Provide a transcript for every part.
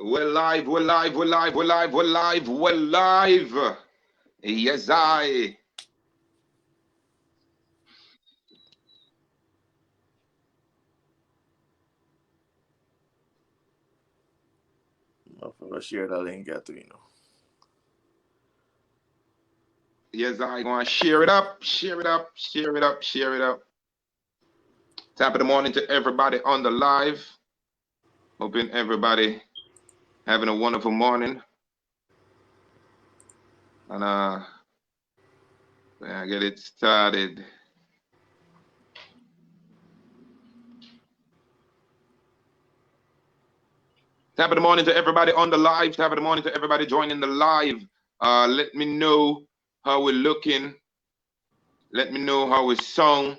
We're live, we're live, we're live, we're live, we're live, we're live. Yes, I. I'm gonna share that link out to Yes, I gonna share it up, share it up, share it up, share it up. Top of the morning to everybody on the live. Hoping everybody having a wonderful morning. And I get it started. Top of the morning to everybody on the live. Top of the morning to everybody joining the live. Let me know how we're looking. Let me know how we sung.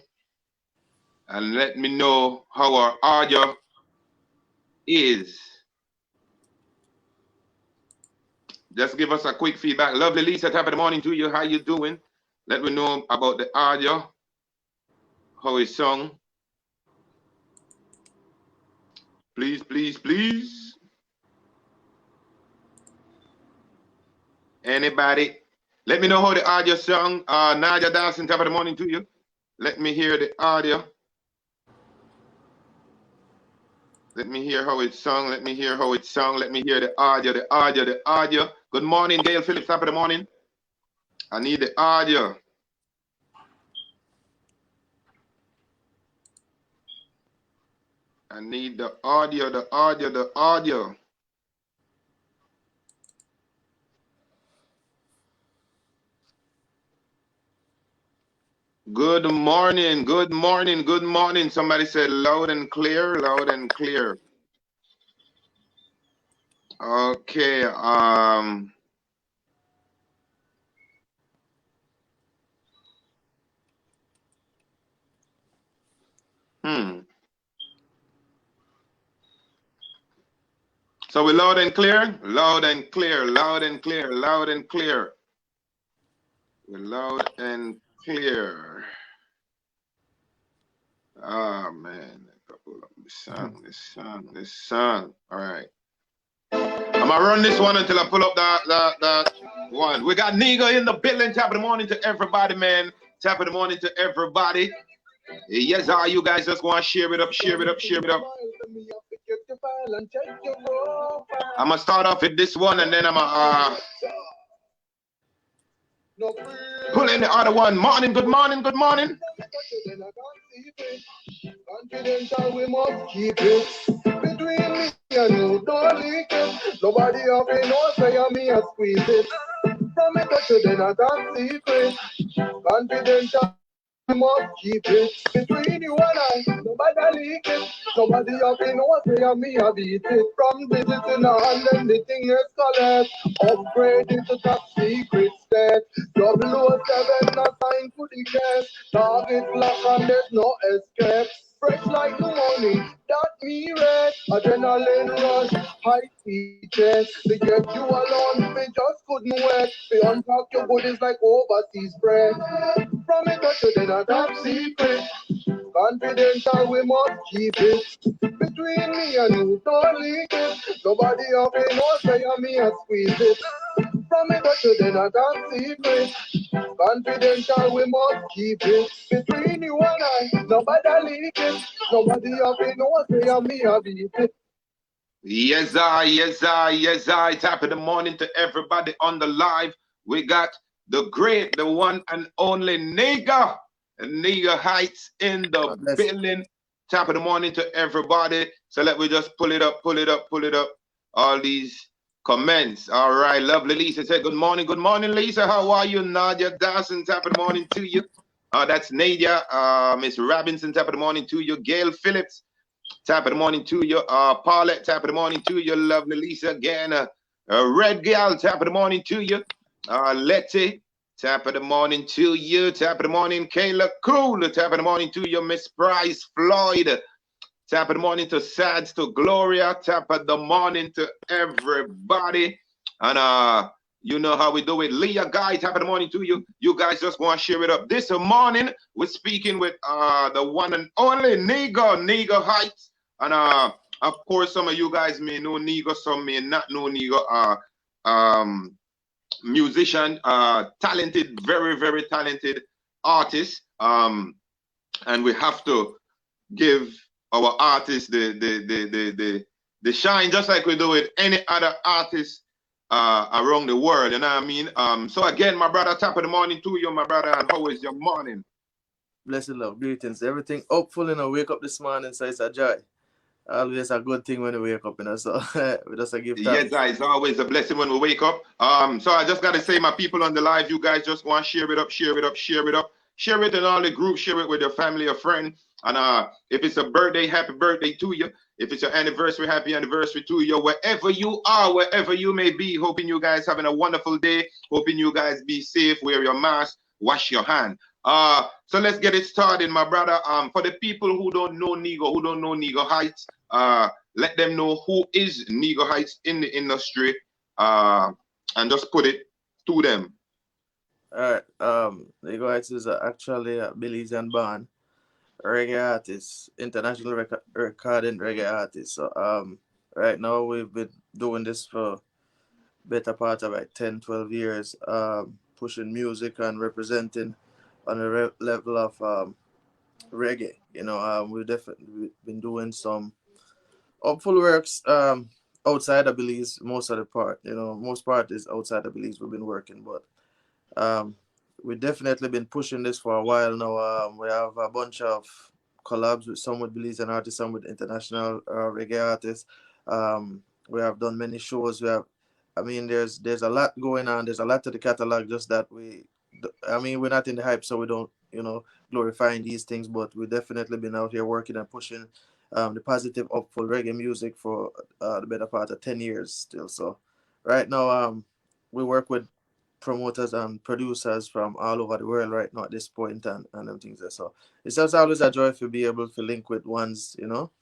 And let me know how our audio is. Just give us a quick feedback. Lovely Lisa, top of the morning to you. How you doing? Let me know about the audio, how it's sung. Please, please, please. Anybody? Let me know how the audio sung. Nadia Dawson, top of the morning to you. Let me hear the audio. Let me hear how it's sung. Let me hear how it's sung. Let me hear the audio, the audio, the audio. Good morning, Gail Phillips, top of the morning. I need the audio. I need the audio, the audio, the audio. Good morning, good morning, good morning. Somebody said loud and clear, loud and clear. Okay, So we're loud and clear? Loud and clear, loud and clear, loud and clear. We're loud and clear. Oh man, this song. All right. I'm gonna run this one until I pull up that one. We got nego in the building. Top of the morning to everybody, man. Top of the morning to everybody. Yes, you guys just want to share it up, share it up, share it up. I'm gonna start off with this one and then I'm gonna pull in the other one. Morning, good morning, good morning. Confidential, we must keep it between me and you. Don't leak it. Nobody up in no say me a squeeze it. From me touch you, then I can't secret. Confidential, we must keep it between you and I. Nobody leak it. Somebody up in no say me a beat it. From digits in the hand, then the thing escalate. Upgrade it to top secret state. 007, not sign for the case. Target lock and there's no escape. Fresh like the morning, that me red. Adrenaline rush, high teachers. To get you alone, we just couldn't wait. We unpack your goodies like overseas bread. From it to then a top secret. Confidential, we must keep it. Between me and you, don't leak it. Nobody up in no say me a squeeze it. From it to then a top secret. Confidential, we must keep it between you and I. Nobody leak it. Nobody up in no say me a beat it. Yes, I. Top of the morning to everybody on the live. We got the great, the one and only nego Heights in the building. Top of the morning to everybody. So let me just pull it up. All these comments. All right, lovely Lisa said, good morning, Lisa. How are you? Nadia Dawson, top of the morning to you. That's Nadia. Miss Robinson, top of the morning to you. Gail Phillips, top of the morning to you. Paulette, top of the morning to you. Lovely Lisa again. Red Gal, top of the morning to you. Letty, top of the morning to you. Top of the morning, Kayla Cool, top of the morning to you. Miss Price Floyd. Top of the morning to Sads, to Gloria. Top of the morning to everybody. And you know how we do it. Leah Guy, top of the morning to you. You guys just want to share it up. This morning, we're speaking with the one and only nego Heights. And Of course, some of you guys may know Nego, some may not know Nego. Um, Musician, talented, very, very talented artist. And we have to give our artists the shine, just like we do with any other artist around the world. You know what I mean? So again, my brother, top of the morning to you, my brother. And how is your morning? Blessed love, greetings. Everything hopeful, wake up this morning, so it's a joy. Always a good thing when you wake up, so we just give Yes, thanks. guys, it's always a blessing when we wake up. So I just gotta say, my people on the live, you guys just want to share it up, share it up, share it up, share it in all the groups, share it with your family or friend. And if it's a birthday, happy birthday to you. If it's your anniversary, happy anniversary to you. Wherever you are, wherever you may be, hoping you guys having a wonderful day. Hoping you guys be safe, wear your mask, wash your hand. So let's get it started, my brother. For the people who don't know Nego, who don't know Nego Heights, let them know who is Nego Heights in the industry, and just put it to them. All right. The guys is actually a Belizean born reggae artist, international recording reggae artist. So right now we've been doing this for better part of like 10, 12 years. Pushing music and representing on a level of reggae. We've definitely been doing some full works outside of Belize most of the part. Most part is outside of Belize we've been working, but um, we've definitely been pushing this for a while now. We have a bunch of collabs with some with Belizean artists, some with international reggae artists. We have done many shows. There's a lot going on. There's a lot to the catalog. Just that we're not in the hype, so we don't, glorifying these things. But we've definitely been out here working and pushing the positive, upful reggae music for the better part of 10 years still. So right now, we work with promoters and producers from all over the world right now at this point and them things there. So it's just always a joy to be able to link with ones,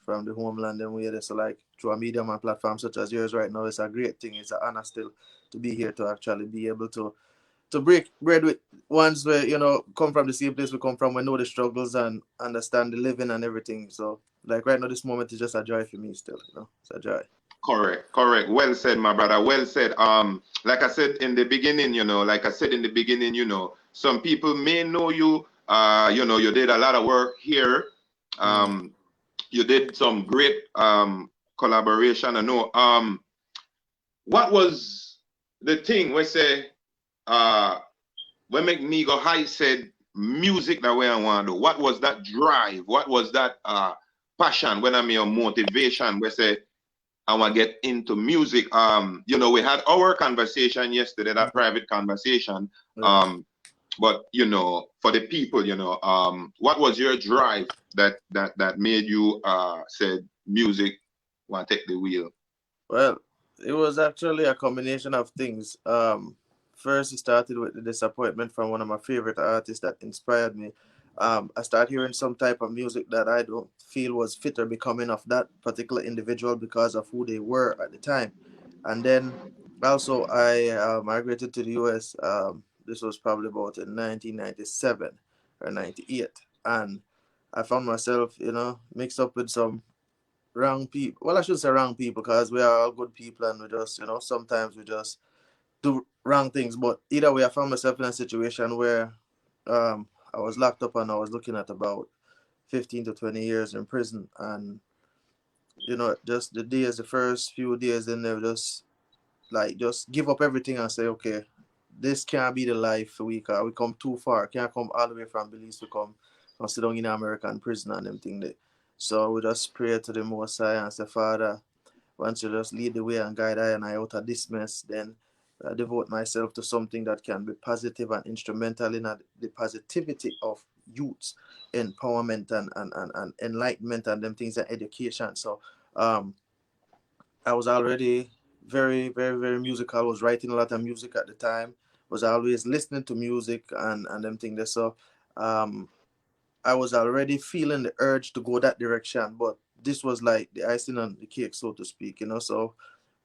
from the homeland and where so like through a medium and platform such as yours right now. It's a great thing. It's an honor still to be here to actually be able to break bread with ones where, come from the same place we come from, we know the struggles and understand the living and everything. So like right now this moment is just a joy for me still, It's a joy. Correct, correct. Well said, my brother. Well said. Like I said in the beginning, some people may know you. You did a lot of work here. Um, you did some great collaboration. I know. What was the thing we say? When make Nego High said music that way I want to do. What was that drive? What was that passion? When I mean motivation, we say I want to get into music. We had our conversation yesterday, that private conversation. Yeah. But for the people, what was your drive that made you said music want to take the wheel? Well, it was actually a combination of things. First, it started with the disappointment from one of my favorite artists that inspired me. I started hearing some type of music that I don't feel was fit or becoming of that particular individual because of who they were at the time. And then also, I migrated to the US. This was probably about in 1997 or 98. And I found myself, mixed up with some wrong people. Well, I should say wrong people because we are all good people and we just, sometimes we just do wrong things. But either way, I found myself in a situation where I was locked up and I was looking at about 15 to 20 years in prison. And, just the first few days in there, just give up everything and say, okay, this can't be the life we come too far. Can't come all the way from Belize to come and sit down in American prison and them thing there. So we just pray to the Most High and say, Father, once you just lead the way and guide I and I out of this mess, then I devote myself to something that can be positive and instrumental in the positivity of youth, empowerment and enlightenment and them things and education. So um, I was already very, very, very musical. I was writing a lot of music at the time. Was always listening to music and them things there. So um, I was already feeling the urge to go that direction, but this was like the icing on the cake, so to speak, So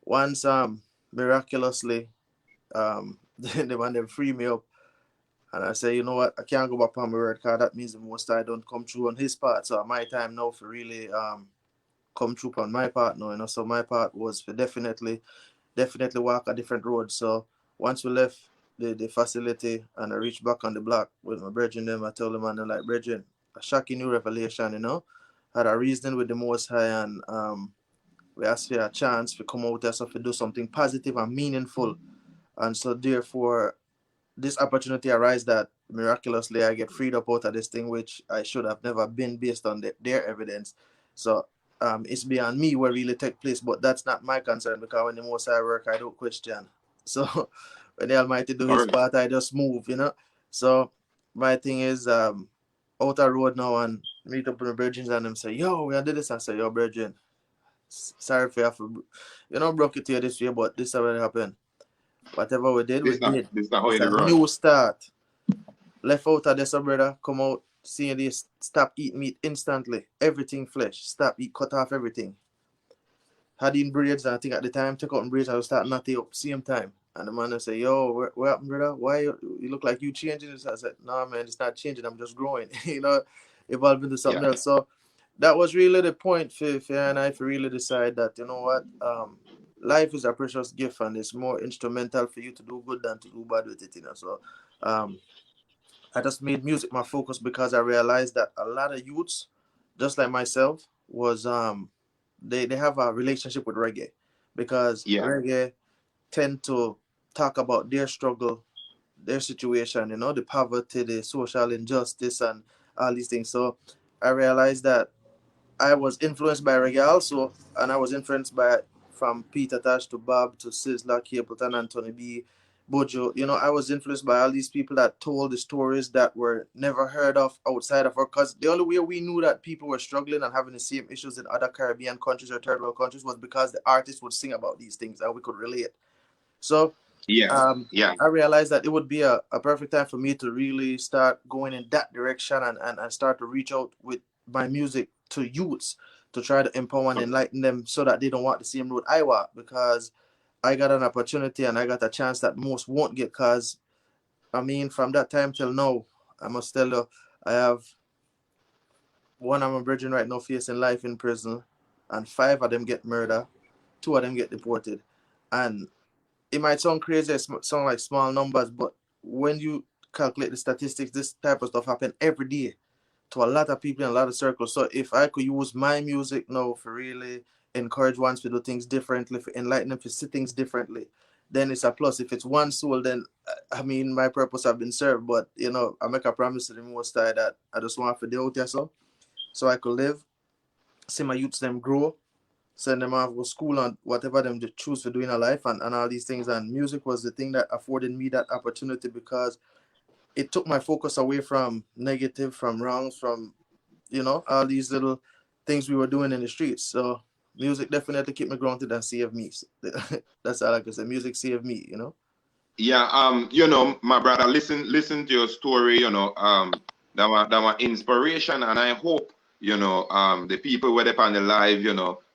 once miraculously they want them free me up, and I say, you know what, I can't go back on my word because that means the most I don't come through on his part. So my time now for really come true on my part now, So my part was to definitely walk a different road. So once we left the facility and I reached back on the block with my brethren them, I told them, and they're like, brethren, a shocking new revelation, Had a reasoning with the Most High, and we asked for a chance to come out there so to do something positive and meaningful. And so therefore this opportunity arise that miraculously I get freed up out of this thing, which I should have never been based on their evidence. So it's beyond me what really take place, but that's not my concern, because when the Most I work, I don't question. So when the Almighty do his Correct. part, I just move. So my thing is out the road now and meet up with the brethren and them say, yo, we did this. I say, yo, brethren, sorry for you have to, broke it to you this way, but this already happened. Whatever we did, we did. This not how It's you a run. new start. Left out of this, brother. Come out, seeing this. Stop eat meat instantly. Everything flesh. Stop eat. Cut off everything. Had in braids, and I think at the time, take out braids, I was start knotting up same time. And the man will say, yo, what happened, brother? Why you look like you changing this? I said, no, man, it's not changing. I'm just growing. Evolving to Yeah. something else. So that was really the point for and I to really decide that, you know what, life is a precious gift, and it's more instrumental for you to do good than to do bad with it. So um, I just made music my focus, because I realized that a lot of youths, just like myself, was they have a relationship with reggae, because Yeah. reggae tend to talk about their struggle, their situation, the poverty, the social injustice, and all these things. So I realized that I was influenced by reggae also, and I was influenced by from Peter Tosh to Bob to Sizzla, Capleton, Anthony B, Bojo. I was influenced by all these people that told the stories that were never heard of outside of our. Because the only way we knew that people were struggling and having the same issues in other Caribbean countries or third world countries was because the artists would sing about these things and we could relate. So Yeah. Yeah. I realized that it would be a perfect time for me to really start going in that direction, and start to reach out with my music to youths to try to empower and enlighten them so that they don't walk the same road I walk, because I got an opportunity and I got a chance that most won't get. Because from that time till now, I must tell you, I have one of my brethren right now facing life in prison, and five of them get murdered, two of them get deported. And it might sound crazy, sound like small numbers, but when you calculate the statistics, this type of stuff happen every day to a lot of people in a lot of circles. So if I could use my music now for really encourage ones to do things differently, for enlighten them to see things differently, then it's a plus. If it's one soul, then my purpose have been served. But I make a promise to the Most High that I just want for the out there, so I could live, see my youths them grow, send them off to school and whatever them they choose to do in their life, and all these things. And music was the thing that afforded me that opportunity, because it took my focus away from negative, from wrongs, from all these little things we were doing in the streets. So music definitely kept me grounded and saved me. That's all I can say. Music saved me. Yeah. My brother, listen to your story. That was inspiration, and I hope the people where they on the live,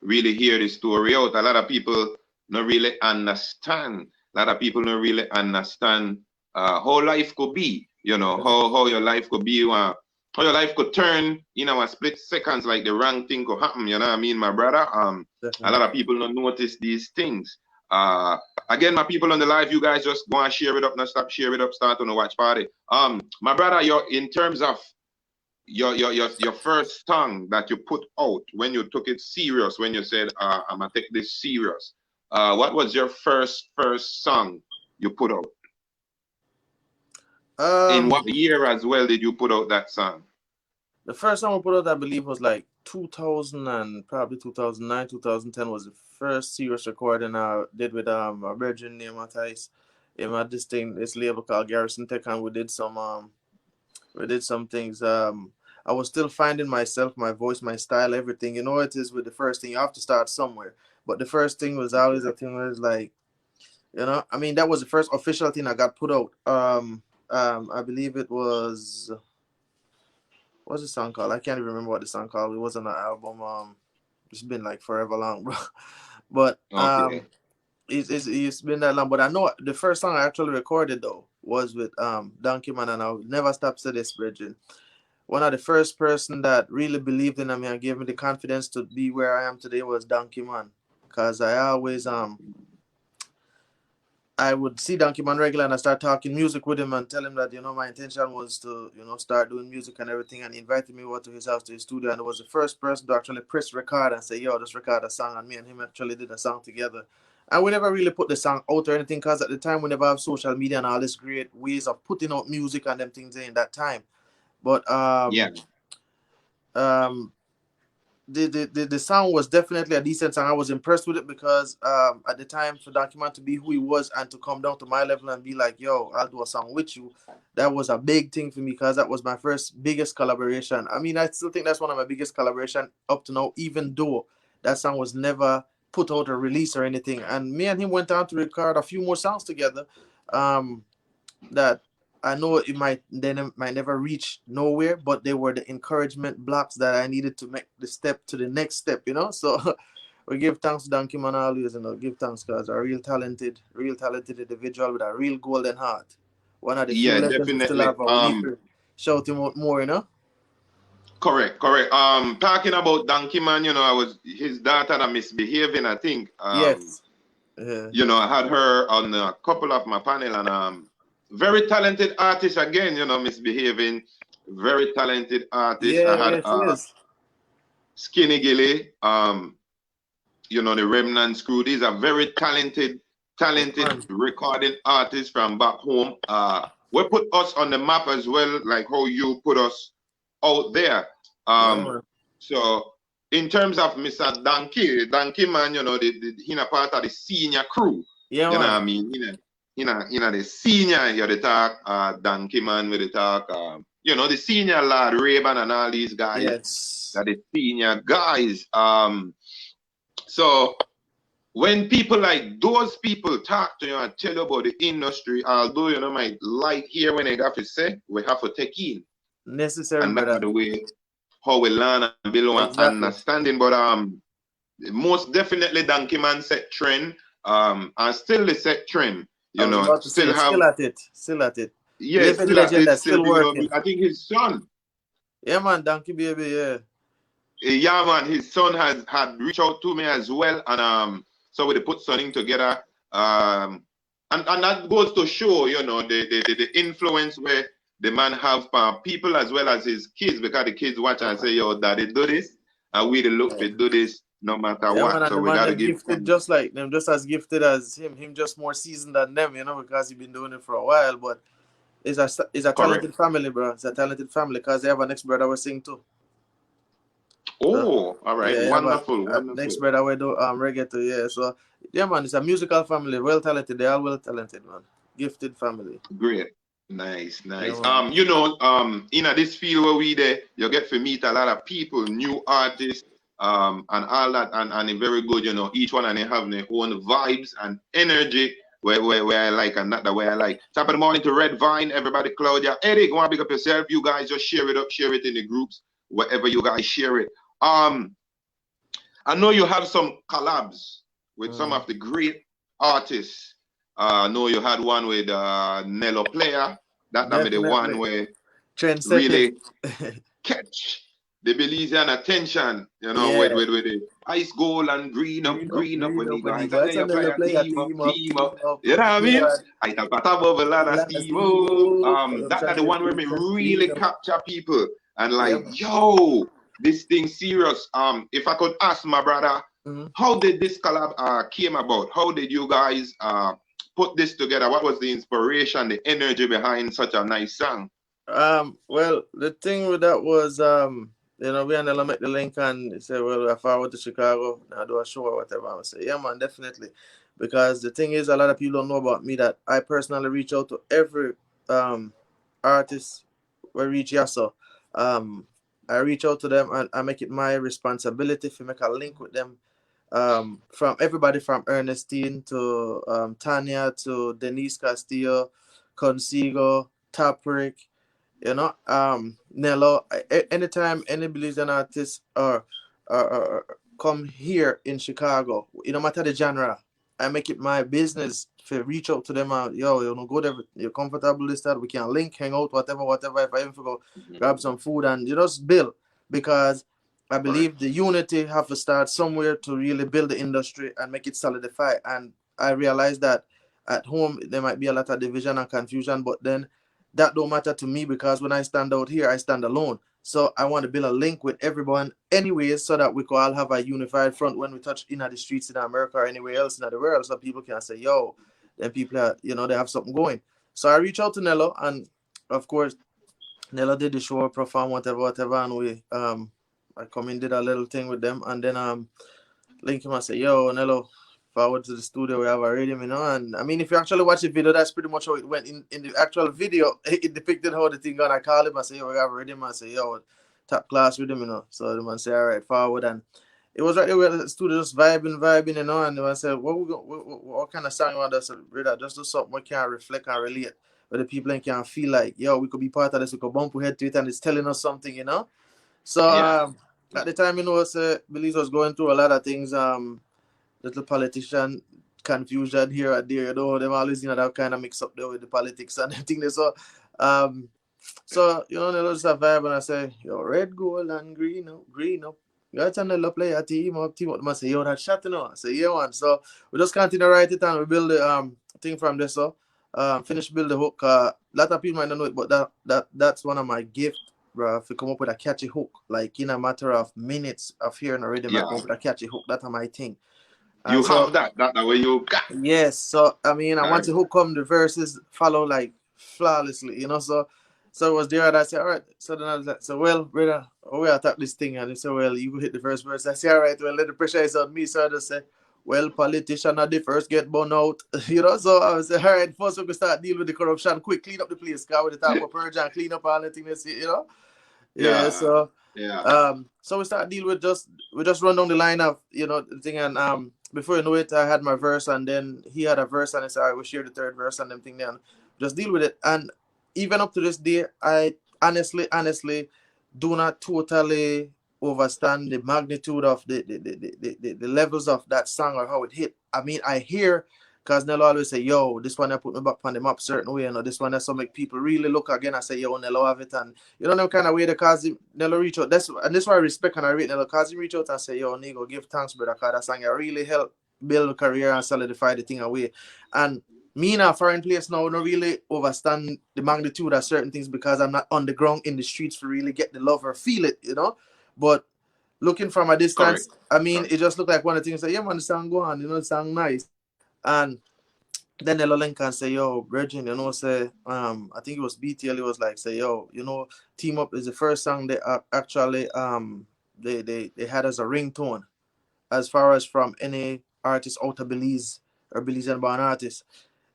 really hear the story out. A lot of people don't really understand. A lot of people don't really understand how life could be. How your life could be. How your life could turn in our split seconds, like the wrong thing could happen. You know what I mean, my brother? A lot Definitely. of people don't notice these things. Again, my people on the live, you guys just go and share it up, not stop, share it up, start on the watch party. My brother, you're in terms of your first song that you put out when you took it serious, when you said, I'm gonna take this serious. What was your first song you put out? In Um, what year as well did you put out that song? the first song we put out, I believe, was like 2000 and probably 2009, 2010 was the first serious recording I did with a virgin named Matthijs. Had this label called Garrison Tech, and we did some things. I was still finding myself, my voice, my style, everything. It is with the first thing, you have to start somewhere. But the first thing was always a thing where it's like, that was the first official thing I got put out. I believe it was, what's the song called? I can't even remember what the song called. It wasn't an album. It's been like forever long, bro. But Okay. it's been that long. But I know the first song I actually recorded though was with Donkey Man, and I'll never stop to this, Bridget. one of the first person that really believed in me and gave me the confidence to be where I am today was Donkey Man. Cause I would see Donkey Man regular and I start talking music with him and tell him that, my intention was to, start doing music and everything. And he invited me over to his house, to his studio. And it was the first person to actually press record and say, yo, just record a song. And me and him actually did a song together. And we never really put the song out or anything, because at the time we never have social media and all these great ways of putting out music and them things in that time. But Yeah. The sound was definitely a decent song. I was impressed with it because at the time, for Donkey Man to be who he was and to come down to my level and be like, yo, I'll do a song with you, that was a big thing for me, because that was my first biggest collaboration. I mean, I still think that's one of my biggest collaboration up to now, even though that song was never put out or released or anything. And me and him went on to record a few more songs together that I know it might never reach nowhere, but they were the encouragement blocks that I needed to make the step to the next step, So we give thanks to Donkey Man always, give thanks, because a real talented individual with a real golden heart. One of the few Yeah, legends we still definitely. have, and we need to shout him out more. Correct. Talking about Donkey Man, I was his daughter that misbehaving, I think. Yes. I had her on a couple of my panel, and very talented artist again, misbehaving. Very talented artist. I had she is. Skinny Gilly, the Remnant Crew. These are very talented recording artists from back home. We put us on the map as well, like how you put us out there. So in terms of Mr. Donkey Man, he's a part of the senior crew. Yeah, you know what I mean? The senior, you the talk, Donkey Man with the talk, the senior lad, Raven and all these guys. Yes. That the senior guys. So when people like those people talk to you and tell you about the industry, although might like hear when they have to say, we have to take in. Necessary, and that's the way how we learn and build an understanding. But most definitely Donkey Man set trend. And still the set trend. Still at it. Yeah, still at it. Still working. I think his son. Yeah, man, Donkey Baby, yeah. Yeah, man, his son had reached out to me as well, and so we put something together. And that goes to show, the influence where the man have people as well as his kids, because the kids watch and say, yo, daddy do this, and we the look to do this no matter what. Man, so we gotta give gifted just like them, just as gifted as him just more seasoned than them, because he's been doing it for a while. But it's a talented family, bro. It's a talented family, because they have an ex-brother we sing too. Oh, all right, yeah, wonderful. Next brother we do reggae too, yeah. So yeah, man, it's a musical family, well talented. They are well talented, man. Gifted family. Great. Nice. Yeah, in this field where we there, you get to meet a lot of people, new artists, and all that, and it's very good, each one and they have their own vibes and energy where I like and not the way I like. Top of the morning to Red Vine, everybody, Claudia, Eddie, go and pick up yourself. You guys just share it up, share it in the groups, wherever you guys share it. I know you have some collabs with some of the great artists. I know you had one with Nello Player. That be the one where really catch the Belizean attention, with the ice gold and green up when you guys and then you play a team up. You know what I mean? I talk about bubble and Steve. That's the one where me really capture people and like, yo, this thing serious. If I could ask my brother, how did this collab came about? How did you guys put this together? What was the inspiration, the energy behind such a nice song? Well, the thing with that was, we and Ella make the link and say, well, if I went to Chicago, I do a show or whatever. I would say, yeah, man, definitely. Because the thing is, a lot of people don't know about me that I personally reach out to every artist we reach Yasso. I reach out to them and I make it my responsibility to make a link with them. From everybody from Ernestine to Tanya to Denise Castillo, Consigo, Taprick, Nello. Anytime any Belizean artist or come here in Chicago, no matter the genre, I make it my business to reach out to them and yo, you know, go there, you're comfortable this that we can link, hang out, whatever. If I even go grab some food and you just build because I Correct. believe the unity have to start somewhere to really build the industry and make it solidify. And I realize that at home there might be a lot of division and confusion, but then that don't matter to me because when I stand out here, I stand alone. So I want to build a link with everyone anyways so that we could all have a unified front when we touch in the streets in America or anywhere else in the world so people can say, yo, then people are, you know, they have something going. So I reach out to Nello and of course Nello did the show, perform, whatever, and we I come in, did a little thing with them and then link him and say, yo, Nello, forward to the studio. We have a rhythm, you know. And I mean, if you actually watch the video, that's pretty much how it went. In the actual video, it depicted how the thing gone. I call him and say, yo, we have a rhythm. I say, yo, top class rhythm, you know. So the man say, all right, forward. And it was right there with the studio just vibing, you know. And the man said, what kind of song you want us to read? Just do something we can reflect and relate. Where the people can feel like, yo, we could be part of this. We could bump our head to it and it's telling us something, you know. So Yeah. at the time, you know, Belize was going through a lot of things. Little politician confusion here and there, you know, them always, you know, that kind of mix up there with the politics and everything. Um, so, you know, they just a vibe and I say, yo, red, gold, and green up. You got to play a team up. I say, yo, that shot, you know. I say, yeah, man. So we just continue to write it and we build the thing from there. So finish build the hook. A lot of people might not know it, but that's one of my gifts, bro. If you come up with a catchy hook, like in a matter of minutes of hearing a rhythm, I come Yeah. up with a catchy hook. That's my thing. And You so have that. That way you got. yes, so I mean, I All want right. to hook come the verses follow like flawlessly, you know. So it was there, and I said, all right. So then I was like, so well, brother, we attack this thing, and he said, well, you go hit the first verse. I said, all right, well, let the pressure is on me. So I just said, well, politician are the first get burned out, you know. So I was like, all right, first we can start deal with the corruption, quick, clean up the place, cause with the talk about purge and clean up all the things, you know. Yeah, Yeah. so Yeah. so we start deal with we just run down the line of you know the thing and before you know it I had my verse and then he had a verse and I said all right, we share the third verse and them thing then just deal with it and even up to this day I honestly do not totally understand the magnitude of the levels of that song or how it hit. I mean I hear because Nello always say, yo, this one I put me back on the map certain way, you know, this one that's so make people really look again. I say, yo, Nello have it and you know, them kind of way the cause him, Nello reach out. That's why I respect and I rate Nello cause he reach out and say, yo, Nego, give thanks, brother, cause that song really help build a career and solidify the thing away. And me in a foreign place now don't really understand the magnitude of certain things because I'm not on the ground in the streets to really get the love or feel it, you know. But looking from a Correct. distance, I mean, Correct. it just looked like one of the things that, yeah, man, the song go on, you know, the song nice. And then Elo Lincoln say, yo, Virgin, you know, say, I think it was BTL, it was like, say, yo, you know, Team Up is the first song they actually, they had as a ringtone, as far as from any artist out of Belize or Belizean born artist.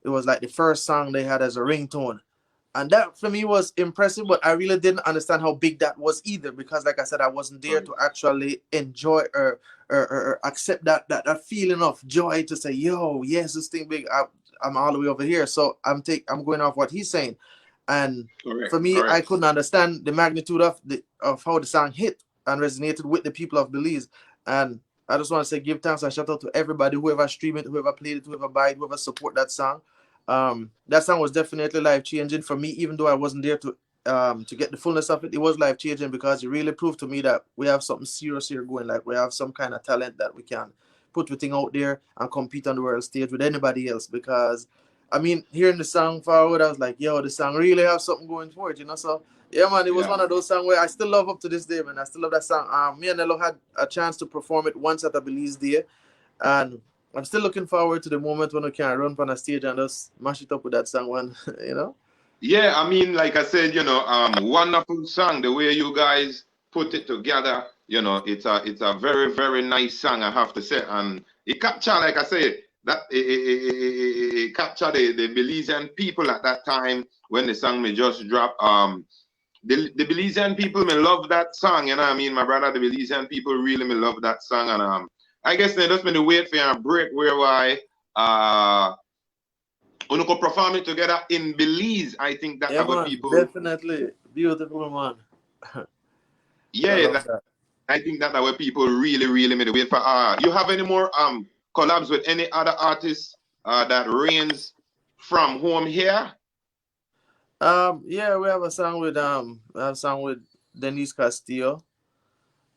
It was like the first song they had as a ringtone. And that for me was impressive, but I really didn't understand how big that was either because, like I said, I wasn't there Right. to actually enjoy or accept that feeling of joy to say, "Yo, yes, this thing big." I'm all the way over here, so I'm going off what he's saying, and Correct. for me, I Correct. couldn't understand the magnitude of how the song hit and resonated with the people of Belize, and I just want to say give thanks and shout out to everybody, whoever streamed it, whoever played it, whoever buy it, whoever support that song. That song was definitely life changing for me, even though I wasn't there to get the fullness of it. It was life changing because it really proved to me that we have something serious here going. Like we have some kind of talent that we can put the thing out there and compete on the world stage with anybody else. Because I mean, hearing the song forward, I was like, yo, the song really have something going for it, you know. So yeah, man, it was Yeah. one of those songs where I still love up to this day, man. I still love that song. Me and Nello had a chance to perform it once at a Belize Day, and I'm still looking forward to the moment when we can run on a stage and just mash it up with that song, one, you know? Yeah, I mean, like I said, wonderful song. The way you guys put it together, it's a very very nice song. I have to say, and it capture, like I say, that it capture the Belizean people at that time when the song may just drop. The Belizean people may love that song. You know, what I mean, my brother, the Belizean people really may love that song, and I guess they just been to wait for a break whereby we could perform it together in Belize. I think that Yeah, our man, people, definitely. Beautiful, man. I yeah, love that. I think that our people really, really made it wait for. You have any more collabs with any other artists that reigns from home here? Yeah, we have a song with Denise Castillo.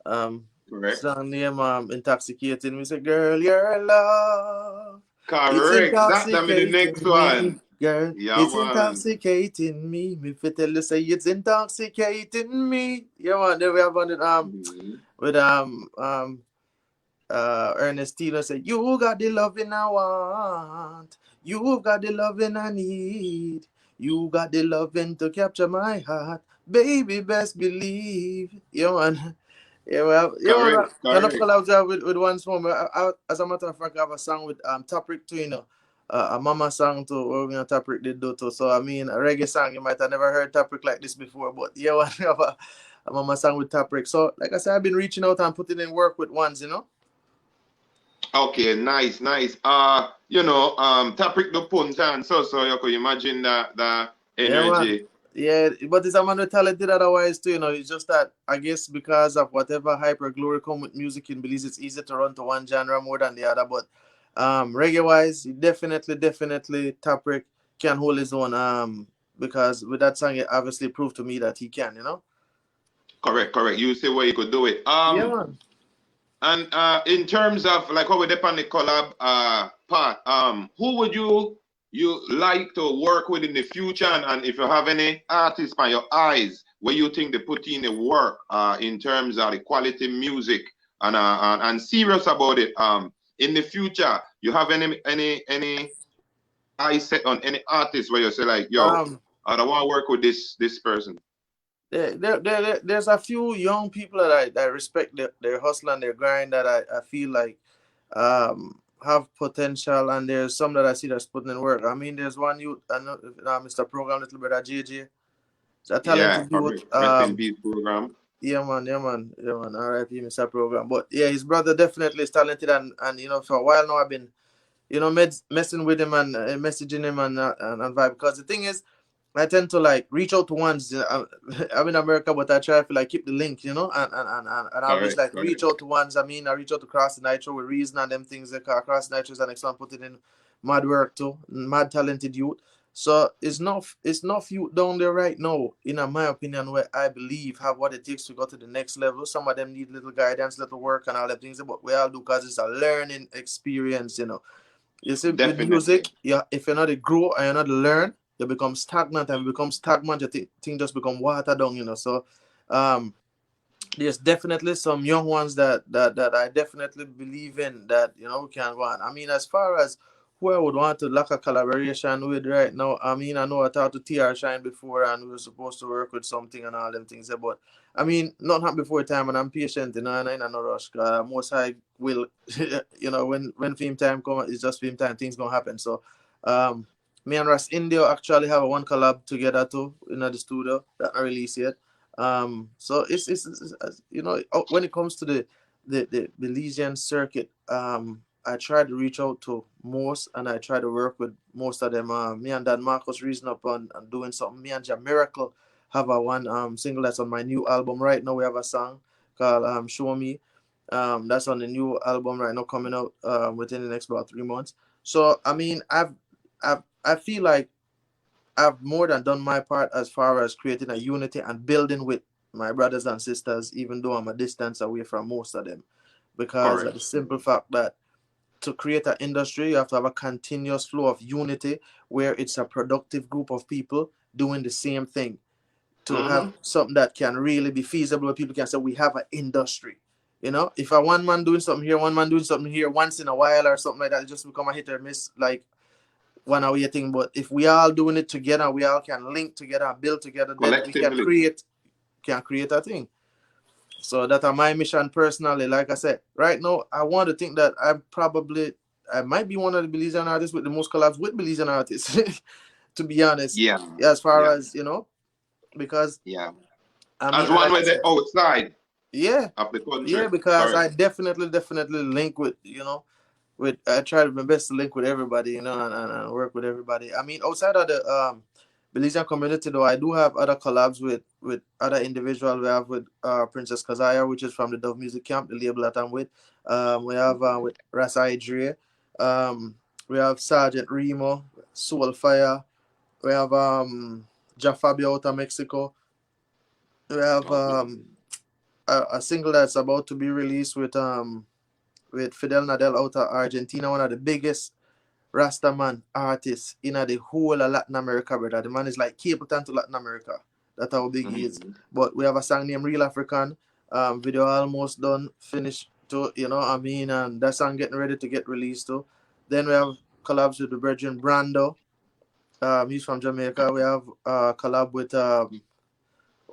Correct. Song name Intoxicating Me. Say, girl, your love, it's Correct. That be the next intoxicating me. one. Girl, Yeah, it's man. intoxicating me. Me fit tell you say it's intoxicating me. Yeah, man. Then we have one Mhm. with Ernestina say, you got the loving I want. You got the loving I need. You got the loving to capture my heart. Baby, best believe. Yeah, man. Yeah, well, yeah, Correct. well, enough Correct. collabs there with one song. As a matter of fact, I have a song with Topic too, you know. A mama song too, where Topic did do too. So I mean, a reggae song you might have never heard Topic like this before, but yeah, well, I have a mama song with Topic. So like I said, I've been reaching out and putting in work with ones, you know. Okay, nice, nice. Taprick the punta and so you could imagine that Yeah, man. energy. Yeah, but it's a man who talented otherwise too, you know. It's just that I guess because of whatever hyper glory come with music in Belize, it's easy to run to one genre more than the other. But reggae wise, definitely Taprick can hold his own. Because with that song it obviously proved to me that he can, you know? Correct, correct. You say where you could do it. Yeah, man. And in terms of like how we dip on the collab part, who would you like to work with in the future? And if you have any artists by your eyes where you think they put in the work in terms of the quality music and serious about it in the future, you have any eye set on any artist where you say like, yo, Um I don't want to work with this person. there's a few young people that I respect their hustle and their grind that I feel like have potential, and there's some that I see that's putting in work. I mean, there's one youth, I know, Mr. Program, little brother JJ. It's a Yeah, talented youth. correct. Rest in peace program. Yeah, man, yeah, man, yeah, man. R.I.P. Mr. Program. But yeah, his brother definitely is talented, and you know, for a while now I've been, you know, messing with him and messaging him and vibe. Because the thing is, I tend to like reach out to ones. I'm in America, but I try to like keep the link, you know, and I always Correct, like reach correct. out to ones. I mean, I reach out to Cross the Nitro with Reason and them things. Like Cross the Nitro is an excellent putting in mad work too, mad talented youth. So it's not youth down there right now, in my opinion, where I believe have what it takes to go to the next level. Some of them need little guidance, little work, and all the things. But we all do because it's a learning experience, you know. You see, with music, Definitely. yeah, if you're not a grow and you're not a learn, you become stagnant, and you become stagnant, your thing just become water down, you know. So, um, there's definitely some young ones that I definitely believe in that, you know, we can go on. I mean, as far as who I would want to lack a collaboration with right now, I mean, I know I talked to TR Shine before and we were supposed to work with something and all them things there, but I mean, not happened before time, and I'm patient, you know, and I'm in no rush. Most I will, you know, when film time come, it's just film time, things gonna happen. So, um, me and Ras India actually have a one collab together too in the studio that I released yet. So it's you know, when it comes to the Belizean circuit, I try to reach out to most, and I try to work with most of them. Me and Dan Marcos reason up on doing something. Me and Jam Miracle have a one single that's on my new album right now. We have a song called Show Me. That's on the new album right now, coming out within the next about 3 months. So I mean, I feel like I've more than done my part as far as creating a unity and building with my brothers and sisters, even though I'm a distance away from most of them. Because of Correct. the simple fact that to create an industry, you have to have a continuous flow of unity where it's a productive group of people doing the same thing to have Mm-hmm. something that can really be feasible, where people can say, we have an industry. You know, if a one man doing something here, one man doing something here once in a while or something like that, it just become a hit or miss. Like one away thing. But if we all doing it together, we all can link together, build together, then we Collectively. can create a thing. So that are my mission personally. Like I said, right now I want to think that I might be one of the Belizean artists with the most collabs with Belizean artists, to be honest. Yeah. As far Yeah. as you know, because Yeah. I As mean, one like I way the said, outside yeah, of the yeah, country. because I Correct. definitely link with, you know, with I try my best to link with everybody, you know, and work with everybody. I mean, outside of the Belizean community, though, I do have other collabs with other individuals. We have with Princess Kazaya, which is from the Dove Music Camp, the label that I'm with. We have with Rasa Idria. We have Sergeant Remo, Soulfire. We have Ja Fabio out of Mexico. We have Okay. a single that's about to be released with Fidel Nadal out of Argentina, one of the biggest Rastaman artists in the whole of Latin America, brother. The man is like Capleton to Latin America. That's how big he is. Mhm. But we have a song named Real African. Video almost done, finished to, you know what I mean, and that song getting ready to get released too. Then we have collabs with the Virgin Brando. He's from Jamaica. We have collab with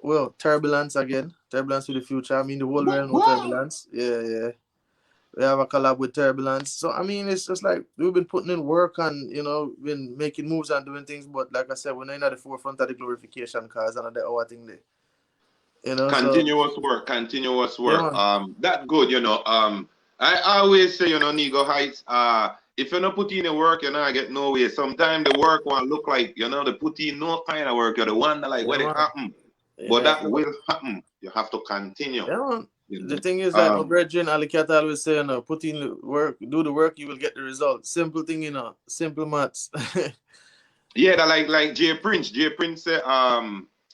well, Turbulence again. Turbulence with the Future. I mean, the whole world know Turbulence. Yeah, yeah. We have a collab with Turbulence. So I mean, it's just like we've been putting in work and been making moves and doing things. But like I said, we're not at the forefront of the glorification cause another hour thing there. So Continuous work, continuous yeah, work. man. That good, I always say, nego heights, if you not put in the work, I get nowhere. Sometimes the work won't look like, they put in no kind of work. You're the one that like, Yeah, what it man. happen? But Yeah, that will happen. You have to continue, yeah, man. you The know. thing is, like my brethren, Alicat always say, put in the work, do the work, you will get the result. Simple thing, simple maths. Yeah, that like Jay Prince. Jay Prince say,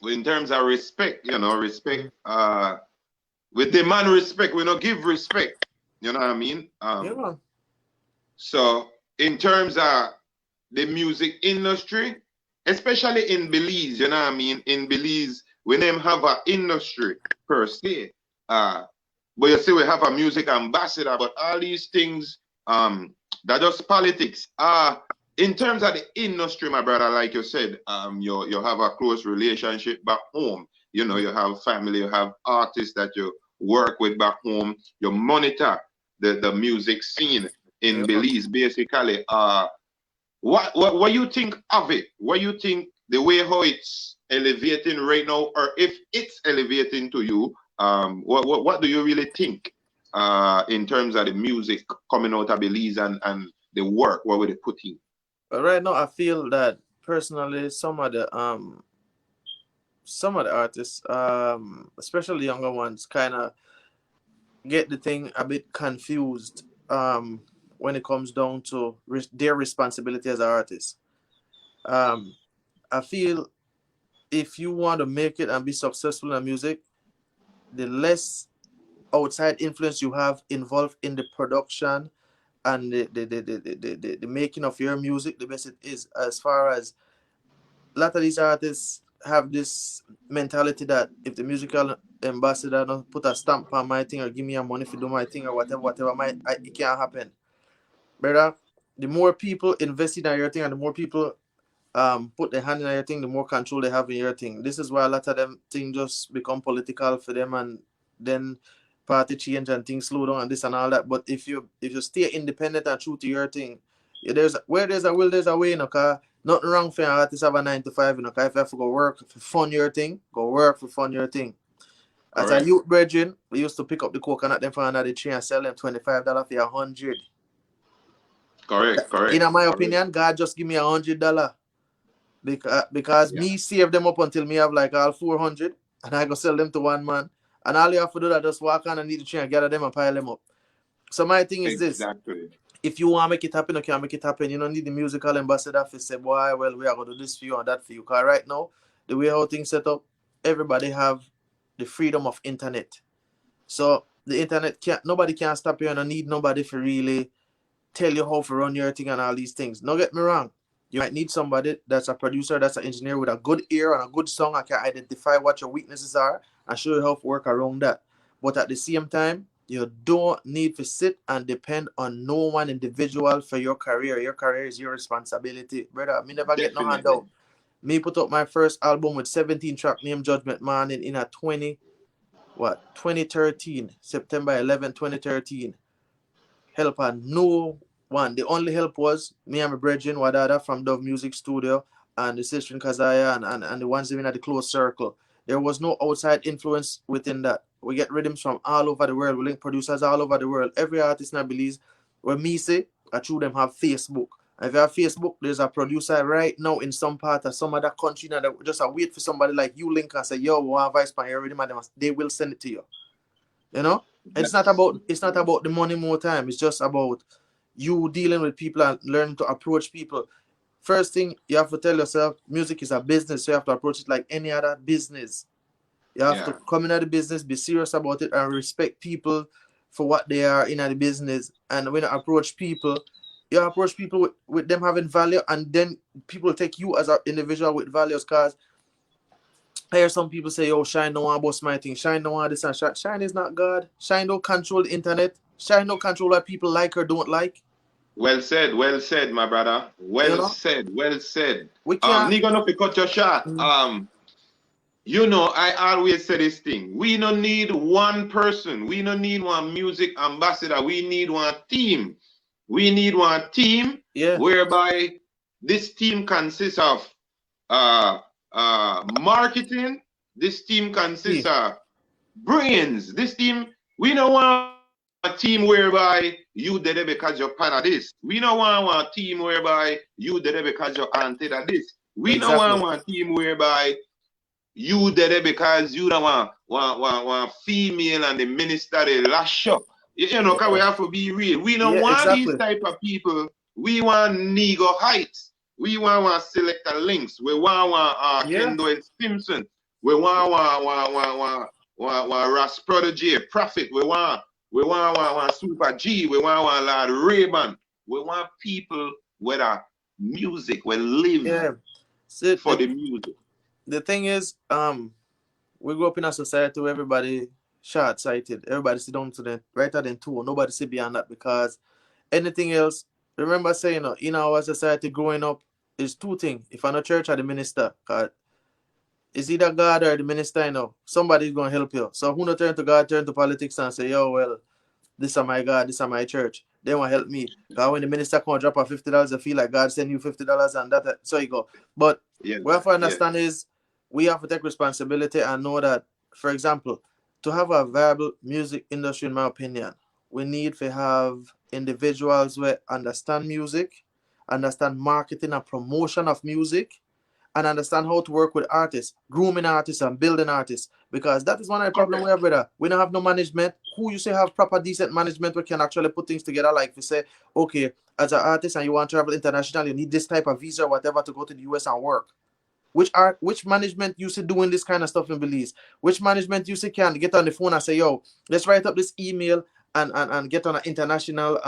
in terms of respect, respect, with demand respect, we don't give respect. You know what I mean? Yeah, man. So in terms of the music industry, especially in Belize, you know what I mean? In Belize, we don't have an industry per se. But you see, we have a music ambassador, but all these things, that just politics. In terms of the industry, my brother, like you said, you have a close relationship back home. You have family, you have artists that you work with back home. You monitor the music scene in Yeah, man. Belize, basically. What you think of it? What you think the way how it's elevating right now, or if it's elevating to you? What do you really think in terms of the music coming out of Belize and the work? What would they put in? But right now, I feel that personally, some of the artists, especially younger ones, kind of get the thing a bit confused when it comes down to their responsibility as an artist. Um, I feel if you want to make it and be successful in music, the less outside influence you have involved in the production and the making of your music, the best it is. As far as a lot of these artists have this mentality that if the musical ambassador don't put a stamp on my thing or give me a money to do my thing or whatever, it can't happen. Brother, the more people invest in your thing and the more people put their hand in your thing, the more control they have in your thing. This is why a lot of them things just become political for them, and then party change and things slow down and this and all that. But if you stay independent and true to your thing, there's a will, there's a way, cause nothing wrong for an artist have a 9 to 5, cause if you have to go work for fun your thing, go work for fun your thing. As a Correct. youth brethren, we used to pick up the coconut them from another tree and sell them $25 for 100. Correct. In Correct. my Correct. opinion, God just give me $100. Because Yeah. me save them up until me have like all 400 and I go sell them to one man. And all you have to do is just walk on and need the tree and gather them and pile them up. So my thing is this. Exactly. If you want to make it happen, you can make it happen. You don't need the musical ambassador to say, boy, well, we are going to do this for you and that for you. Because right now, the way how things set up, everybody have the freedom of internet. So the internet nobody can stop you and I need nobody for really tell you how to run your thing and all these things. Don't get me wrong. You might need somebody that's a producer, that's an engineer with a good ear and a good song and can identify what your weaknesses are and show you how to work around that. But at the same time, you don't need to sit and depend on no one individual for your career. Your career is your responsibility. Brother, me never get no Definitely. handout. Me put up my first album with 17 track named Judgment Man in a 2013, September 11, 2013. Help and no one. The only help was me and my brethren Wadada from Dove Music Studio and the sister in Kazaya and the ones living at the close circle. There was no outside influence within that. We get rhythms from all over the world. We link producers all over the world. Every artist in Belize, when me say, I through them have Facebook. If you have Facebook, there's a producer right now in some part of some other country now that just wait for somebody like you link and say, yo, we want Vice Pan, already, madam. They will send it to you. You know? It's not That's about the money more time. It's just about you dealing with people and learning to approach people. First thing you have to tell yourself, music is a business, so you have to approach it like any other business. You have to Yeah. come into the business, be serious about it, and respect people for what they are in the business. And when you approach people, you approach people with them having value, and then people take you as an individual with values. Cause I hear some people say, "Oh, Shine don't want to bust my thing. Shine don't want this and Shine. Shine is not God. Shine don't control the internet. Shine don't control what people like or don't like. Well said, my brother. You Well know, said, well said. we can't. Nigga, no fi cut your shot. Mm, You know, I always say this thing. We don't need one person. We don't need one music ambassador. We need one team. We need one team yeah, whereby this team consists of uh, marketing. This team consists see, of brains. This team, we don't want a team whereby you did it because you're part of this. We don't want a team whereby you did it because you're anti of this. We don't exactly. want a team whereby you did it because you don't want female and the minister they lash up. You know, cause we Yeah, have to be real. We don't yeah, want these exactly. type of people. We want nego heights. We want selector links. We want Yeah, Kendall Simpson. We want Ross Prodigy, Prophet. We want Super G. We want Lord Rayban. We want people with a music. We live yeah. See, for the music. the thing is, we grew up in a society where everybody short sighted. Everybody sit down to the right at the two. Nobody sit beyond that because anything else. Remember saying, in our society growing up, is two things. If I'm a church or the minister, cause it's either God or the minister, somebody's gonna help you. So who not turn to God, turn to politics and say, yo, well, this is my God, this is my church. They want help me. Because when the minister come drop a $50, I feel like God send you $50 and that. So you go. But Yeah, what I have to yeah. understand is we have to take responsibility and know that, for example, to have a viable music industry, in my opinion, we need to have individuals who understand music, understand marketing and promotion of music, and understand how to work with artists, grooming artists and building artists. Because that is one of the problems we Correct. have, brother. We don't have no management. Who you say have proper, decent management we can actually put things together. Like if you say, okay, as an artist and you want to travel international, you need this type of visa or whatever to go to the US and work. Which management you see doing this kind of stuff in Belize? Which management you see can get on the phone and say, yo, let's write up this email and get on an international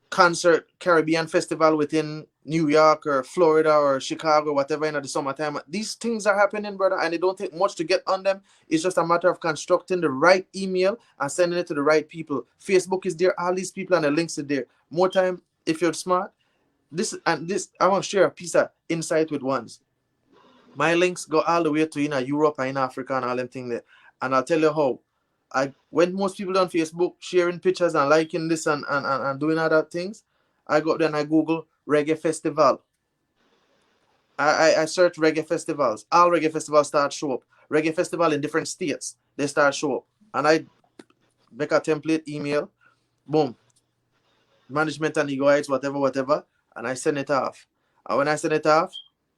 concert Caribbean festival within New York or Florida or Chicago, whatever in the summertime. These things are happening, brother, and it don't take much to get on them. It's just a matter of constructing the right email and sending it to the right people. Facebook is there, all these people and the links are there. More time, if you're smart, this I want to share a piece of insight with ones. My links go all the way to Europe and in Africa and all them things there. And I'll tell you how. I when most people on Facebook sharing pictures and liking this and doing other things, I go then I Google reggae festival. I search reggae festivals. All reggae festivals start show up. Reggae festival in different states, they start show up. And I make a template email, boom, management and ego heights, whatever, and I send it off. And when I send it off,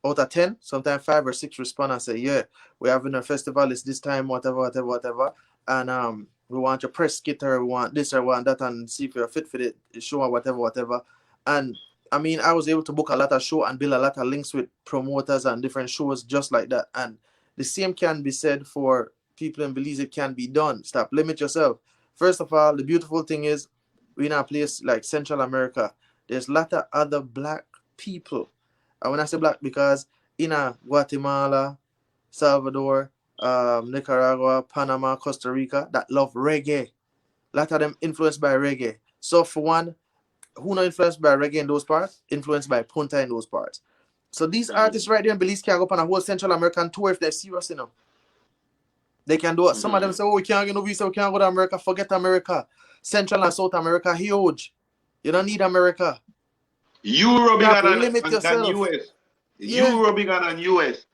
out of 10, sometimes 5 or 6 respond and say, yeah, we're having a festival, it's this time, whatever. And we want your press kit or we want this or we want that and see if you're fit for the show or whatever. And I mean, I was able to book a lot of show and build a lot of links with promoters and different shows just like that. And the same can be said for people in Belize. It can be done. Stop, limit yourself. First of all, the beautiful thing is we're in a place like Central America. There's a lot of other black people. And when I say black, because in Guatemala, Salvador, Nicaragua, Panama, Costa Rica, that love reggae. A lot of them influenced by reggae. So for one, who not influenced by reggae in those parts? Influenced by punta in those parts. So these artists right there in Belize can go on a whole Central American tour if they're serious enough. They can do it. Some of them say, oh, we can't get no visa, we can't go to America. Forget America. Central and South America, huge. You don't need America. Euro bigger Stop, limit than yourself. US. Yeah. Euro bigger than US.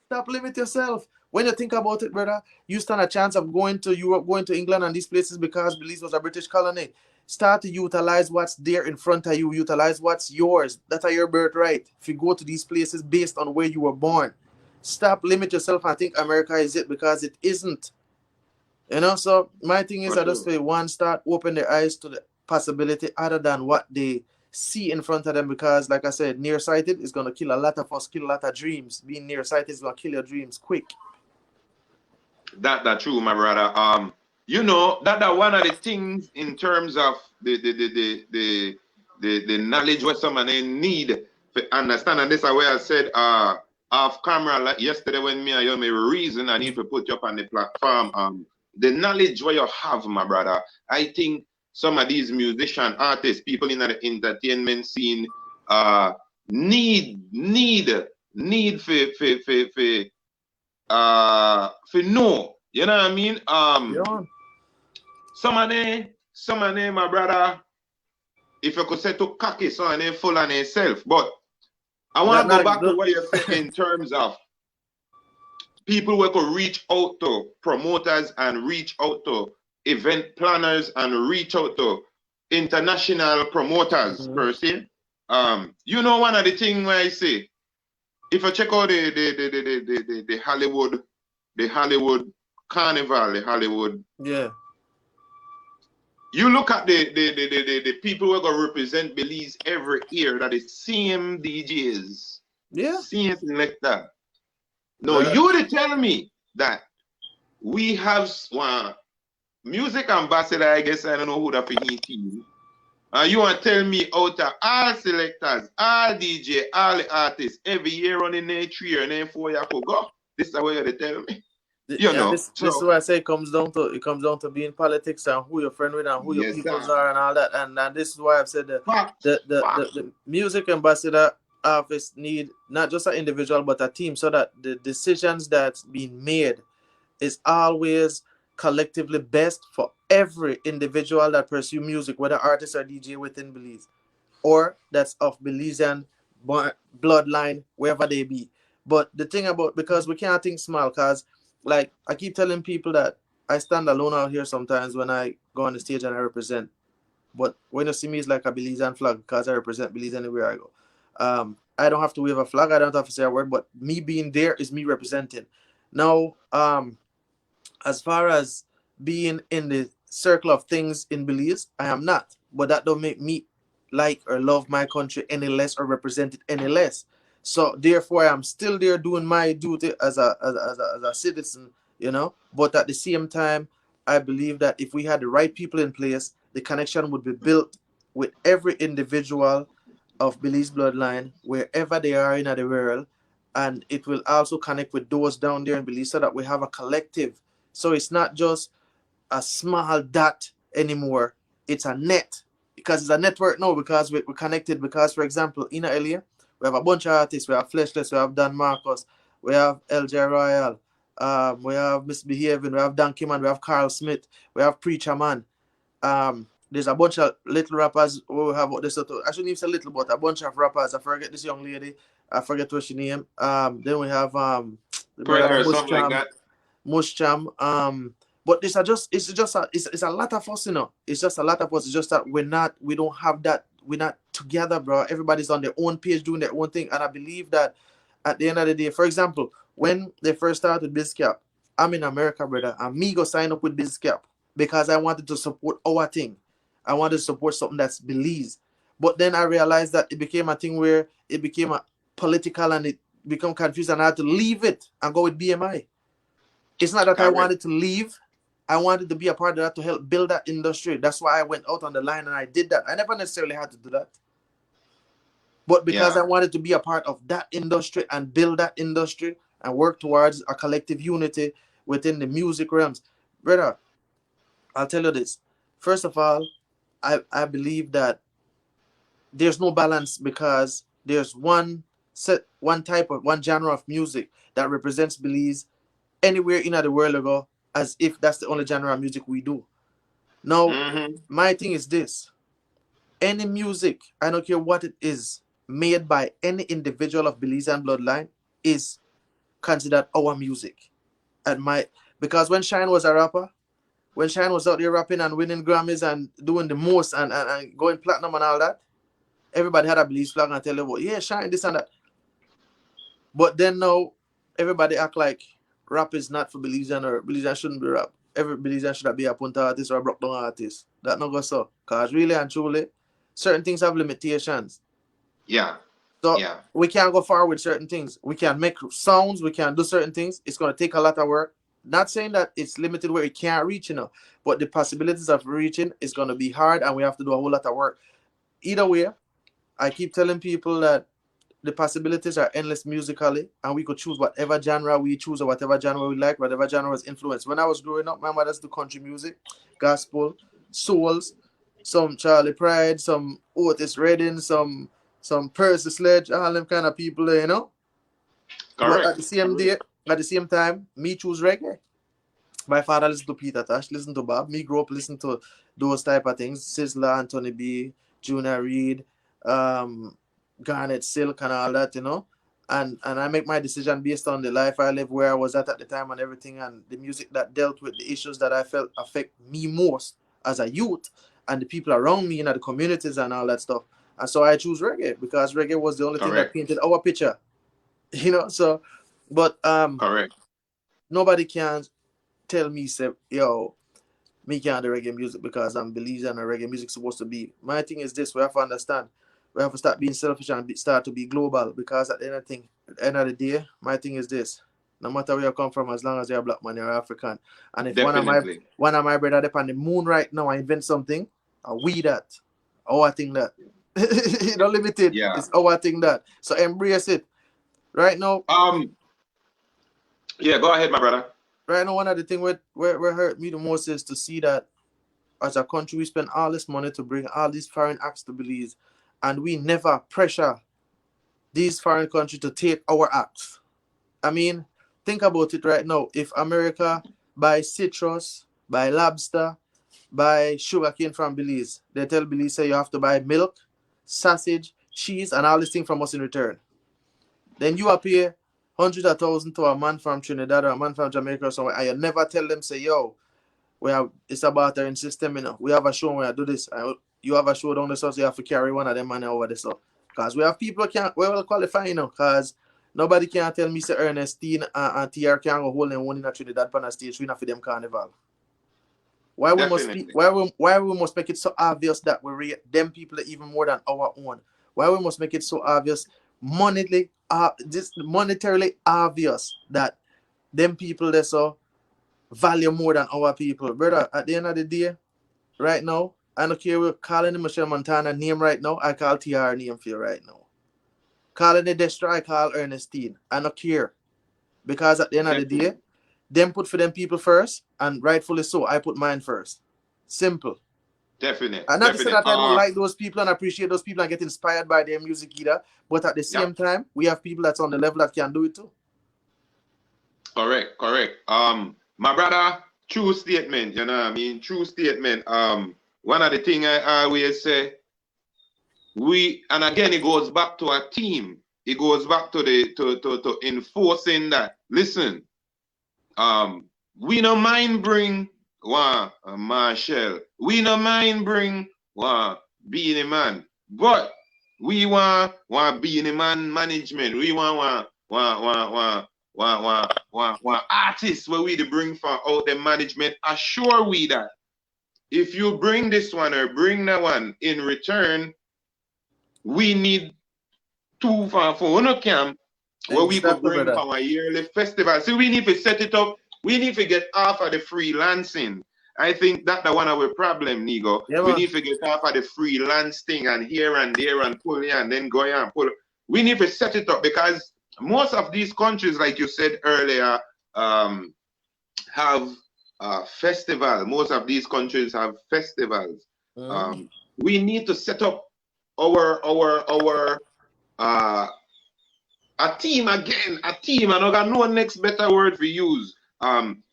Stop, limit yourself. When you think about it, brother, you stand a chance of going to Europe, going to England and these places because Belize was a British colony. Start to utilize what's there in front of you. Utilize what's yours. That's your birthright. If you go to these places based on where you were born, stop, limit yourself and think America is it because it isn't. So my thing is For I just sure. say one, start open their eyes to the possibility other than what they see in front of them, because like I said, nearsighted is gonna kill a lot of us, kill a lot of dreams. Being nearsighted is gonna kill your dreams quick. That true, my brother. You know that one of the things in terms of the knowledge what somebody need to understand, and this is where I said off camera like yesterday when me and you may reason I need to put you up on the platform. The knowledge what you have, my brother. I think some of these musician artists, people in the entertainment scene, need for know, you know what I mean? Yeah. Some of them, my brother, if you could say to cocky, some of them full on themselves. But I want to go back to what you said in terms of people who could reach out to promoters and reach out to event planners and reach out to international promoters per se. You know, one of the things where I say, if you check out the Hollywood Carnival, the Hollywood, yeah, you look at the people who are gonna represent Belize every year, that is same DJs, yeah, same selector. No, you to tell me that we have one music ambassador, I guess I don't know who that for his team. You want to tell me out of all selectors, all DJ, all the artists, every year running there 3 or then 4 years could go? This is what you tell me. You know. This is what I say, it comes down to being politics and who your friend with and who your peoples are and all that. And this is why I've said the music ambassador office need not just an individual but a team, so that the decisions that's being made is always collectively best for every individual that pursue music, whether artist or DJ within Belize, or that's of Belizean bloodline, wherever they be. But the thing about, because we can't think small, because like I keep telling people that I stand alone out here sometimes when I go on the stage and I represent. But when you see me, it's like a Belizean flag, because I represent Belize anywhere I go. I don't have to wave a flag, I don't have to say a word, but me being there is me representing. Now, as far as being in the circle of things in Belize, I am not. But that don't make me like or love my country any less or represent it any less. So therefore, I'm still there doing my duty as a citizen, you know. But at the same time, I believe that if we had the right people in place, the connection would be built with every individual of Belize bloodline, wherever they are in the world, and it will also connect with those down there in Belize, so that we have a collective. So it's not just a small dot anymore. It's a net, because it's a network now, because we're connected. Because, for example, in LA, we have a bunch of artists. We have Fleshless, we have Dan Marcus, we have LJ Royal, we have Misbehaving, we have Dan Kimman, we have Carl Smith, we have Preacher Man. There's a bunch of little rappers who have this. I shouldn't even say little, but a bunch of rappers. I forget this young lady. I forget what she name. Then we have the brother something like that. Mushcham. But it's a lot of us, you know. It's just a lot of us. It's just that we don't have that. We're not together, bro. Everybody's on their own page doing their own thing. And I believe that at the end of the day, for example, when they first started BizCap, I'm in America, brother, and me go sign up with BizCap because I wanted to support our thing. I wanted to support something that's Belize. But then I realized that it became a thing where it became a political and it became confused, and I had to leave it and go with BMI. It's not that I wanted to leave. I wanted to be a part of that to help build that industry. That's why I went out on the line and I did that. I never necessarily had to do that. But because I wanted to be a part of that industry and build that industry and work towards a collective unity within the music realms. Brother, I'll tell you this. First of all, I believe that there's no balance, because there's one genre of music that represents Belize anywhere in the world ago, as if that's the only genre of music we do. Now, my thing is this. Any music, I don't care what it is, made by any individual of Belizean bloodline is considered our music. Because when Shine was a rapper, when Shine was out there rapping and winning Grammys and doing the most and going platinum and all that, everybody had a Belize flag and tell them, well, yeah, Shine, this and that. But then now, everybody act like rap is not for Belizean, or Belizean shouldn't be rap. every Belizean should be a punta artist or a broke down artist. That not go so. Cause really and truly, certain things have limitations. Yeah. So Yeah. we can't go far with certain things. We can make sounds, we can do certain things. It's gonna take a lot of work. Not saying that it's limited where it can't reach, but the possibilities of reaching is gonna be hard and we have to do a whole lot of work. Either way, I keep telling people that the possibilities are endless musically, and we could choose whatever genre we choose or whatever genre we like, whatever genre was influenced. When I was growing up, my mother's do country music, gospel, souls, some Charlie Pride, some Otis Redding, some Percy Sledge, all them kind of people, But Correct. at the same time, me choose reggae. My father listened to Peter Tosh, listened to Bob. Me grew up listening to those type of things. Sizzler, Anthony B, Junior Reid, um, Garnet Silk and all that, And I make my decision based on the life I live, where I was at the time and everything, and the music that dealt with the issues that I felt affect me most as a youth and the people around me in the communities and all that stuff. And so I choose reggae because reggae was the only thing that Correct. painted our picture, So, but Correct. nobody can tell me, say, yo, me can't do reggae music because I'm Belizean and reggae music supposed to be. My thing is this: we have to understand, we have to start being selfish and start to be global. Because at the end of the day, my thing is this: no matter where you come from, as long as you're a black man, you're African. And if Definitely. one of my brother up on the moon right now, I invent something, we that, our thing that. Don't limit it. Yeah. It's our thing that. So embrace it. Right now, Yeah, go ahead, my brother. right now, one of the things where hurt me the most is to see that as a country, we spend all this money to bring all these foreign acts to Belize, and we never pressure these foreign countries to take our acts. I mean, think about it right now. If America buys citrus, buy lobster, buy sugarcane from Belize, they tell Belize, say you have to buy milk, sausage, cheese, and all these things from us in return. Then you pay hundreds of thousands to a man from Trinidad or a man from Jamaica or somewhere, and you never tell them, say, yo, it's a bartering system, We have a show where I do this. You have a show down the south, so you have to carry one of them money over the south. Because we have people can't well qualify, because nobody can tell me say Ernestine and TR can go hold them one in a Trinidad on a stage for them carnival. Why we must Definitely. why we must make it so obvious that we rate them people even more than our own? Why we must make it so obvious, monetarily obvious that them people they so value more than our people, brother? At the end of the day, right now, I don't care we're calling the Michelle Montana name right now. I call TR name for you right now. Calling the Destra, I call Ernestine. I don't care. Because at the end of the day, them put for them people first, and rightfully so, I put mine first. Simple. Definite. And not to say Definite. that I don't like those people and appreciate those people and get inspired by their music either, but at the Yeah. same time, we have people that's on the level that can do it too. Correct. Correct. My brother, true statement. You know what I mean? True statement. One of the things I always say, and again, it goes back to a team. It goes back to to enforcing that. Listen, we no mind bring one Marshall. We no mind bring one being a man, but we want being a man management. We want one artist where we to bring for out the management. Assure we that if you bring this one or bring that one in return, we need two for one camp where we could bring for our yearly festival. So we need to set it up. We need to get off of the freelancing. I think that's the one of our problem, Nego. Yeah, we need to get off of the freelance thing and here and there and pull here and then go here and pull. We need to set it up because most of these countries, like you said earlier, have festivals. Most of these countries have festivals. We need to set up our a team again, a team. I don't got no next better word for use.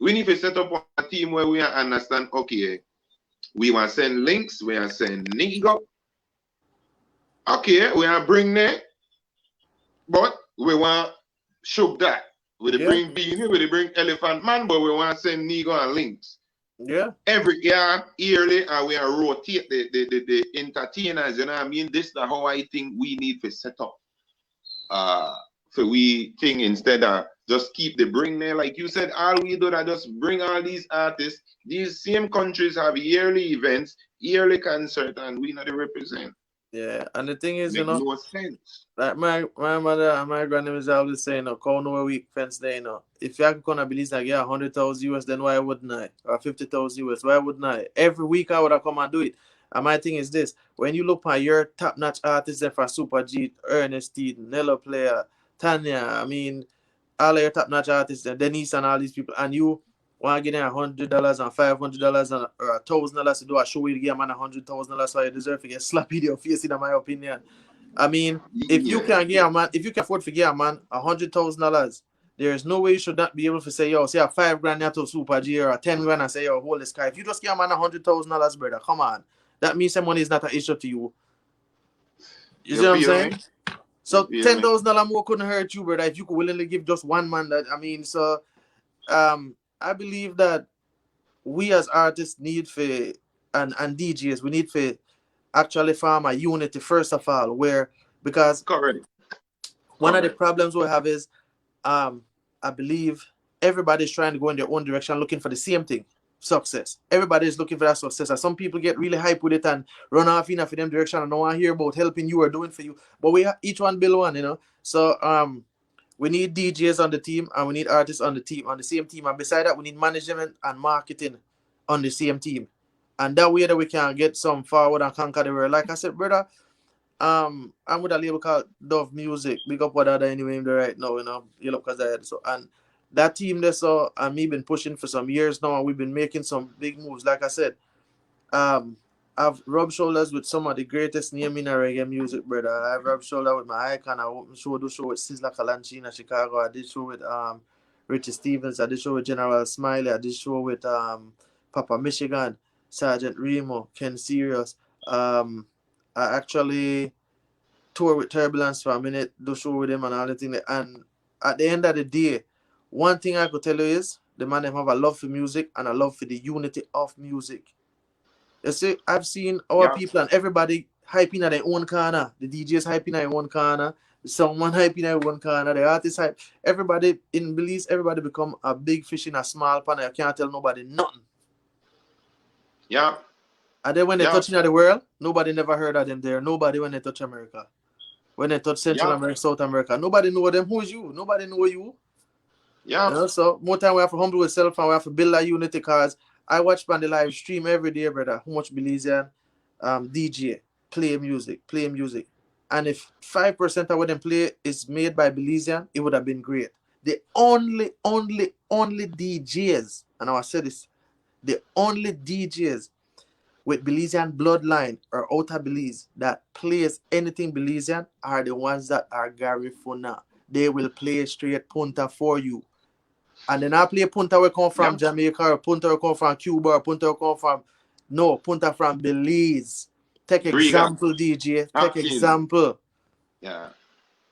We need to set up a team where we understand, okay, we want to send links, we want to send nego. Okay, we want to bring that, but we want shook that. We bring Beanie, we bring Elephant Man, but we want to send nego and links. Yeah. Every year, yearly, we are rotate the entertainers, you know what I mean? This is how I think we need to set up for we thing instead of just keep the bring there. Like you said, all we do that just bring all these artists. These same countries have yearly events, yearly concert, and we not they represent. Yeah, and the thing is, Make no sense. like my mother and my grandmother is always saying, no, call no week fence there, If you're gonna believe like, yeah, 100,000 US, then why wouldn't I? Or 50,000 US, why wouldn't I? Every week I would have come and do it. And my thing is this: when you look at your top-notch artists there for Super G, Ernestine, Nello Player, Tanya, I mean, all of your top-notch artists, Denise and all these people, and you want to get them $100 and $500 and or $1,000 to do a show with you, give a man $100,000, so you deserve to get slapped in your face, in my opinion. I mean, if you Yeah, can get a man, if you can afford to get a man $100,000, there is no way you should not be able to say, yo, say a $5,000 to Super G or a 10 grand and say, yo, hold this guy. If you just get a man $100,000, brother, come on. That means some money is not an issue to you. You see you what I'm feel saying? me? So You feel me? $10,000 more couldn't hurt you, brother, if you could willingly give just one man that. I mean, so I believe that we as artists need for and DJs, we need for actually form a unity first of all, where because Correct. one of the Correct. problems we have is I believe everybody's trying to go in their own direction looking for the same thing. Success. Everybody is looking for that success. And some people get really hype with it and run off in a for them direction and don't want to hear about helping you or doing for you. But we each one build one. So we need DJs on the team and we need artists on the same team. And beside that, we need management and marketing on the same team. And that way that we can get some forward and conquer the world. Like I said, brother, I'm with a label called Dove Music. Big up what other anyway right now, because I had so and that team there so and me been pushing for some years now and we've been making some big moves. Like I said, I've rubbed shoulders with some of the greatest name in reggae music, brother. I've rubbed shoulder with my icon. I opened do show with Sizzla Kalanchi in Chicago. I did show with Richie Stevens. I did show with General Smiley. I did show with Papa Michigan, Sergeant Remo, Ken Serious. I actually tour with Turbulence for a minute, do show with him and all the things. And at the end of the day, one thing I could tell you is the man have a love for music and a love for the unity of music. You see, I've seen our Yeah. people and everybody hyping at their own corner. The DJs hyping at their own corner. Someone hyping at one corner. The artists hype. Everybody in Belize, everybody become a big fish in a small pan. You can't tell nobody nothing. Yeah. And then when they Yeah. touching at the world, nobody never heard of them there. Nobody when they touch America. When they touch Central Yeah. America, South America, nobody know them. Who is you? Nobody know you. Yeah. So more time we have to humble ourselves and we have to build that unity because I watch on the live stream every day, brother. How much Belizean DJ play music. And if 5% of what they play is made by Belizean, it would have been great. The only DJs, and I said this, the only DJs with Belizean bloodline or outer Belize that plays anything Belizean are the ones that are Garifuna. They will play straight punta for you. And then I play punta will come from Jamaica or punta will come from Cuba or punta will come from punta from Belize. Take Briga. example, DJ. Take Acting. example. Yeah.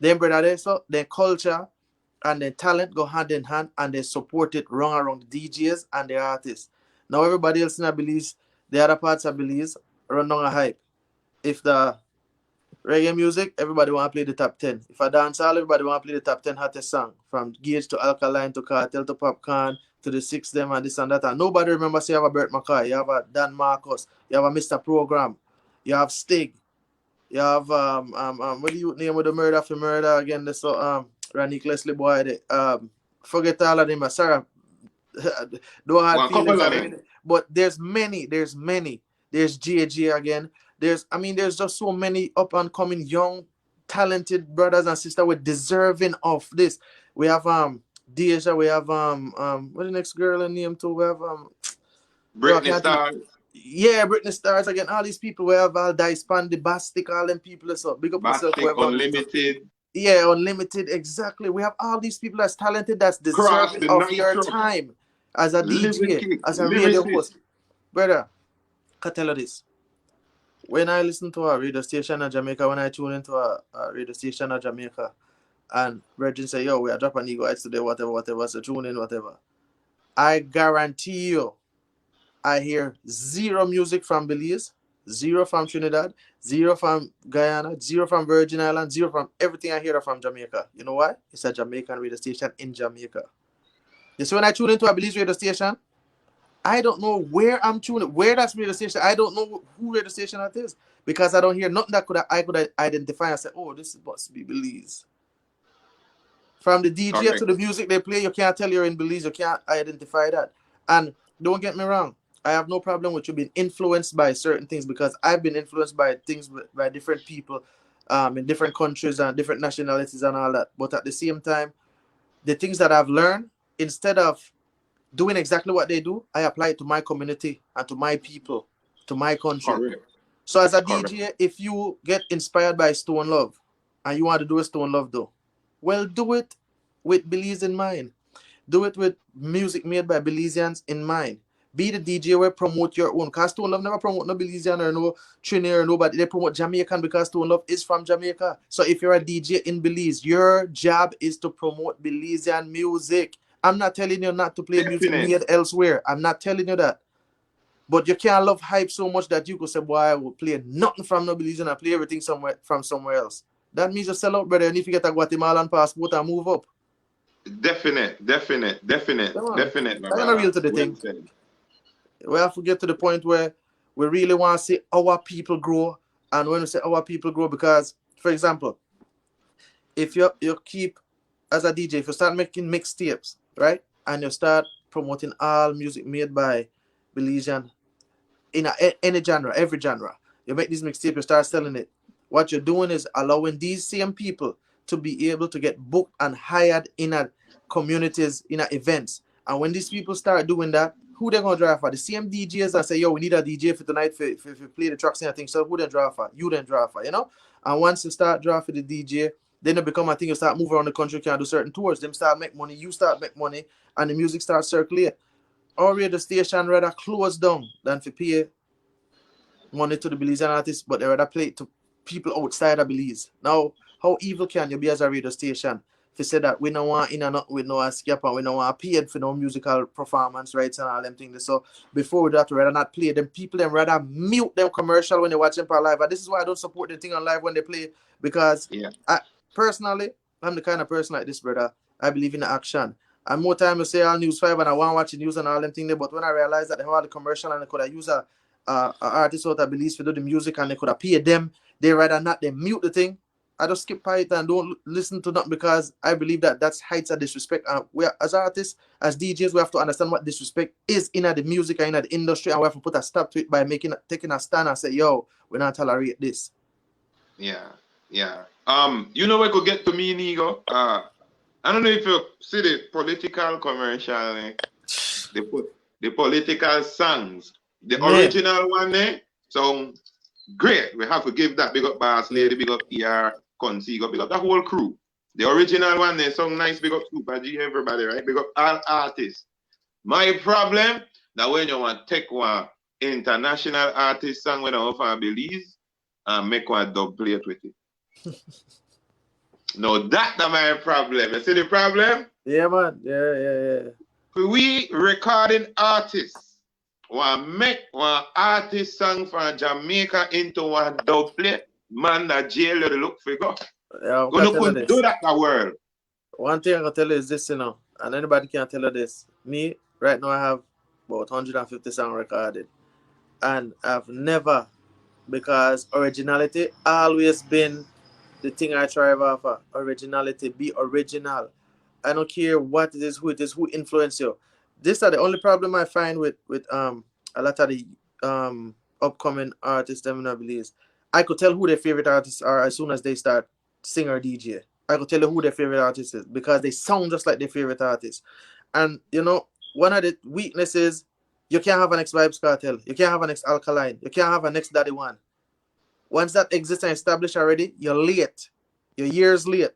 Then brother there, so their culture and their talent go hand in hand and they support it around the DJs and the artists. Now everybody else in Belize, the other parts of Belize run on a hype. If the reggae music, everybody want to play the top 10. If I dance all, everybody want to play the top 10 hottest song. From Gage to Alkaline to Cartel to Popcorn to the Six them and this and that. And nobody remembers you have a Bert McCoy, you have a Dan Marcus, you have a Mr. Program, you have Stig, you have what do you name with the murder for murder again? This Ranick Leslie boy. Forget all of them. Sorry, don't have feelings. But there's many. There's JJ again. There's just so many up and coming young, talented brothers and sisters with deserving of this. We have Deja. We have what the next girl in name too? We have Britney Stars. Yeah, Britney Stars again. All these people. We have all Dice Pan, the Bastic, all them people. So big up yourself. Unlimited. Yeah, Unlimited. Exactly. We have all these people that's talented, that's deserving of your time as a DJ, as a radio host. Brother, I tell you this. When I listen to a radio station in Jamaica, when I tune into a radio station in Jamaica, and Virgin say, yo, we are dropping ego heights today, whatever, so tune in, whatever. I guarantee you, I hear zero music from Belize, Zero from Trinidad, zero from Guyana, zero from Virgin Islands, zero from everything I hear from Jamaica. You know why? It's a Jamaican radio station in Jamaica. You see, when I tune into a Belize radio station, I don't know where I'm tuning, where that's radio station. I don't know who radio station that is because I don't hear nothing that I could identify and say, oh, this must be Belize. From the DJ Correct. to the music they play, you can't tell you're in Belize. You can't identify that. And don't get me wrong, I have no problem with you being influenced by certain things because I've been influenced by things by different people in different countries and different nationalities and all that. But at the same time, the things that I've learned, instead of doing exactly what they do, I apply it to my community and to my people, to my country. Correct. So as a Correct. DJ, if you get inspired by Stone Love and you want to do a Stone Love though, well, do it with Belize in mind. Do it with music made by Belizeans in mind. Be the DJ where promote your own. Because Stone Love never promote no Belizean or no Trinidad or nobody. They promote Jamaican because Stone Love is from Jamaica. So if you're a DJ in Belize, your job is to promote Belizean music. I'm not telling you not to play music made elsewhere. I'm not telling you that. But you can't love hype so much that you could say, boy, I will play nothing from no Belize and I play everything from somewhere else. That means you sell out, brother. And if you get a Guatemalan passport and move up. Definite. That's Brother. real to the thing. Said. We have to get to the point where we really want to see our people grow. And when we say our people grow, because, for example, if you keep, as a DJ, if you start making mixtapes, right? And you start promoting all music made by Belizean in any genre, every genre. You make these mixtapes, you start selling it. What you're doing is allowing these same people to be able to get booked and hired in a communities, in a events. And when these people start doing that, who they're going to draw for? The same DJs that say, yo, we need a DJ for tonight for play the tracks and things. So who they draw for? You then draw for, you know? And once you start draw for the DJ, then it become a thing. You start moving around the country, you can do certain tours. Them start make money, you start make money, and the music starts circulate. Our radio station rather close down than to pay money to the Belizean artists, but they rather play it to people outside of Belize. Now, how evil can you be as a radio station if you say that we don't want in and out with no escape and we don't want paid for no musical performance rights and all them things? So before we do that, we rather not play them. People them rather mute them commercial when they watch them per live. And this is why I don't support the thing on live when they play, because I personally, I'm the kind of person like this, brother. I believe in action. And more time you say on News 5 and I want to watch the news and all them things there, but when I realized that they have all the commercial and they could have used a artist out of Belize to do the music and they could have paid them, they rather not, they mute the thing. I just skip by it and don't listen to nothing because I believe that that's heights of disrespect. And we as artists, as DJs, we have to understand what disrespect is in the music and in the industry, and we have to put a stop to it by taking a stand and say, yo, we're not tolerate this. Yeah. You know what could get to me, Nego? I don't know if you see the political commercial, the political songs. The original one there, so great. We have to give that big up Bass Lady, big up ER, Consigo, big up the whole crew. The original one there, so nice, big up Super G, everybody, right? Big up all artists. My problem, that when you want to take one international artist song when I offer Belize and make one dub plate with it. No, that's my problem. You see the problem? Yeah, man. Yeah. We recording artists want make one artist song from Jamaica into one dub plate. Man, that jail you look for go. Yeah, you couldn't do that in the world. One thing I can tell you is this, and anybody can tell you this. Me, right now, I have about 150 songs recorded. And I've never, because originality always been the thing I strive for. Originality, be original. I don't care what it is, who influence you. This are the only problem I find with a lot of the upcoming artists, them I believe. I could tell who their favorite artists are as soon as they start sing or DJ. I could tell you who their favorite artist is because they sound just like their favorite artist. And one of the weaknesses, you can't have an ex-Vibes Cartel, you can't have an ex-Alkaline, you can't have an ex-Daddy One. Once that exists and established already, you're late. You're years late.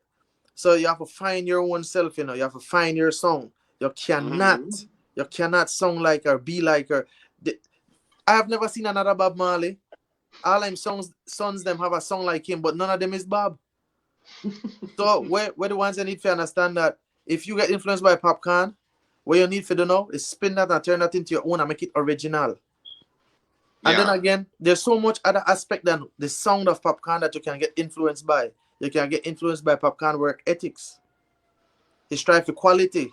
So you have to find your own self, you have to find your song. You cannot sound like her, be like her. I have never seen another Bob Marley. All them sons them have a song like him, but none of them is Bob. So we're the ones that need to understand that if you get influenced by Popcorn, what you need to do now is spin that and turn that into your own and make it original. And then again, there's so much other aspect than the sound of popcorn that you can get influenced by. You can get influenced by popcorn work ethics. They strive for quality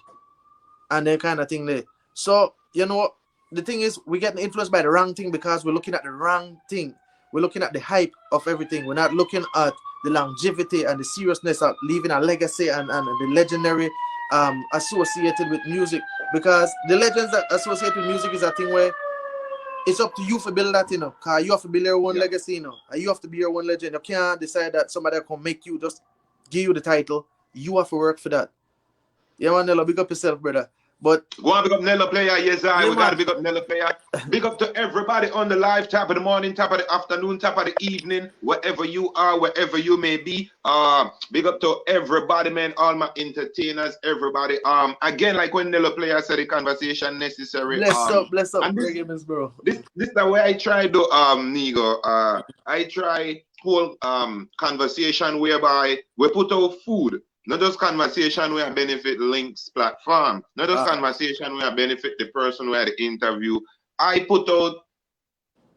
and that kind of thing there. So, you know, the thing is, we're getting influenced by the wrong thing because we're looking at the wrong thing. We're looking at the hype of everything. We're not looking at the longevity and the seriousness of leaving a legacy and the legendary associated with music. Because the legends that associated with music is a thing where it's up to you to build that, you know. Because you have to build your own legacy, you know. And you have to be your own legend. You can't decide that somebody can make you, just give you the title. You have to work for that. Yeah, man, Nello, big up yourself, brother. But go on, big up Nello player. Yes, we got to big up Nello player. Big up to everybody on the live, top of the morning, top of the afternoon, top of the evening, wherever you are, wherever you may be. Big up to everybody, man, all my entertainers, everybody. Again, like when Nello player said, the conversation necessary. Bless up, bro. This is the way I try to nego. I try whole conversation whereby we put out food. Not just conversation where I benefit links platform. Not just conversation where I benefit the person where the interview. I put out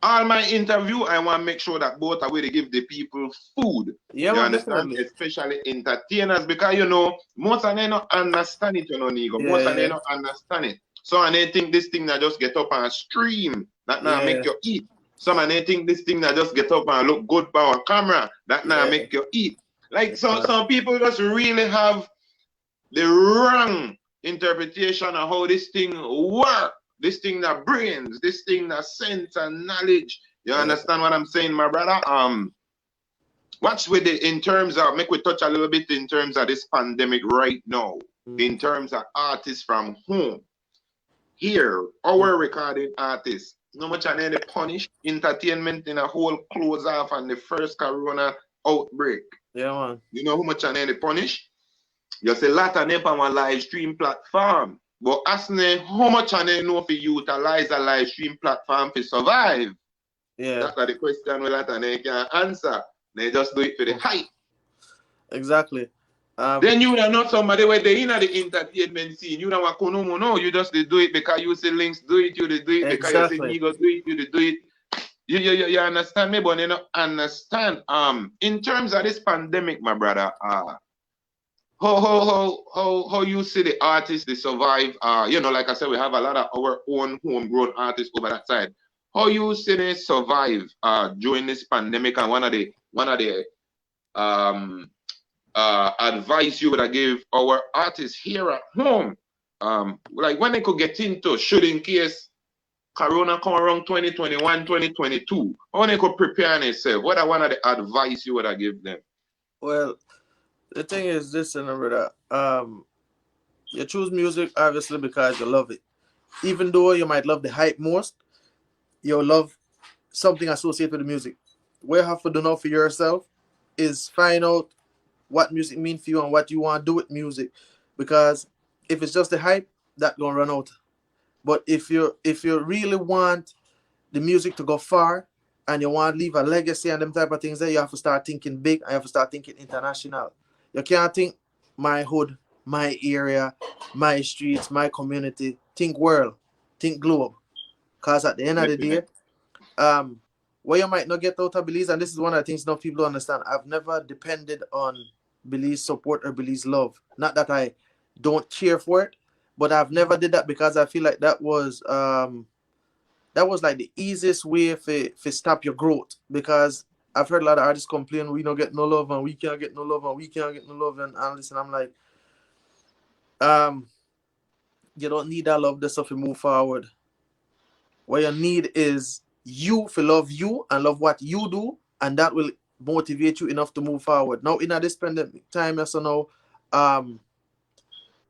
all my interview. I want to make sure that both are way to give the people food. Yeah, you understand? Definitely. Especially entertainers, because you know, most of them don't understand it, you know, nego. Most of them don't understand it. So and they think this thing that just get up and stream, that now make you eat. Some and they think this thing that just get up and look good by a camera, that now make you eat. Like some people just really have the wrong interpretation of how this thing works. This thing that brains, this thing that sense and knowledge. You understand what I'm saying, my brother? Watch with it in terms of, make we touch a little bit in terms of this pandemic right now. In terms of artists from home. Here, our recording artists, no much of any punish entertainment in a whole close off on the first corona outbreak. Yeah, man. You know how much of any punish? You say a lot of them on a live stream platform. But asking how much of them know to utilize a live stream platform to survive? Yeah. That's the question we lot of them can answer. They just do it for the hype. Exactly. Then you are not somebody where they in the entertainment scene. You don't want to know. You just do it because you see links do it, you do it. Because you see nego do it, you do it. You understand me, but you don't understand. In terms of this pandemic, my brother, how you see the artists they survive? You know, like I said, we have a lot of our own homegrown artists over that side. How you see they survive during this pandemic? And one of the advice you would give our artists here at home, like when they could get into, should in case Corona come around 2021, 2022, how they could prepare themselves? What are one of the advice you would give them? Well, the thing is this, brother. You choose music obviously because you love it. Even though you might love the hype most, you'll love something associated with the music. What you have to do now for yourself is find out what music means for you and what you want to do with music. Because if it's just the hype, that's gonna run out. But if you really want the music to go far and you want to leave a legacy and them type of things, then you have to start thinking big and you have to start thinking international. You can't think my hood, my area, my streets, my community. Think world, think globe. Because at the end of the day, what you might not get out of Belize, and this is one of the things not people don't understand, I've never depended on Belize support or Belize love. Not that I don't cheer for it, but I've never did that because I feel like that was like the easiest way for stop your growth. Because I've heard a lot of artists complain we don't get no love and we can't get no love and we can't get no love and listen, I'm like, you don't need that love just to move forward. What you need is you to love you and love what you do, and that will motivate you enough to move forward. Now in this pandemic time, so now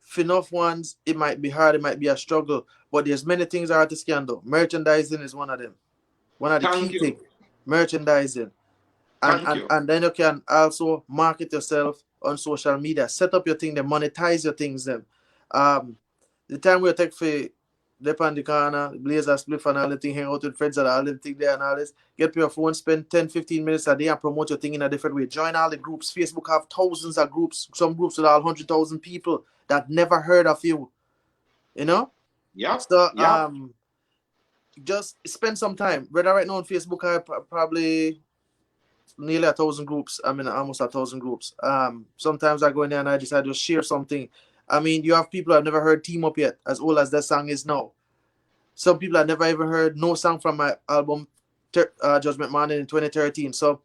for enough ones, it might be hard, it might be a struggle, but there's many things artists can do. Merchandising is one of them. One of the key things. Merchandising. And then you can also market yourself on social media. Set up your thing, then monetize your things then. The time we take for dep on the corner, blazer split and all the thing, hang out with friends and all the thing there and all this. Get your phone, spend 10-15 minutes a day and promote your thing in a different way. Join all the groups. Facebook have thousands of groups, some groups with all 100,000 people that never heard of you. You know? Yeah. So just spend some time. Whether right now on Facebook, I probably nearly 1,000 groups. I mean, almost 1,000 groups. Sometimes I go in there and I decide to share something. I mean, you have people I've never heard Team Up yet, as old as that song is now. Some people I never ever heard no song from my album Judgment Morning in 2013. So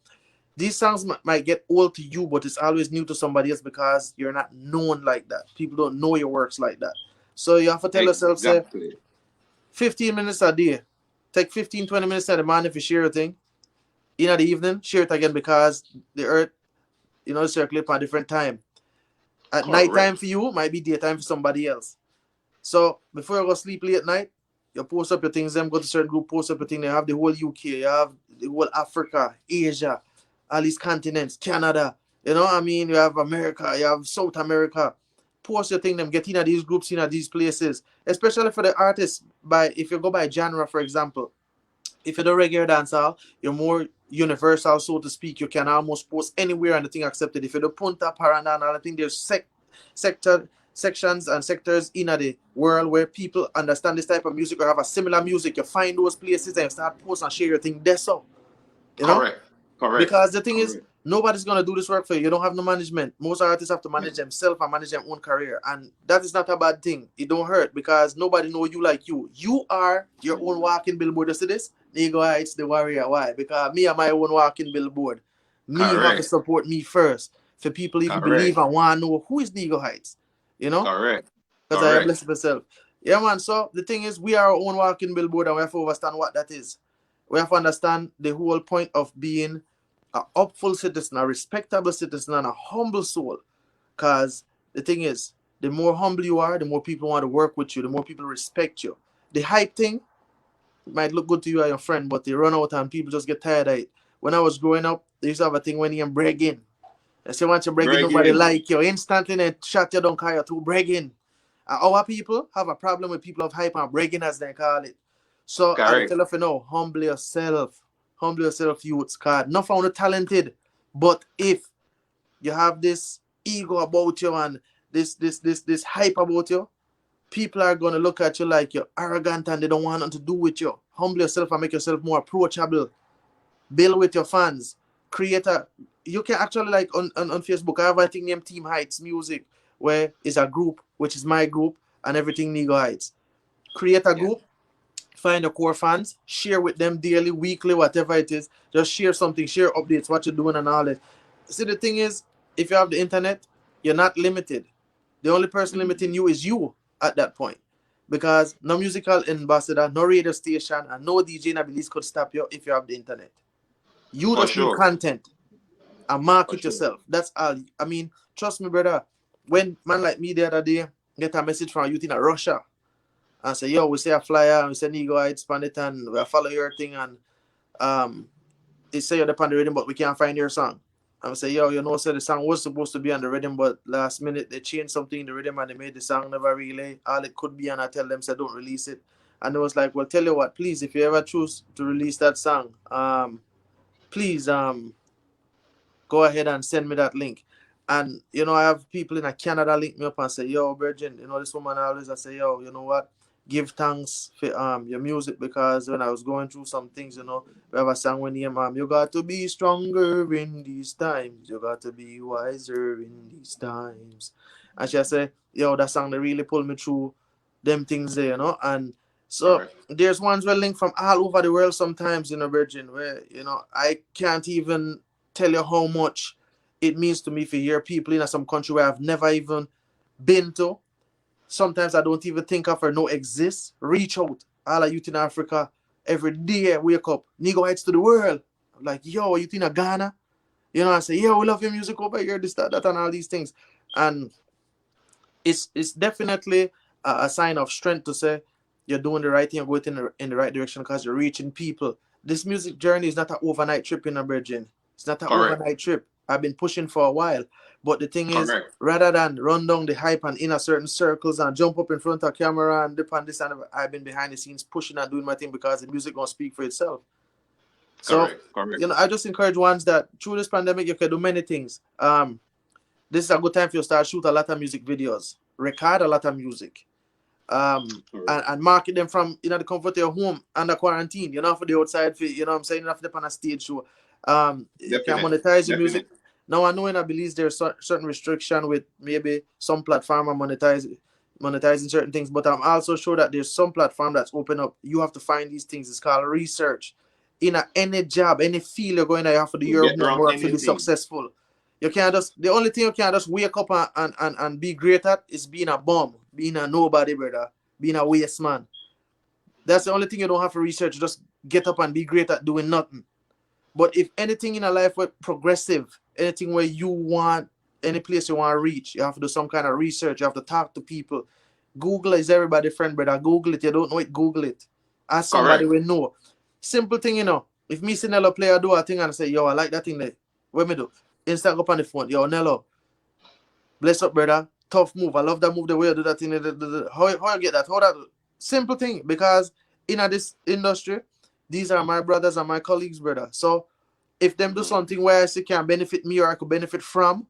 these songs might get old to you, but it's always new to somebody else because you're not known like that. People don't know your works like that. So you have to tell yourself, say, Exactly. 15 minutes a day. Take 15, 20 minutes at a man if you share a thing. In the evening, share it again because the earth, circulate at a different time. At night time Correct. for you might be daytime for somebody else. So before you go sleep late at night, you post up your things, them go to certain group, post up your thing. They have the whole UK, you have the whole Africa, Asia, all these continents, Canada. I mean, you have America, you have South America. Post your thing, them get in these groups, in these places. Especially for the artists, if you go by genre, for example, if you're the regular dancer, you're more universal, so to speak. You can almost post anywhere and the thing accepted. If you're the punta, paranda, and all, I think there's sections and sectors in the world where people understand this type of music or have a similar music. You find those places and you start post and share your thing there. So, you know? Correct. Correct. Because the thing is, Correct. nobody's gonna do this work for you. You don't have no management. Most artists have to manage themselves and manage their own career, and that is not a bad thing. It don't hurt because nobody know you like you. You are your own walking billboard. You see this? Nego Heights, the warrior. Why? Because me am my own walking billboard. Me have to Correct. support me first for people even believe Correct. and want to know who is Nego Heights. You know, Correct. because I have Correct. blessed myself. Yeah, man. So the thing is, we are our own walking billboard, and we have to understand what that is. We have to understand the whole point of being a upful citizen, a respectable citizen, and a humble soul. Because the thing is, the more humble you are, the more people want to work with you, the more people respect you. The hype thing might look good to you and your friend, but they run out and people just get tired of it. When I was growing up, they used to have a thing when you bragging. They say once you bragging, nobody Bragging. like you. Instantly they shut you down because you're too bragging. Our people have a problem with people of hype and bragging as they call it. So I Correct. tell you, humble yourself. Humble yourself, youths, card. Not found talented. But if you have this ego about you and this hype about you, people are gonna look at you like you're arrogant and they don't want nothing to do with you. Humble yourself and make yourself more approachable. Build with your fans. Create a you can actually like on Facebook, I have a thing named Team Heights Music, where it's a group, which is my group, and everything Nego Heights. Create a Yeah. group, find your core fans, share with them daily, weekly, whatever it is. Just share something, share updates, what you're doing and all that. See, the thing is, if you have the internet, you're not limited. The only person limiting you is you at that point. Because no musical ambassador, no radio station, and no DJ in Abilis could stop you if you have the internet. You For just need sure. content and For market sure. yourself. That's all. I mean, trust me, brother. When man like me the other day get a message from a youth in Russia and say, yo, we say a flyer and we say Nego, I expand it and we follow your thing and um it say you're on the rhythm but we can't find your song. And we say, yo, so the song was supposed to be on the rhythm, but last minute they changed something in the rhythm and they made the song never really all it could be, and I tell them say don't release it. And it was like, well, tell you what, please, if you ever choose to release that song, please go ahead and send me that link. And I have people in Canada link me up and say, yo, Virgin, this woman always I say, yo, you know what? Give thanks for your music, because when I was going through some things, we have a song when you got to be stronger in these times, you got to be wiser in these times. And she say, yo, that song they really pulled me through them things there, and so Correct. there's ones where link from all over the world sometimes, Virgin, where I can't even tell you how much it means to me to hear people in some country where I've never even been to. Sometimes I don't even think of or know exists. Reach out. All of youth in Africa, every day I wake up, Nego Heights to the world. I'm like, yo, you in Ghana? I say, yo, we love your music over here, this, that, and all these things. And it's definitely a sign of strength to say you're doing the right thing, you're going in the right direction because you're reaching people. This music journey is not an overnight trip in a Virgin. It's not an Correct. overnight trip. I've been pushing for a while. But the thing is, Correct. rather than run down the hype and in a certain circles and jump up in front of camera and dip on this and I've been behind the scenes pushing and doing my thing because the music gonna speak for itself. So, Correct. Correct. I just encourage ones that through this pandemic you can do many things. This is a good time for you to start shoot a lot of music videos, record a lot of music, and market them from the comfort of your home under quarantine. You know, for the outside, for, you know what I'm saying, you have to on a stage show. You can monetize your music. Now I know in I believe there's certain restriction with maybe some platform are monetizing certain things, but I'm also sure that there's some platform that's open up. You have to find these things. It's called research. In any job, any field you're going to, you have to do your homework to be successful. You can't just, the only thing you can't just wake up and be great at is being a bum, being a nobody, brother, being a waste man. That's the only thing you don't have to research. Just get up and be great at doing nothing. But if anything in a life where progressive, anything where you want, any place you want to reach, you have to do some kind of research. You have to talk to people. Google is everybody's friend, brother. Google it. You don't know it, Google it. Ask somebody we know. Simple thing, you know. If me see Nello player do a thing and say, yo, I like that thing there. What me do? Instant up on the phone. Yo, Nello. Bless up, brother. Tough move. I love that move, the way you do that thing. How you get that? How that? Simple thing. Because in this industry, these are my brothers and my colleagues, brother. So if them do something where I see can benefit me or I could benefit from,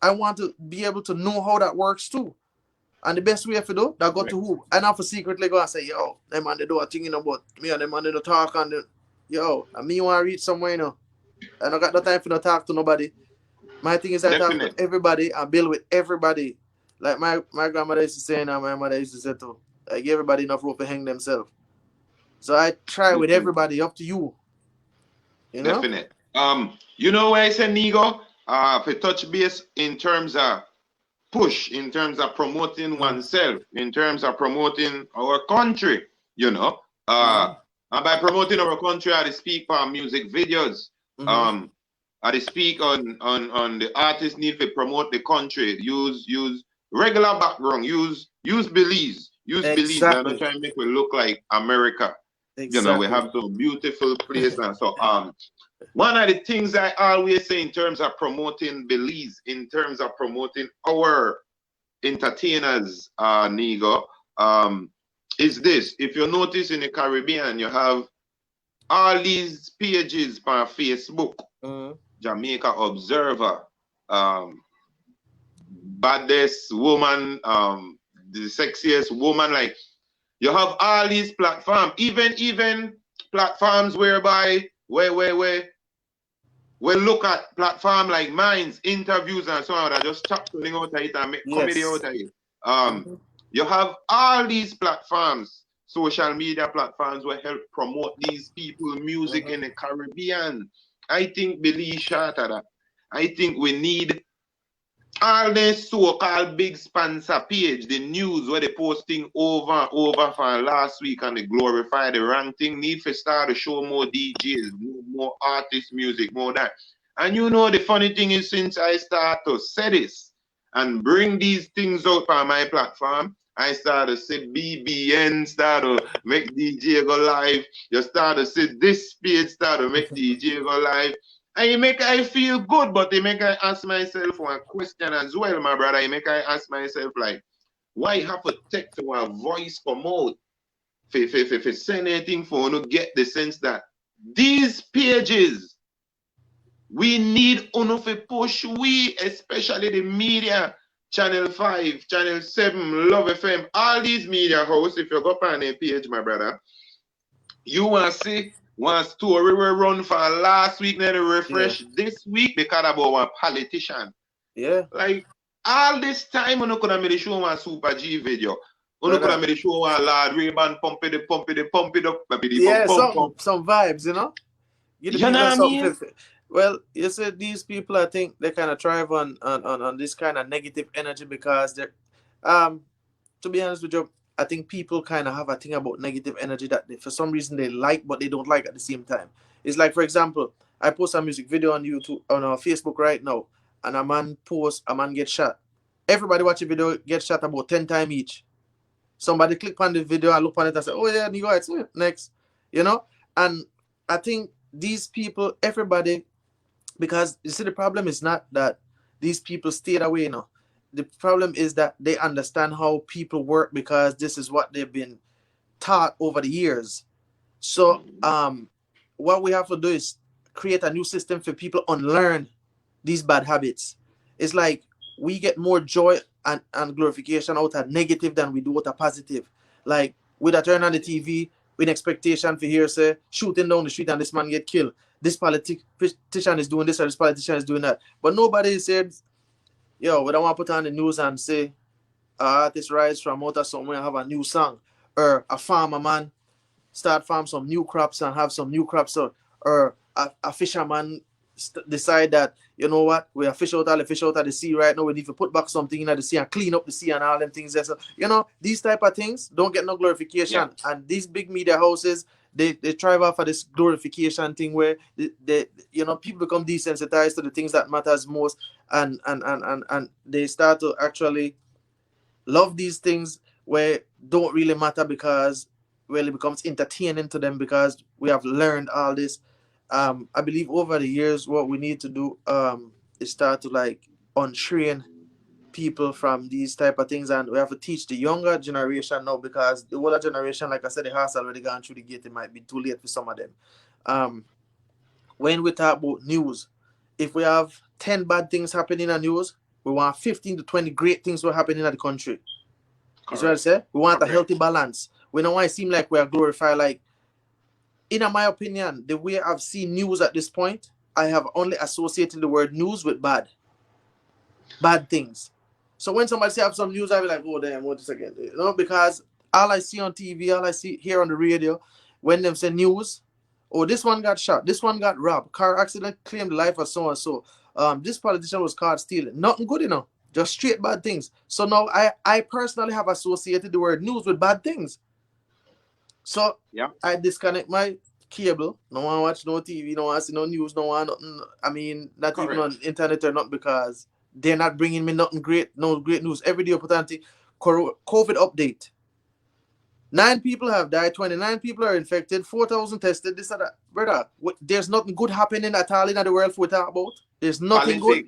I want to be able to know how that works too. And the best way to do that, go to who? And have to secretly go and say, yo, them man they do a thing, you know, but me and them man they don't talk and yo, and me want to reach somewhere, you know. I don't got no time for no talk to nobody. My thing is I talk to everybody and build with everybody. Like my grandmother used to say and my mother used to say too. I give everybody enough rope to hang themselves. So I try with everybody, up to you. You know? Definite. You know where I say nego? For touch base in terms of push, in terms of promoting oneself, in terms of promoting our country, you know. And by promoting our country, I speak for music videos. I speak on the artist need to promote the country. Use regular background. Use Belize. Belize. I'm not trying to make it look like America. You know, we have some beautiful place and so one of the things I always say in terms of promoting Belize, in terms of promoting our entertainers, nego, is this. If you notice in the Caribbean, you have all these pages on Facebook, Jamaica Observer, baddest woman, the sexiest woman, like you have all these platforms, even platforms whereby we look at platform like Minds, interviews and so on. I just chop something out of it and make comedy out of it. You have all these platforms, social media platforms, will help promote these people music in the Caribbean. I think Belize short of that. I think we need all this so-called big sponsor page, the news where they posting over and over for last week and they glorify the ranking, need to start to show more DJs, more artist music, more that. And you know the funny thing is, since I start to say this and bring these things out on my platform, I start to see BBN start to make DJ go live. You start to see this page start to make DJ go live. And you make I feel good, but they make I ask myself one question as well, my brother. You make I ask myself, like, why have to take to a voice come out for send anything for to get the sense that these pages, we need to push we, especially the media, Channel 5, Channel 7, Love FM, all these media hosts, if you go on a page, my brother, you want to see one story we run for last week, then refresh this week because about one politician. Yeah. Like all this time, you could have made show one Super G video. You could have made show one Lord Ray-Ban pump it up. Yeah, some vibes, you know. You know what I mean? Well, you said these people, I think they kind of thrive on this kind of negative energy because they're, to be honest with you, I think people kind of have a thing about negative energy that they, for some reason they like, but they don't like at the same time. It's like, for example, I post a music video on YouTube, on our Facebook right now, and a man gets shot. Everybody watch the video, get shot about 10 times each. Somebody click on the video and look on it and say, oh yeah, nego, it's next, you know? And I think these people, everybody, because you see, the problem is not that these people stayed away, you know. The problem is that they understand how people work because this is what they've been taught over the years. So what we have to do is create a new system for people to unlearn these bad habits. It's like we get more joy and glorification out of negative than we do out of positive. Like with a turn on the TV, with expectation for hear say shooting down the street and this man get killed. This politician is doing this or this politician is doing that. But nobody said, yo, we don't want to put on the news and say an artist rise from out of somewhere and have a new song. Or a farmer man start farm some new crops and have some new crops. Or a fisherman decide that, you know what, we are fish out all the fish out of the sea right now. We need to put back something in the sea and clean up the sea and all them things there. So, you know, these type of things don't get no glorification. Yeah. And these big media houses, they thrive off of this glorification thing where they you know, people become desensitized to the things that matters most, and they start to actually love these things where don't really matter because, well, it becomes entertaining to them because we have learned all this. I believe over the years, what we need to do is start to like untrain people from these type of things, and we have to teach the younger generation now, because the older generation, like I said, the has already gone through the gate. It might be too late for some of them. When we talk about news, if we have 10 bad things happening in the news, we want 15 to 20 great things will happen in the country. That's what I say. We want a healthy balance. We don't want it seem like we are glorified. Like, in my opinion, the way I've seen news at this point, I have only associated the word news with bad things. So when somebody say I have some news, I'll be like, oh damn, what is again? You know, because all I see on TV, all I see here on the radio, when them say news, oh, this one got shot, this one got robbed, car accident claimed the life of so and so. This politician was caught stealing. Nothing good enough. Just straight bad things. So now I personally have associated the word news with bad things. So yeah, I disconnect my cable. No one watch no TV, no one see no news, no one nothing. I mean, not correct. even on internet or not, because they're not bringing me nothing great, no great news. Every day, opportunity, COVID update. 9 people have died, 29 people are infected, 4,000 tested, this and that. Brother, there's nothing good happening at all in the world for we talk about. There's nothing good.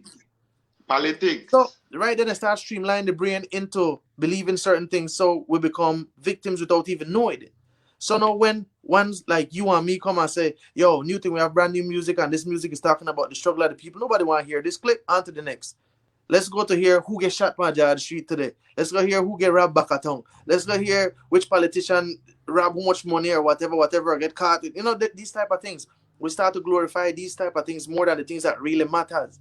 Politics. So right then I start streamlining the brain into believing certain things, so we become victims without even knowing it. So now when ones like you and me come and say, yo, new thing, we have brand new music and this music is talking about the struggle of the people, nobody want to hear this. Click on to the next. Let's go to hear who get shot by the street today. Let's go hear who get robbed back at town. Let's go hear which politician rob how much money or whatever, get caught. You know, these type of things. We start to glorify these type of things more than the things that really matters.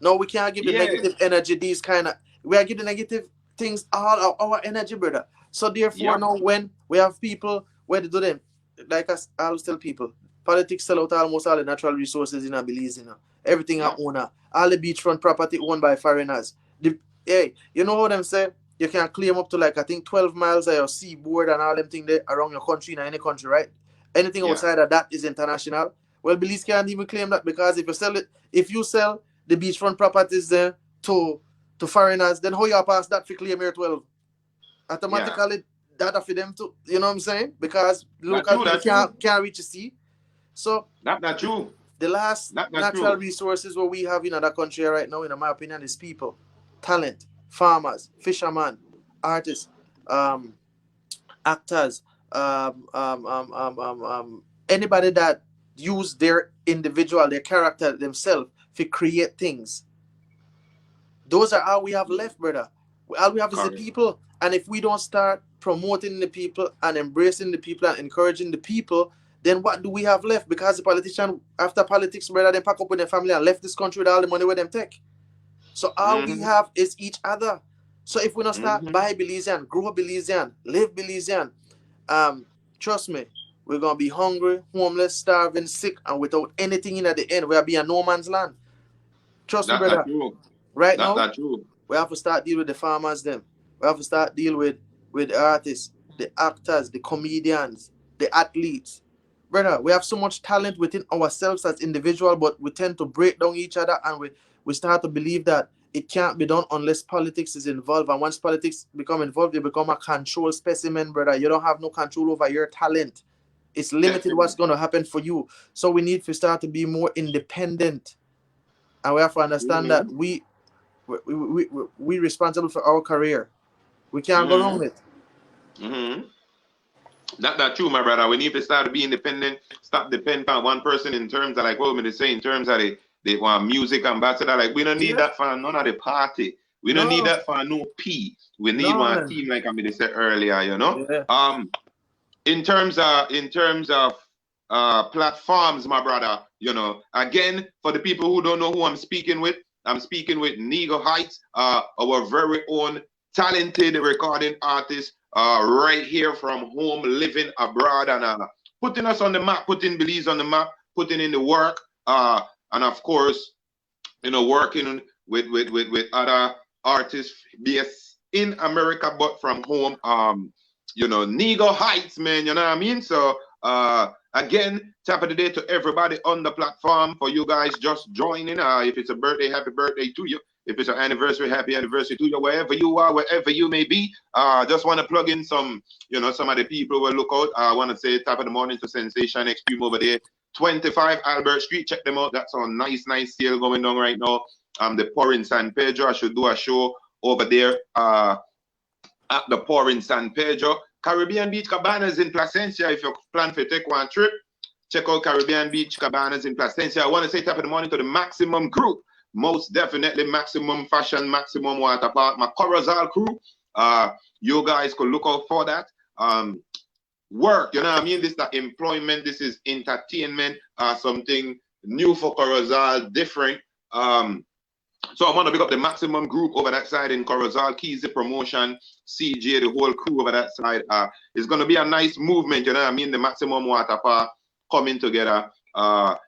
No, we can't give the negative energy these kind of... We are giving negative things all our energy, brother. So therefore, now when we have people, where they do them, like I always tell people, politics sell out almost all the natural resources in a Belize, you know. Everything I own. All the beachfront property owned by foreigners. Hey, you know what them say? You can claim up to like, I think 12 miles of your seaboard and all them things there around your country, in any country, right? Anything outside of that is international. Well, Belize can't even claim that, because if you sell the beachfront properties there to foreigners, then how you pass that for claim here 12? Automatically, that for them too. You know what I'm saying? Because local people can't reach the sea. So that's true. The last natural resources what we have in other country right now, in my opinion, is people, talent, farmers, fishermen, artists, actors, anybody that use their character themselves to create things. Those are all we have left, brother. All we have is the people. And if we don't start promoting the people and embracing the people and encouraging the people, then what do we have left? Because the politician, after politics, brother, they pack up with their family and left this country with all the money with them take. So all we have is each other. So if we don't start buy Belizean, grow Belizean, live Belizean, trust me, we're going to be hungry, homeless, starving, sick, and without anything in at the end. We'll be a no man's land. Trust me, brother. Right now, we have to start deal with the farmers, them. We have to start deal with the artists, the actors, the comedians, the athletes. Brother, we have so much talent within ourselves as individuals, but we tend to break down each other, and we start to believe that it can't be done unless politics is involved. And once politics become involved, you become a control specimen, brother. You don't have no control over your talent. It's limited what's going to happen for you. So we need to start to be more independent. And we have to understand that we responsible for our career. We can't go wrong with it. That's true, my brother. We need to start to be independent. Stop depending on one person in terms of like what we say in terms of they want music ambassador. Like we don't need that for none of the party. We don't need No, that for no P. We need no, one man. team like I said earlier, you know. Yeah. In terms of platforms, my brother, you know, again, for the people who don't know who I'm speaking with Nego Heights, our very own talented recording artist, right here from home, living abroad, and putting us on the map, putting Belize on the map, putting in the work, and of course, you know, working with other artists based in America but from home. You know, Nego Heights, man, you know what I mean? So again, top of the day to everybody on the platform, for you guys just joining. If it's a birthday, happy birthday to you. If it's an anniversary, happy anniversary to you, wherever you are, wherever you may be. Just want to plug in some, you know, some of the people will look out. I want to say top of the morning to Sensation Extreme over there, 25 Albert Street. Check them out. That's a nice sale going on right now. The Pour in San Pedro. I should do a show over there at the Pour in San Pedro. Caribbean Beach Cabanas in Placencia. If you plan to take one trip, check out Caribbean Beach Cabanas in Placencia. I want to say top of the morning to the Maximum Group. Most definitely Maximum Fashion, Maximum Water Park. My Corozal crew. You guys could look out for that. Work, you know what I mean? This is not employment, this is entertainment, something new for Corozal, different. So I want to pick up the Maximum Group over that side in Corozal, Keys, the promotion, CJ, the whole crew over that side. It's going to be a nice movement, you know what I mean? The Maximum Water Park coming together.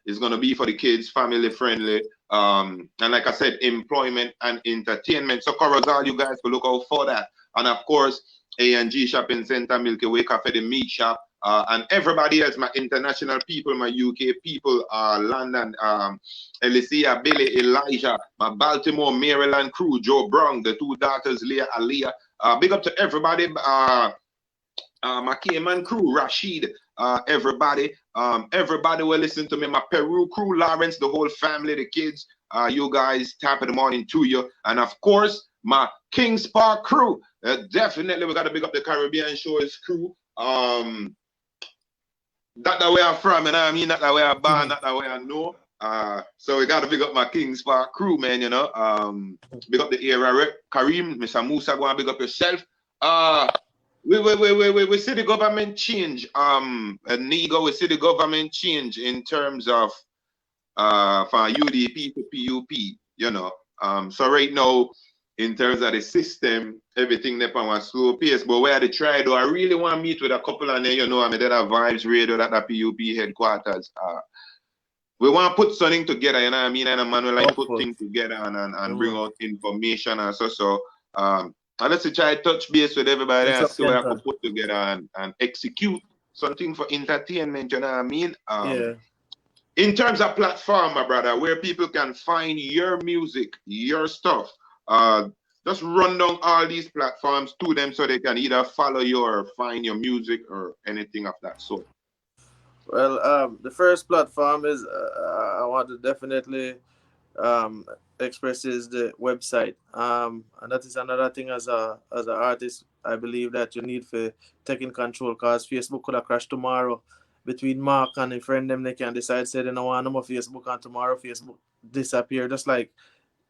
It's going to be for the kids, family friendly. And like I said, employment and entertainment. So Corozal, you guys will look out for that. And of course, A&G Shopping Center, Milky Way Cafe, the meat shop, and everybody else, my international people, my UK people, London, Alicia, Billy, Elijah, my Baltimore, Maryland crew, Joe Brown, the two daughters, Leah, Aliyah. Big up to everybody, my Cayman crew, Rashid, everybody will listen to me, my Peru crew, Lawrence, the whole family, the kids, you guys, top of the morning to you. And of course, my Kings Park crew. Definitely, we got to big up the Caribbean Shores crew. That's the way I'm from, you know what I mean? That's the way I'm born, that's the way I know. So we got to big up my Kings Park crew, man, you know. Big up the area rep. Kareem, Mr. Musa, go and big up yourself. We see the government change. Nego, we see the government change in terms of from UDP to PUP, you know. So right now, in terms of the system, everything up on a slow pace. But where they try, though, I really want to meet with a couple of them, you know, I mean, that are Vibes Radio, that are PUP headquarters. We want to put something together, you know what I mean? And a man will like put things together and bring out information and so. And let's try to touch base with everybody and see what I could put together and execute something for entertainment, you know what I mean? Yeah. In terms of platform, my brother, where people can find your music, your stuff, just run down all these platforms to them so they can either follow you or find your music or anything of that sort. Well, the first platform is I want to definitely express is the website. And that is another thing as an artist. I believe that you need for taking control, because Facebook could have crashed tomorrow. Between Mark and a friend them, they can decide say they don't want no more Facebook, and tomorrow Facebook disappear, just like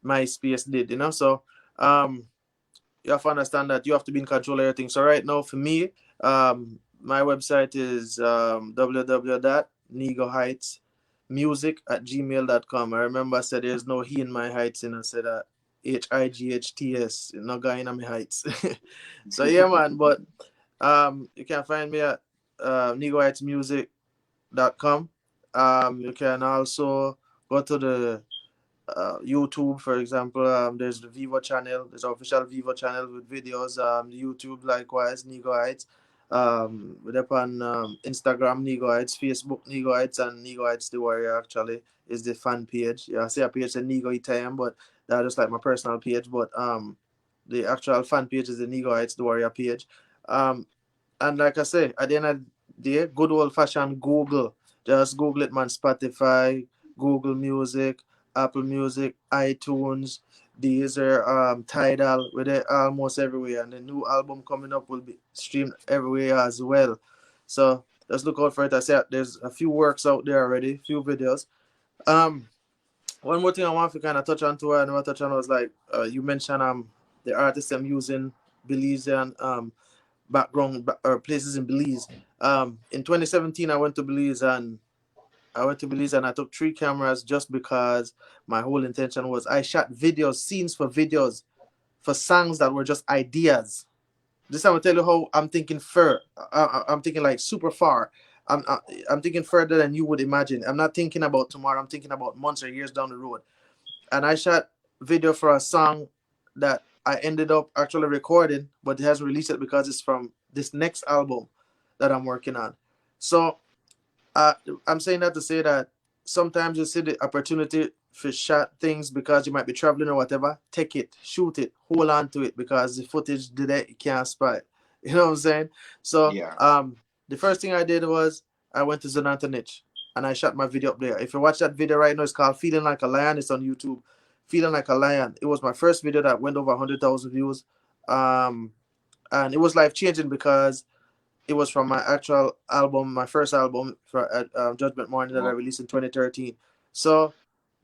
MySpace did, you know. So you have to understand that you have to be in control of everything. So right now for me, my website is www.negoheightsmusic@gmail.com. I remember I said there's no he in my heights, and I said HIGHTS, no guy in my heights. So yeah, man. But you can find me at negoheightsmusic.com. You can also go to the YouTube, for example. There's the Vivo channel. There's an official Vivo channel with videos. YouTube, likewise, Nego Heights. We're up on Instagram, Nego Heights, Facebook, Nego Heights, and Nego Heights the Warrior actually is the fan page. Yeah, I see a page said Nego Italian, but that's just like my personal page. But the actual fan page is the Nego Heights the Warrior page. And like I say, at the end of the day, good old fashioned Google. Just Google it, man. Spotify, Google Music, Apple Music, iTunes. These are Tidal. We're almost everywhere. And the new album coming up will be streamed everywhere as well. So just look out for it. I said there's a few works out there already, few videos. One more thing I want to kind of touch on to, I never touch on, was like you mentioned the artists I'm using Belizean background or places in Belize. In 2017, I went to Belize and I took 3 cameras just because my whole intention was I shot videos, scenes for videos for songs that were just ideas. This time I tell you how I'm thinking I'm thinking like super far. I'm thinking further than you would imagine. I'm not thinking about tomorrow. I'm thinking about months or years down the road. And I shot video for a song that I ended up actually recording, but it hasn't released it because it's from this next album that I'm working on. So uh, I'm saying that to say that sometimes you see the opportunity for shot things because you might be traveling or whatever. Take it, shoot it, hold on to it because the footage did it, you can't spy it. You know what I'm saying? So Yeah. the first thing I did was I went to Zonantonich and I shot my video up there. If you watch that video right now, it's called "Feeling Like a Lion." It's on YouTube. "Feeling Like a Lion." It was my first video that went over 100,000 views, and it was life changing because it was from my actual album, my first album for Judgment Morning that I Oh, released in 2013. So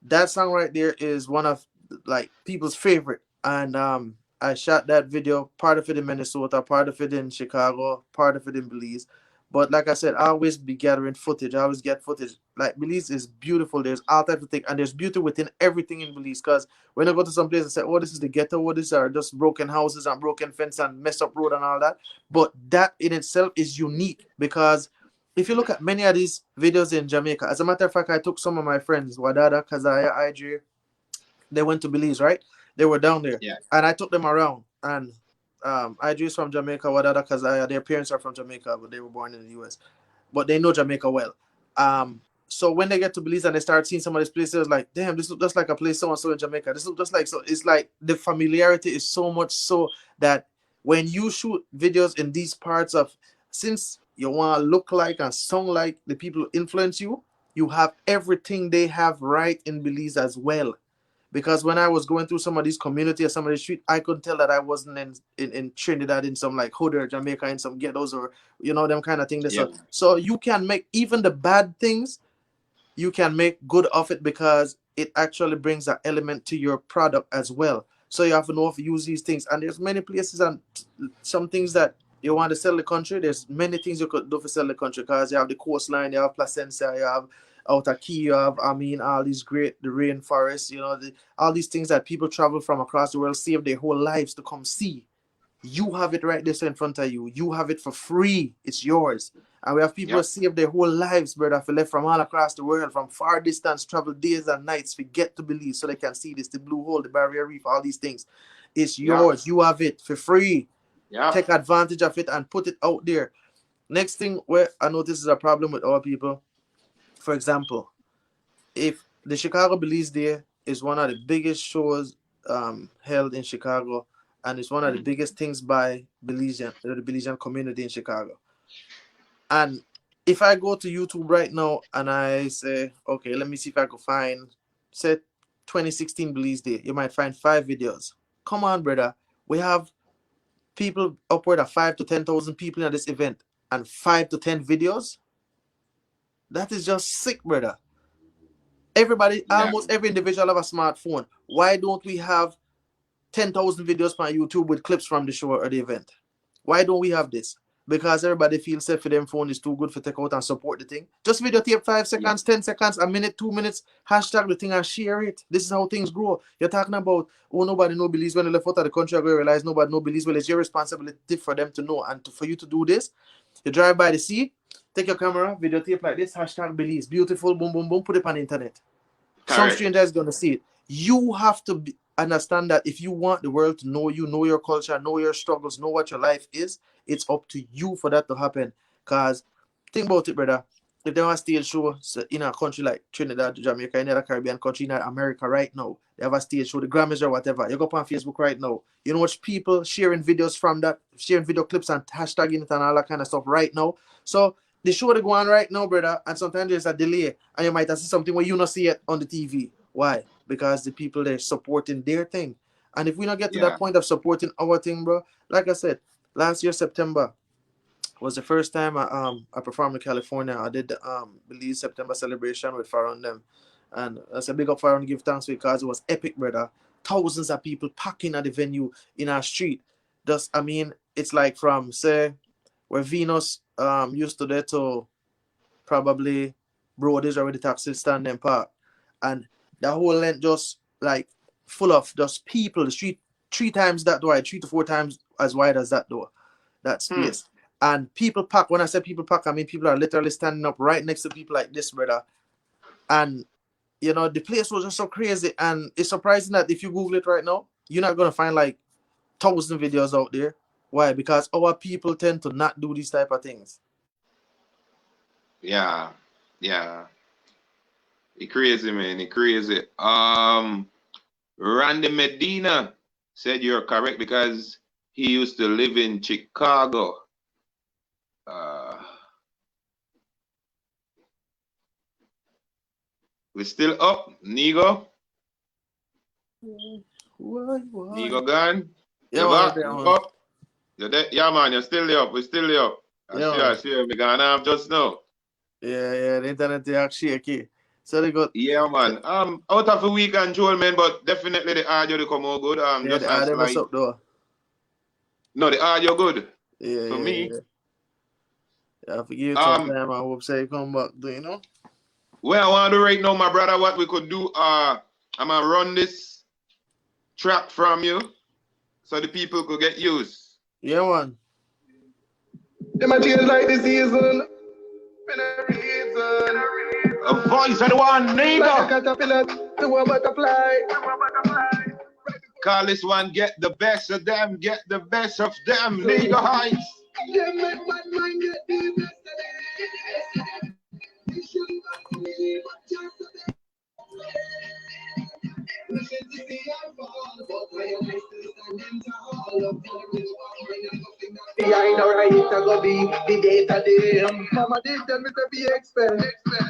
that song right there is one of like people's favorite, and I shot that video, part of it in Minnesota, part of it in Chicago, part of it in Belize. But like I said, I always be gathering footage. I always get footage. Like Belize is beautiful. There's all types of things, and there's beauty within everything in Belize. Because when I go to some place and say, "Oh, this is the ghetto," what these are just broken houses and broken fence and messed up road and all that. But that in itself is unique because if you look at many of these videos in Jamaica, as a matter of fact, I took some of my friends, Wadada, Kazaya, IJ, they went to Belize, right? They were down there, yeah. and I took them around. And IJ is from Jamaica, Wadada, Kazaya, their parents are from Jamaica, but they were born in the US, but they know Jamaica well. So when they get to Belize and they start seeing some of these places, it's like, damn, this looks just like a place so and so in Jamaica. This looks just like so. It's like the familiarity is so much so that when you shoot videos in these parts of, since you want to look like and sound like the people who influence you, you have everything they have right in Belize as well. Because when I was going through some of these community or some of the street, I could tell that I wasn't in Trinidad in some like hood or Jamaica in some ghettos or them kind of thing. Yeah. So you can make even the bad things, you can make good of it because it actually brings an element to your product as well. So you have to know if you use these things. And there's many places and some things that you want to sell the country. There's many things you could do for sell the country because you have the coastline, you have Placencia, you have Outer Key, you have all these great the rainforests, all these things that people travel from across the world, save their whole lives to come see. You have it right there in front of you. You have it for free. It's yours. And we have people who Yep. save their whole lives, brother, for left from all across the world, from far distance, travel days and nights, to get to Belize so they can see this, the Blue Hole, the Barrier Reef, all these things. It's Yep. yours. You have it for free. Yep. Take advantage of it and put it out there. Next thing where I notice is a problem with our people, for example, if the Chicago Belize Day is one of the biggest shows held in Chicago, and it's one of the Mhm. biggest things by the Belizean community in Chicago. And if I go to YouTube right now and I say, okay, let me see if I can find, say, 2016 Belize Day, you might find 5 videos. Come on, brother. We have people upward of 5 to 10,000 people at this event, and 5 to 10 videos. That is just sick, brother. Everybody, Yeah. almost every individual have a smartphone. Why don't we have 10,000 videos on YouTube with clips from the show or the event? Why don't we have this? Because everybody feels set for them phone is too good for take out and support the thing. Just videotape 5 Yeah. seconds, 10 seconds, a minute, 2 minutes, hashtag the thing and share it. This is how things grow. You're talking about, oh, nobody no believes when they left out of the country, I go realize nobody no believes. Well, it's your responsibility for them to know and for you to do this. You drive by the sea, take your camera, videotape like this, hashtag believes. Beautiful, boom, boom, boom, put it on the internet. Some Correct. stranger is going to see it. You have to understand that if you want the world to know you, know your culture, know your struggles, know what your life is, it's up to you for that to happen. Because think about it, brother. If they want a stage show in a country like Trinidad, Jamaica, any other Caribbean country, in America right now, they have a stage show, the Grammys or whatever. You go up on Facebook right now. You know what people sharing videos from that, sharing video clips and hashtagging it and all that kind of stuff right now. So the show they go on right now, brother, and sometimes there's a delay, and you might have see something where you not see it on the TV. Why? Because the people they're supporting their thing. And if we not get to that Yeah. point of supporting our thing, bro, like I said, last year September was the first time I performed in California. I did the Belize September celebration with Farron them, And that's a big up for and give thanks because it was epic, brother. Thousands of people packing at the venue in our street. Just, I mean, it's like from, say, where Venus used to there to probably Brody's or where the taxi stand and park. And the whole length just like full of just people. The street 3 times that wide, 3 to 4 times as wide as that door, that space. And people pack. When I say people pack, I mean people are literally standing up right next to people like this, brother. And you know, the place was just so crazy. And it's surprising that if you Google it right now, you're not gonna find like 1,000 videos out there. Why? Because our people tend to not do these type of things. Yeah. It crazy, man. It crazy. Randy Medina said you're correct because he used to live in Chicago. We're still up, Nego. Nego gone. Yeah, You man, back? You up? You're there? Yeah, man. You're still there. We're still there. I swear. We're gonna have just now. Yeah. The internet is actually shaky. So they got. Yeah, man. Out of a week and Joel, man, but definitely the audio they come out good. Yeah, Just the audio mess up though. No, the audio good. Yeah, for me. Yeah, I forgive some time. I hope say come back. Do you know? Well, I want to do right now, my brother. What we could do? I'm gonna run this track from you, so the people could get used. Yeah, man. They might change like the season. A voice of the one, nego. Like a caterpillar to a butterfly. Call this one, get the best of them, get the best of them, nego heights. Yeah, make my mind get the best I know right, it go be the data day. Mama did tell me to be expert.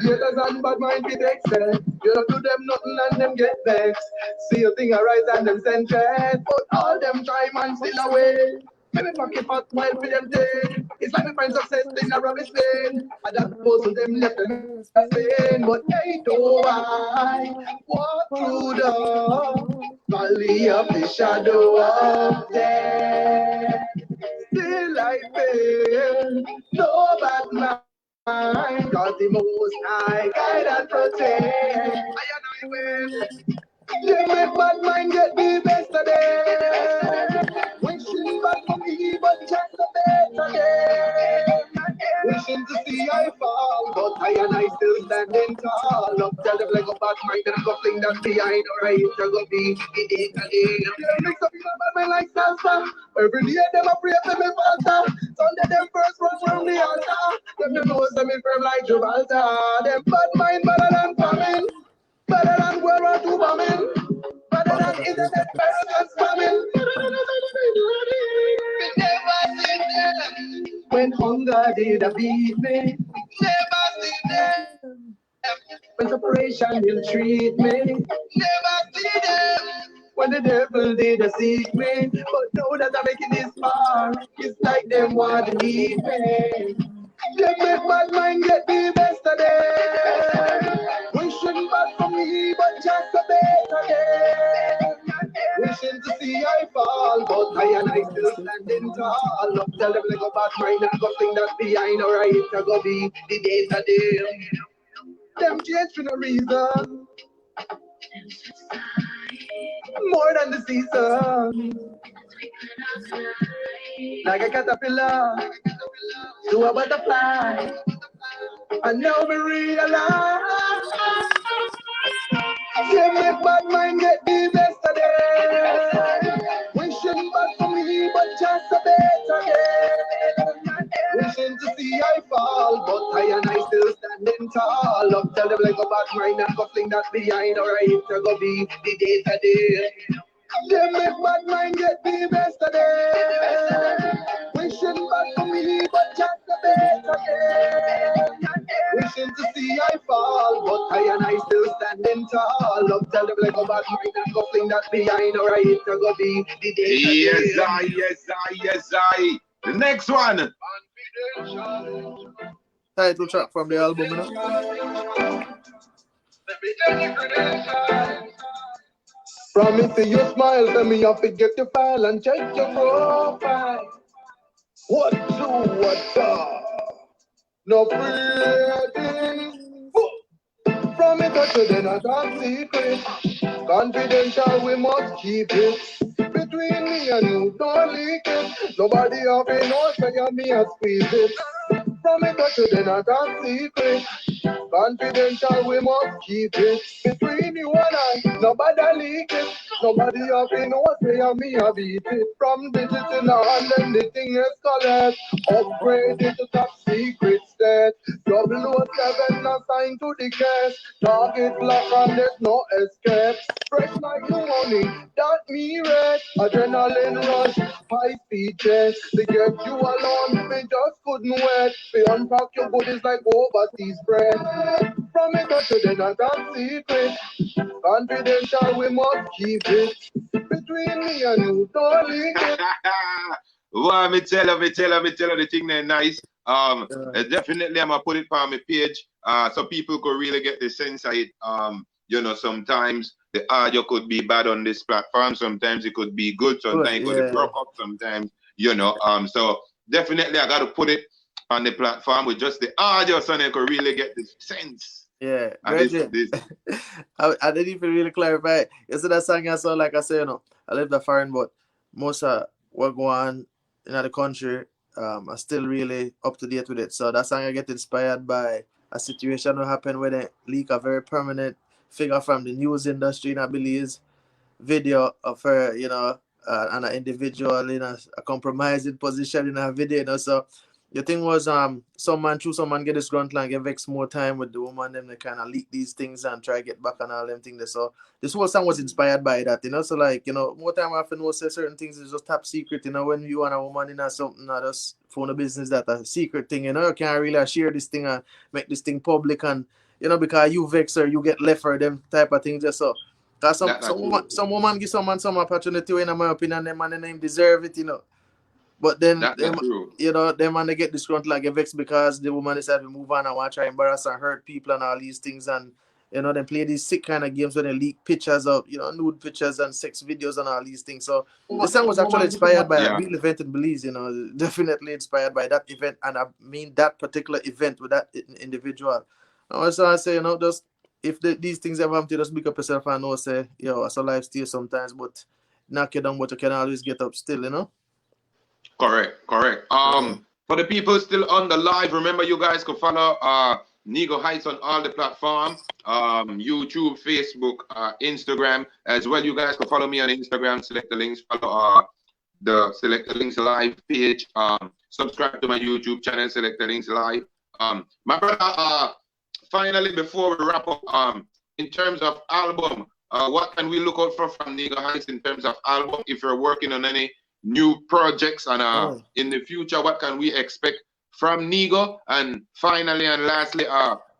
You doesn't bad mind with excel. You don't do them nothing and them get vexed. See your thing arise and them send threat. But all them try man still away. Maybe pocket pot while for them day. It's like we find success in a rubbish bin. And that goes to them left them pain. But hey, do I walk through the valley of the shadow of death? Still I feel no bad mind. God the most high guide and protect. I will. Yeah, my bad mind get the best of them. Wishing bad for me, but just a better day. Wishing to see I fall, but I and I still standing tall. Up tell them like a bad mind and go fling that behind. Alright, it's gonna be the day today. Yeah, mix up in a bad mind like salsa. Every day them a pray for me falter. Sunday them first run round the altar. Them know them in firm like Gibraltar. Them bad mind better than famine. Better than World War II bombing. Better than internet virus spamming. Never seen them when hunger did a beat me. Never seen them when separation will treat me. Never seen them when the devil did a seek me. But now that I'm making this far, it's like them want to need me. They make bad mind get the best of them. Wishing bad for me, but just a better day. Wishing to see I fall, but I and I still standing tall. Up tell them like a bad mind and go fling that behind. Alright, it's gonna be the day today. Them change for no reason. More than the season. Like a caterpillar to a butterfly. And now we realize, yeah, make bad mind get the best of them. Wishing bad for me, but just a better day. Wishing to see I fall, but I and I still standing tall. Up tell them like a bad mind and go fling that behind. Alright, it's gonna be the day today. They make bad mind get the best of them. Wishing bad for me, but just a better day. Wishing to see I fall, but I and I still standing tall. Up tell them like a bad mind and go fling that behind. Alright, it's gonna be the day today. Yes, I. The next one. Title track from the album, you know? Let me check your credentials. Promise you smile, tell me you forget your file and check your profile. What do, what up? No pretty. From it to then I talk secret. Confidential, we must keep it. Between me and you, don't leak it. Nobody have to know, say you me a squeeze it. From it to then I talk secret. Confidential, we must keep it. Between you and I, nobody leak it. Nobody have to know, say you me a beat it. From digital now and then the thing escalate. Upgrade it to top secret state. 007 assigned to the case. Target lock and there's no escape. Fresh like new money, that me red. Adrenaline rush, high speed chase. To get you alone, we just couldn't wait. We unpack your goodies like overseas bread. From it to the not top secret. Confidential, we must keep it. Between me and you, don't leak it. Well, me tell you, the thing there nice. Definitely I'm gonna put it on my page, so people could really get the sense of it. Sometimes the audio could be bad on this platform, sometimes it could be good, sometimes it could be broke up, sometimes, so definitely I gotta put it on the platform with just the audio so they could really get the sense. Yeah, this. I didn't even really clarify. You see that song I saw, like I said, I live the foreign, but most of what go on in the country, are still really up to date with it. So that song I get inspired by a situation that happened where they leak a very permanent figure from the news industry in Belize video of her, and an individual in a compromising position in her video, So the thing was, someone get this grunt and get vexed more time with the woman, them they kind of leak these things and try to get back on all them things. So this whole song was inspired by that, So like, more time I have to know say certain things is just top secret, when you and a woman in something or just phone a business that a secret thing, you can't really share this thing and make this thing public and because you vex or you get left or them type of things just so. Cause some woman give someone some opportunity in my opinion, them and them deserve it, But then them and they get disgruntled like get vexed because the woman decided to move on and want to try embarrass and hurt people and all these things and they play these sick kind of games where they leak pictures of nude pictures and sex videos and all these things. So the song was actually inspired by a real event in Belize, definitely inspired by that event, and I mean that particular event with that individual. So I say, just if these things ever happen to just pick up yourself and know say, it's a life still sometimes, but knock you down, but you can always get up still, Correct. For the people still on the live, remember you guys can follow Nego Heights on all the platforms, YouTube, Facebook, Instagram as well. You guys can follow me on Instagram, select the links, follow the Select the Links Live page, subscribe to my YouTube channel, Select the Links Live. My brother, finally before we wrap up, in terms of album, what can we look out for from Nego Heights in terms of album? If you're working on any new projects and in the future, what can we expect from Nego? And finally and lastly,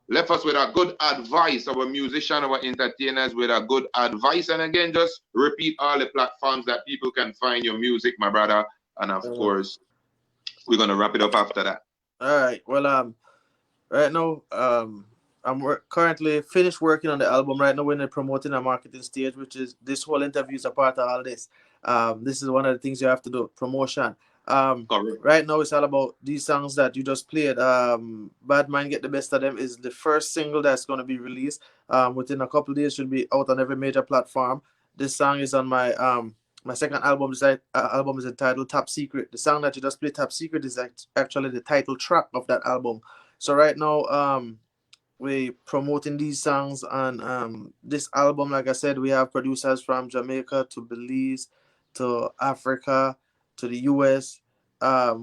left us with a good advice, our musician, our entertainers with a good advice. And again, just repeat all the platforms that people can find your music, my brother. And of course, we're gonna wrap it up after that. All right. Well, right now, I'm currently finished working on the album. Right now, we're in the promoting and marketing stage, which is this whole interview is a part of all this. This is one of the things you have to do, promotion. Right now, it's all about these songs that you just played. Bad Man Get the Best of Them is the first single that's going to be released. Within a couple of days, should be out on every major platform. This song is on my second album. This album is entitled Top Secret. The song that you just played, Top Secret, is actually the title track of that album. So right now, we promoting these songs on this album. Like I said, we have producers from Jamaica to Belize to Africa to the US.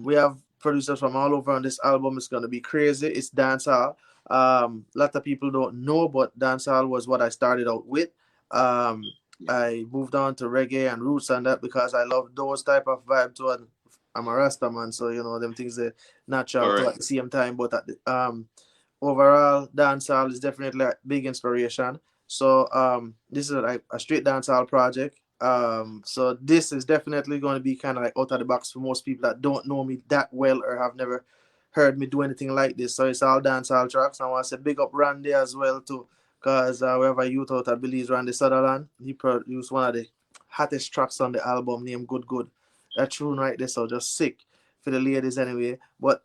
We have producers from all over on this album. It's going to be crazy. It's dancehall. A lot of people don't know, but dancehall was what I started out with. I moved on to reggae and roots and that because I love those type of vibe too. And I'm a Rasta man, so them things are natural too at the same time. But at the, overall, dancehall is definitely a big inspiration. So this is like a straight dancehall project. So this is definitely going to be kind of like out of the box for most people that don't know me that well or have never heard me do anything like this. So it's all dancehall tracks. I want to say big up Randy as well too, because we have a youth out of Belize, Randy Sutherland. He produced one of the hottest tracks on the album named Good Good. That tune right there, so just sick for the ladies anyway. But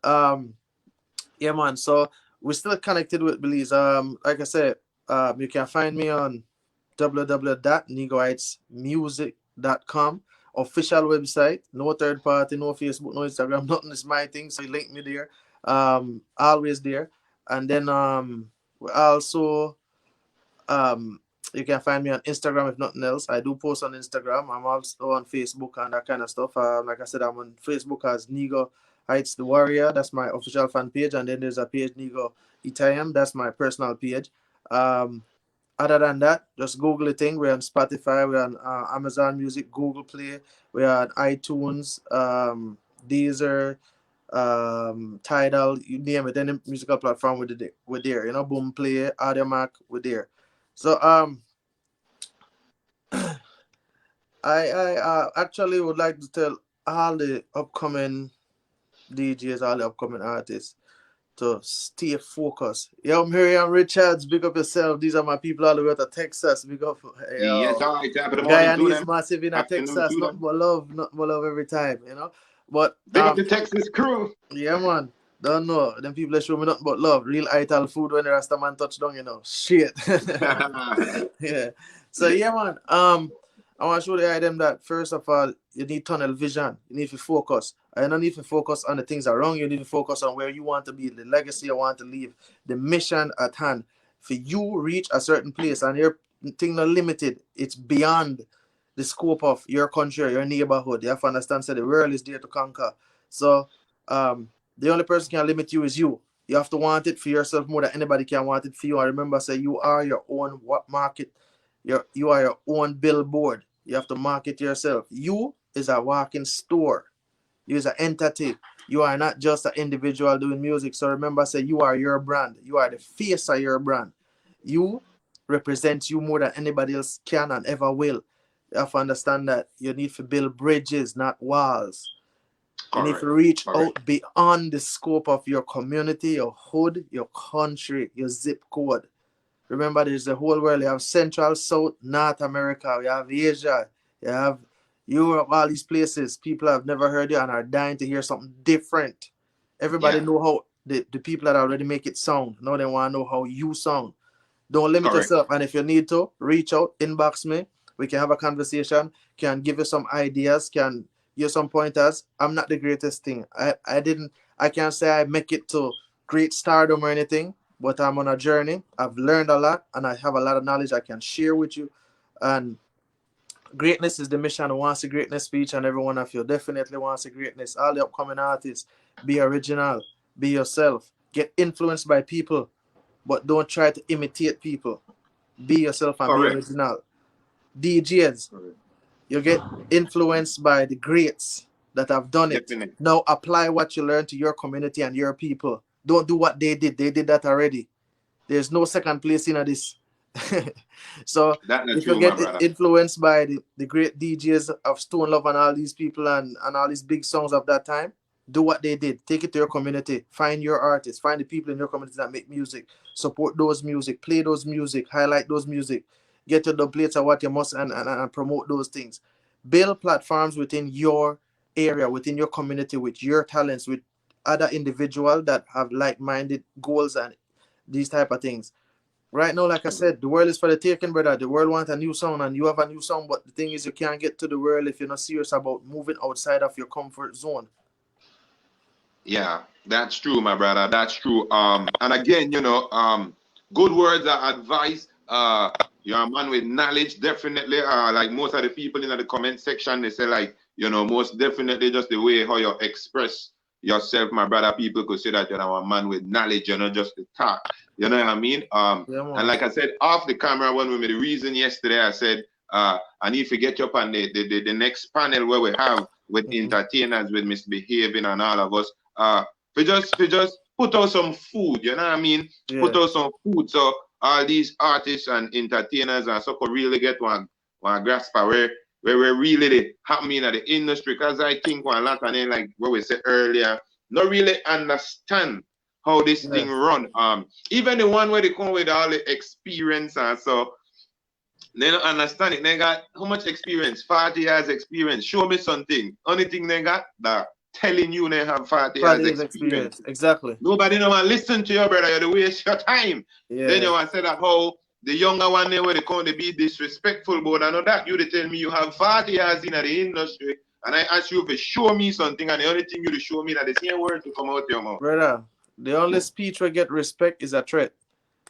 yeah, man. So we're still connected with Belize. Like I said, you can find me on www.negohightsmusic.com. Official website. No third party, no Facebook, no Instagram. Nothing is my thing. So you link me there. Always there. And then we also you can find me on Instagram if nothing else. I do post on Instagram. I'm also on Facebook and that kind of stuff. Like I said, I'm on Facebook as Nego Heights the Warrior. That's my official fan page. And then there's a page, Nego Itayam. That's my personal page. Other than that, just Google the thing. We're on Spotify. We're on Amazon Music, Google Play. We're on iTunes, Deezer, Tidal, you name it. Any musical platform we're there. You know, Boom Play, Audiomack, we're there. So I actually would like to tell all the upcoming DJs, all the upcoming artists to stay focused. Yo, Miriam Richards, big up yourself. These are my people all the way to Texas. Big up, Yes, yo. all right. Top of the morning to Guyanese them. massive in Afternoon Texas. to Nothing them. but love every time, you know. But Big up the Texas crew. yeah, man. Don't know. Them people that show me nothing but love. Real ital food when the Rasta man touch down, you know. Shit. Yeah. So yeah, man. I want to show the item that first of all, you need tunnel vision. You need to focus. You don't need to focus on the things around you. You need to focus on where you want to be, the legacy you want to leave, the mission at hand. For you reach a certain place and your thing not limited, it's beyond the scope of your country or your neighborhood. You have to understand that the world is there to conquer. So the only person can limit you is you. You have to want it for yourself more than anybody can want it for you. And remember, say you are your own market. You are your own billboard. You have to market yourself. You is a walking store. You is an entity. You are not just an individual doing music. So remember, say you are your brand. You are the face of your brand. You represent you more than anybody else can and ever will. You have to understand that you need to build bridges, not walls. You need to reach out beyond the scope of your community, your hood, your country, your zip code. Remember, there's the whole world. You have Central, South, North America. You have Asia. You have Europe, all these places. People have never heard you and are dying to hear something different. Everybody know how the people that already make it sound. Now they want to know how you sound. Don't limit yourself. And if you need to, reach out, inbox me. We can have a conversation. Can give you some ideas. Can give you some pointers. I'm not the greatest thing. I can't say I make it to great stardom or anything, but I'm on a journey. I've learned a lot and I have a lot of knowledge I can share with you. And greatness is the mission. I want to see greatness speech and every one of you definitely wants to see greatness. All the upcoming artists, be original, be yourself, get influenced by people, but don't try to imitate people. Be yourself and be original. DJs, you get influenced by the greats that have done it. Now apply what you learned to your community and your people. Don't do what they did. They did that already. There's no second place in this. So if you get influenced by the great DJs of Stone Love and all these people and all these big songs of that time, do what they did. Take it to your community. Find your artists. Find the people in your community that make music. Support those music. Play those music. Highlight those music. Get your plates of what you must and promote those things. Build platforms within your area, within your community, with your talents, with other individuals that have like-minded goals and these type of things. Right now, like I said, the world is for the taking, brother. The world wants a new song and you have a new song, but the thing is you can't get to the world if you're not serious about moving outside of your comfort zone. Yeah, that's true, my brother. That's true. And again, good words are advice. You're a man with knowledge, definitely. Like most of the people in the comment section, they say like, most definitely just the way how you express yourself, my brother. People could say that you're a man with knowledge, just the talk. You know what I mean? And like I said, off the camera, when we made the reason yesterday, I said, I need to get you up on the next panel where we have with entertainers, with misbehaving and all of us. We just put out some food, you know what I mean? Yeah. Put out some food so all these artists and entertainers and so could really get one grasp of where we're really happening at the industry. Because I think one lot of them, like what we said earlier, not really understand how this thing run. Even the one where they come with all the experience and so they don't understand it. They got how much experience? 40 years experience. Show me something. Only thing they got that telling you they have 40 years experience. Exactly. Nobody don't want to listen to you, brother. You waste your time. Yeah. Then you want to say that how the younger one there where they come to be disrespectful, but I know that you they tell me you have 40 years in the industry, and I ask you to show me something, and the only thing you to show me that the same word to come out your mouth. Brother, the only speech we get respect is a threat.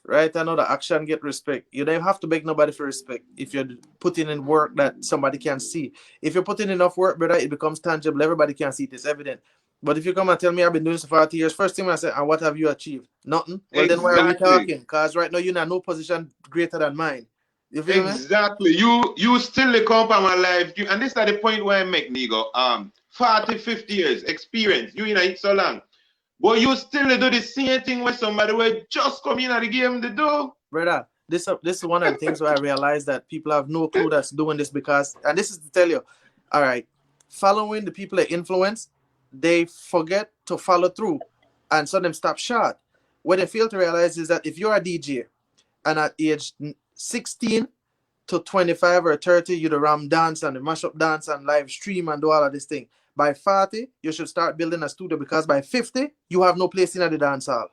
Right? I know the action get respect. You don't have to beg nobody for respect if you're putting in work that somebody can see. If you're putting enough work, brother, it becomes tangible. Everybody can see it. It's evident. But if you come and tell me I've been doing this for 40 years, first thing I say, and what have you achieved? Nothing. Well, then why are we talking? Because right now you're in no position greater than mine. You feel me? Exactly. You still the come up my life. And this is the point where I make, nego. 40, 50 years experience. You in it so long. But you still do the same thing when somebody will just come in at the game to do. Brother, this is one of the things where I realize that people have no clue that's doing this because, and this is to tell you, all right, following the people they influence, they forget to follow through. And so them stop short. What they fail to realize is that if you're a DJ and at age 16 to 25 or 30, you do ram dance and the mashup dance and live stream and do all of this thing. By 40, you should start building a studio because by 50, you have no place in the dance hall.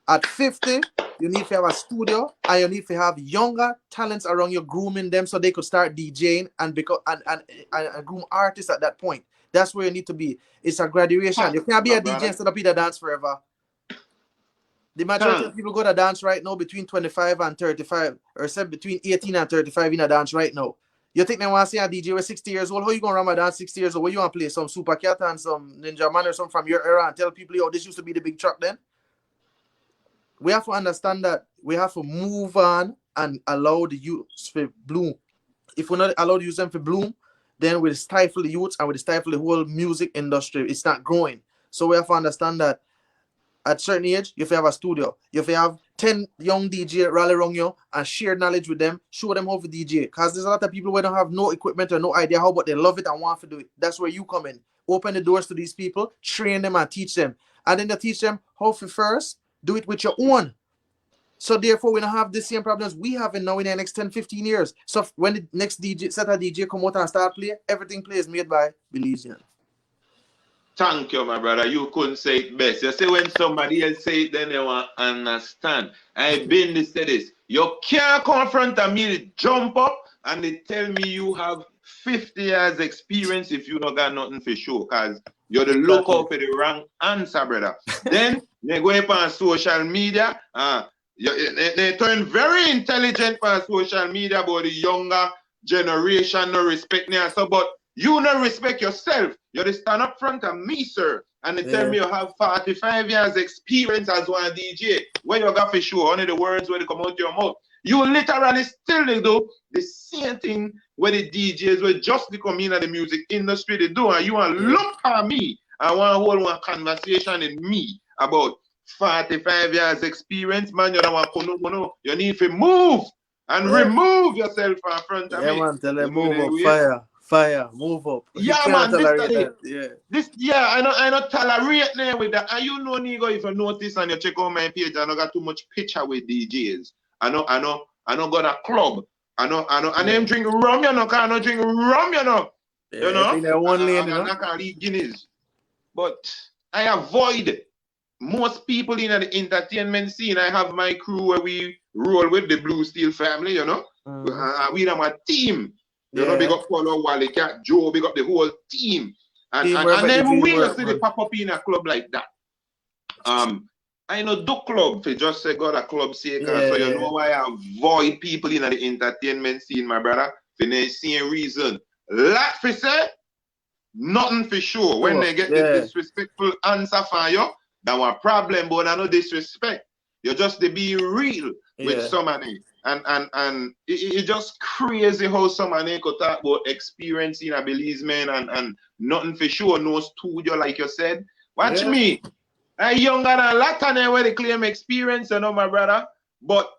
At 50, you need to have a studio and you need to have younger talents around you, grooming them so they could start DJing and become and groom artists at that point. That's where you need to be. It's a graduation. You can't be a DJ and set up in the dance forever. The majority of people go to dance right now between 25 and 35, or say between 18 and 35 in a dance right now. You think they want to see a DJ with 60 years old? How you going to run my dance 60 years old? What you want to play? Some Super Cat and some Ninja Man or something from your era and tell people, yo, this used to be the big truck then? We have to understand that we have to move on and allow the youth to bloom. If we're not allowed to use them to bloom, then we'll stifle the youth and we'll stifle the whole music industry. It's not growing. So we have to understand that at a certain age, you have a studio. You have 10 young DJ rally around you and share knowledge with them, show them how to DJ. Because there's a lot of people who don't have no equipment or no idea how, but they love it and want to do it. That's where you come in. Open the doors to these people, train them and teach them. And then you teach them how to first do it with your own. So therefore, we don't have the same problems we have now in the next 10, 15 years. So when the next set of DJ come out and start playing, everything plays made by Belizean. Thank you, my brother. You couldn't say it best. You say when somebody else say it, then they want to understand. I've been to say this. You can't confront me, jump up, and they tell me you have 50 years experience if you don't got nothing for sure, because you're the lookout for the wrong answer, brother. Then they go up on social media. They turn very intelligent on social media about the younger generation, no respect me. So, but you don't respect yourself. You just stand up front of me, sir, and they tell me you have 45 years experience as one DJ. When you got for sure, only the words when they come out your mouth. You literally still do the same thing where the DJs were just come in the music industry they do, and you want to look at me and want to hold one conversation with me about 45 years experience, man. You don't want to you need to move and remove yourself from front of me. Man, tell them move up, fire, move up. Yeah, man, I not tolerate there with that. And you know, nego, if you notice and you check on my page, I don't got too much picture with DJs. I know got a club. I know, and them drink rum, you know, I don't drink rum, you know. Yeah, you know, I think they're one lane, you know. I can't eat Guinness. But I avoid most people in the entertainment scene. I have my crew where we roll with the Blue Steel family, you know. We are my team. You know, big up Paulo, Wally, Cat, Joe, big up the whole team. And then we see the pop up in a club like that. I know do club for just say got a club sake, so you know why I avoid people in the entertainment scene, my brother, for the same reason. Lot for say, nothing for sure. When they get the disrespectful answer for you, that's a problem, but I know disrespect. You're just to be real with somebody. And it's just crazy how somebody could talk about experiencing a Belize man and nothing for sure, no studio like you said. Watch me. I younger than a lot of them where they claim experience, you know, my brother. But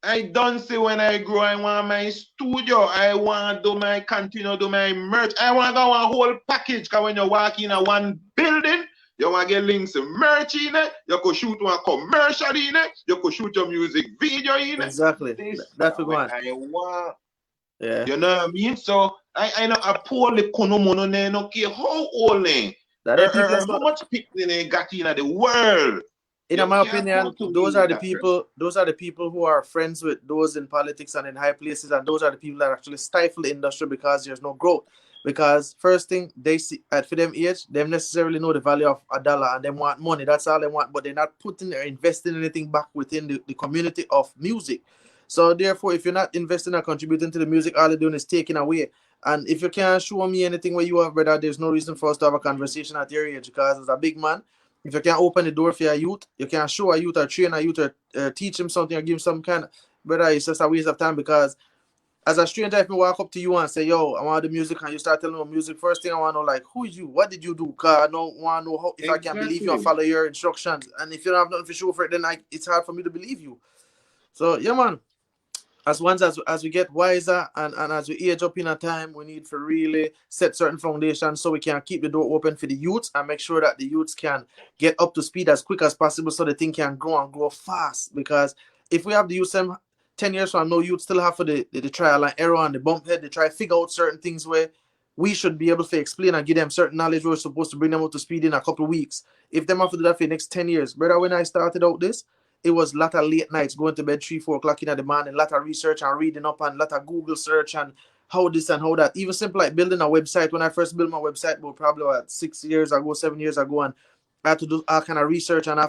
I don't say when I grow, I want my studio. I want to continue do my merch. I want to go a whole package, because when you walk in a one building, You want to get links to merch in it, you could shoot one commercial in it, you could shoot your music video in it. Exactly. That's what I want. Yeah. You know what I mean? So I know a poor the konomono no care how old how much people they got in the world. In my opinion, those are the people. Those are the people who are friends with those in politics and in high places, and those are the people that actually stifle the industry because there's no growth. Because first thing they see at for them age, they necessarily know the value of a dollar and they want money. That's all they want, but they're not putting or investing anything back within the community of music. So therefore, if you're not investing or contributing to the music, all you're doing is taking away. And if you can't show me anything where you have, brother, there's no reason for us to have a conversation at your age. Because as a big man, if you can't open the door for your youth, you can't show a youth or train a youth or teach him something or give him some kind of, brother, it's just a waste of time. Because as a stranger, if I walk up to you and say, yo, I want the music, and you start telling me music, first thing I want to know, like, who is you? What did you do? Because I don't want to know how, if I can believe you and follow your instructions. And if you don't have nothing to show for it, then it's hard for me to believe you. So, yeah, man. As we get wiser and as we age up in a time, we need to really set certain foundations so we can keep the door open for the youths and make sure that the youths can get up to speed as quick as possible so the thing can grow and grow fast. Because if we have the youth 10 years from now, youth still have for the trial and error and the bump head, they try to figure out certain things where we should be able to explain and give them certain knowledge. We're supposed to bring them up to speed in a couple of weeks. If them have to do that for the next 10 years, brother, when I started out this, it was a lot of late nights, going to bed 3, 4 o'clock in the morning, a lot of research and reading up and a lot of Google search and how this and how that. Even simple like building a website. When I first built my website, well, probably 6 years ago, 7 years ago, and I had to do all kind of research. And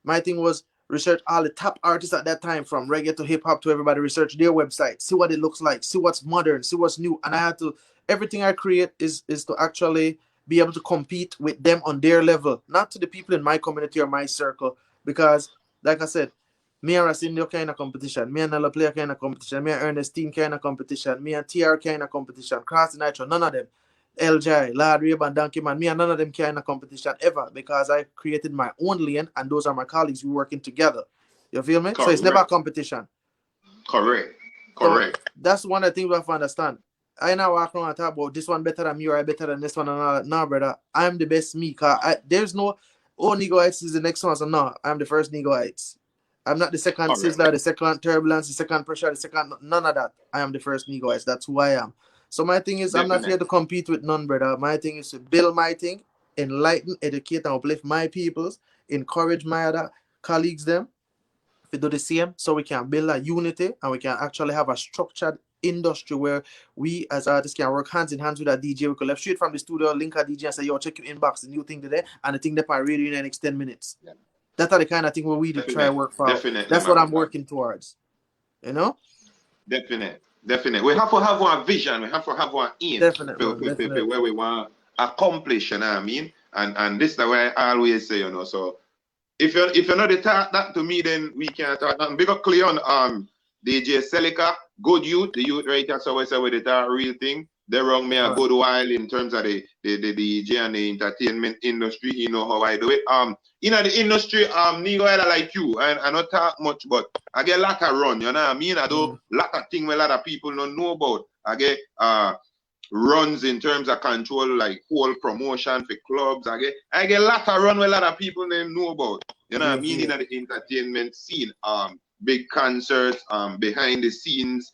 my thing was research all the top artists at that time, from reggae to hip hop to everybody, research their website, see what it looks like, see what's modern, see what's new. And I had to, everything I create is to actually be able to compete with them on their level, not to the people in my community or my circle. Because like I said, me and Racindio kind of competition, me and Nella Player kind of competition, me and Ernestine kind of competition, me and TR kind of competition, Cross the Nitro, none of them. LJ, Lord Raven, Donkey Man, me and none of them kind of competition ever, because I created my own lane and those are my colleagues. We're working together. You feel me? Correct. So it's never a competition. Correct. So that's one of the things we have to understand. I now walk around and talk about this one better than me or I better than this one and all that. No, brother, I'm the best me. There's no, nego hights is the next one. So no, I'm the first nego hights. I'm not the second Sizzler, the second Turbulence, the second Pressure, the second, none of that. I am the first nego hights. That's who I am. So my thing is, I'm not here to compete with none, brother. My thing is to build my thing, enlighten, educate, and uplift my peoples, encourage my other colleagues them to do the same, so we can build a unity and we can actually have a structured industry where we as artists can work hands in hands with a DJ. We could left straight from the studio, link a DJ and say, yo, check your inbox, the new thing today, and the thing that I radio in the next 10 minutes. Yeah. That's the kind of thing where we try to work for. That's what I'm working towards. You know? Definitely. We have to have one vision. We have to have one aim. Definitely. Where we want to accomplish, you know what I mean? And this is the way I always say, you know. So if you're not the talk that to me, then we can't talk nothing. Big up Cleon, DJ Selector, good youth, the youth right here, so I say with the real thing. They wrong me a good while in terms of the DJ and the entertainment industry. You know how I do it. In the industry, nego like you, and I not talk much, but I get a lot of run. You know what I mean? I do a lot of things where a lot of people don't know about. I get runs in terms of control, like whole promotion for clubs. I get a lot of run where a lot of people don't know about. You know what I mean? In the entertainment scene, big concerts, behind the scenes,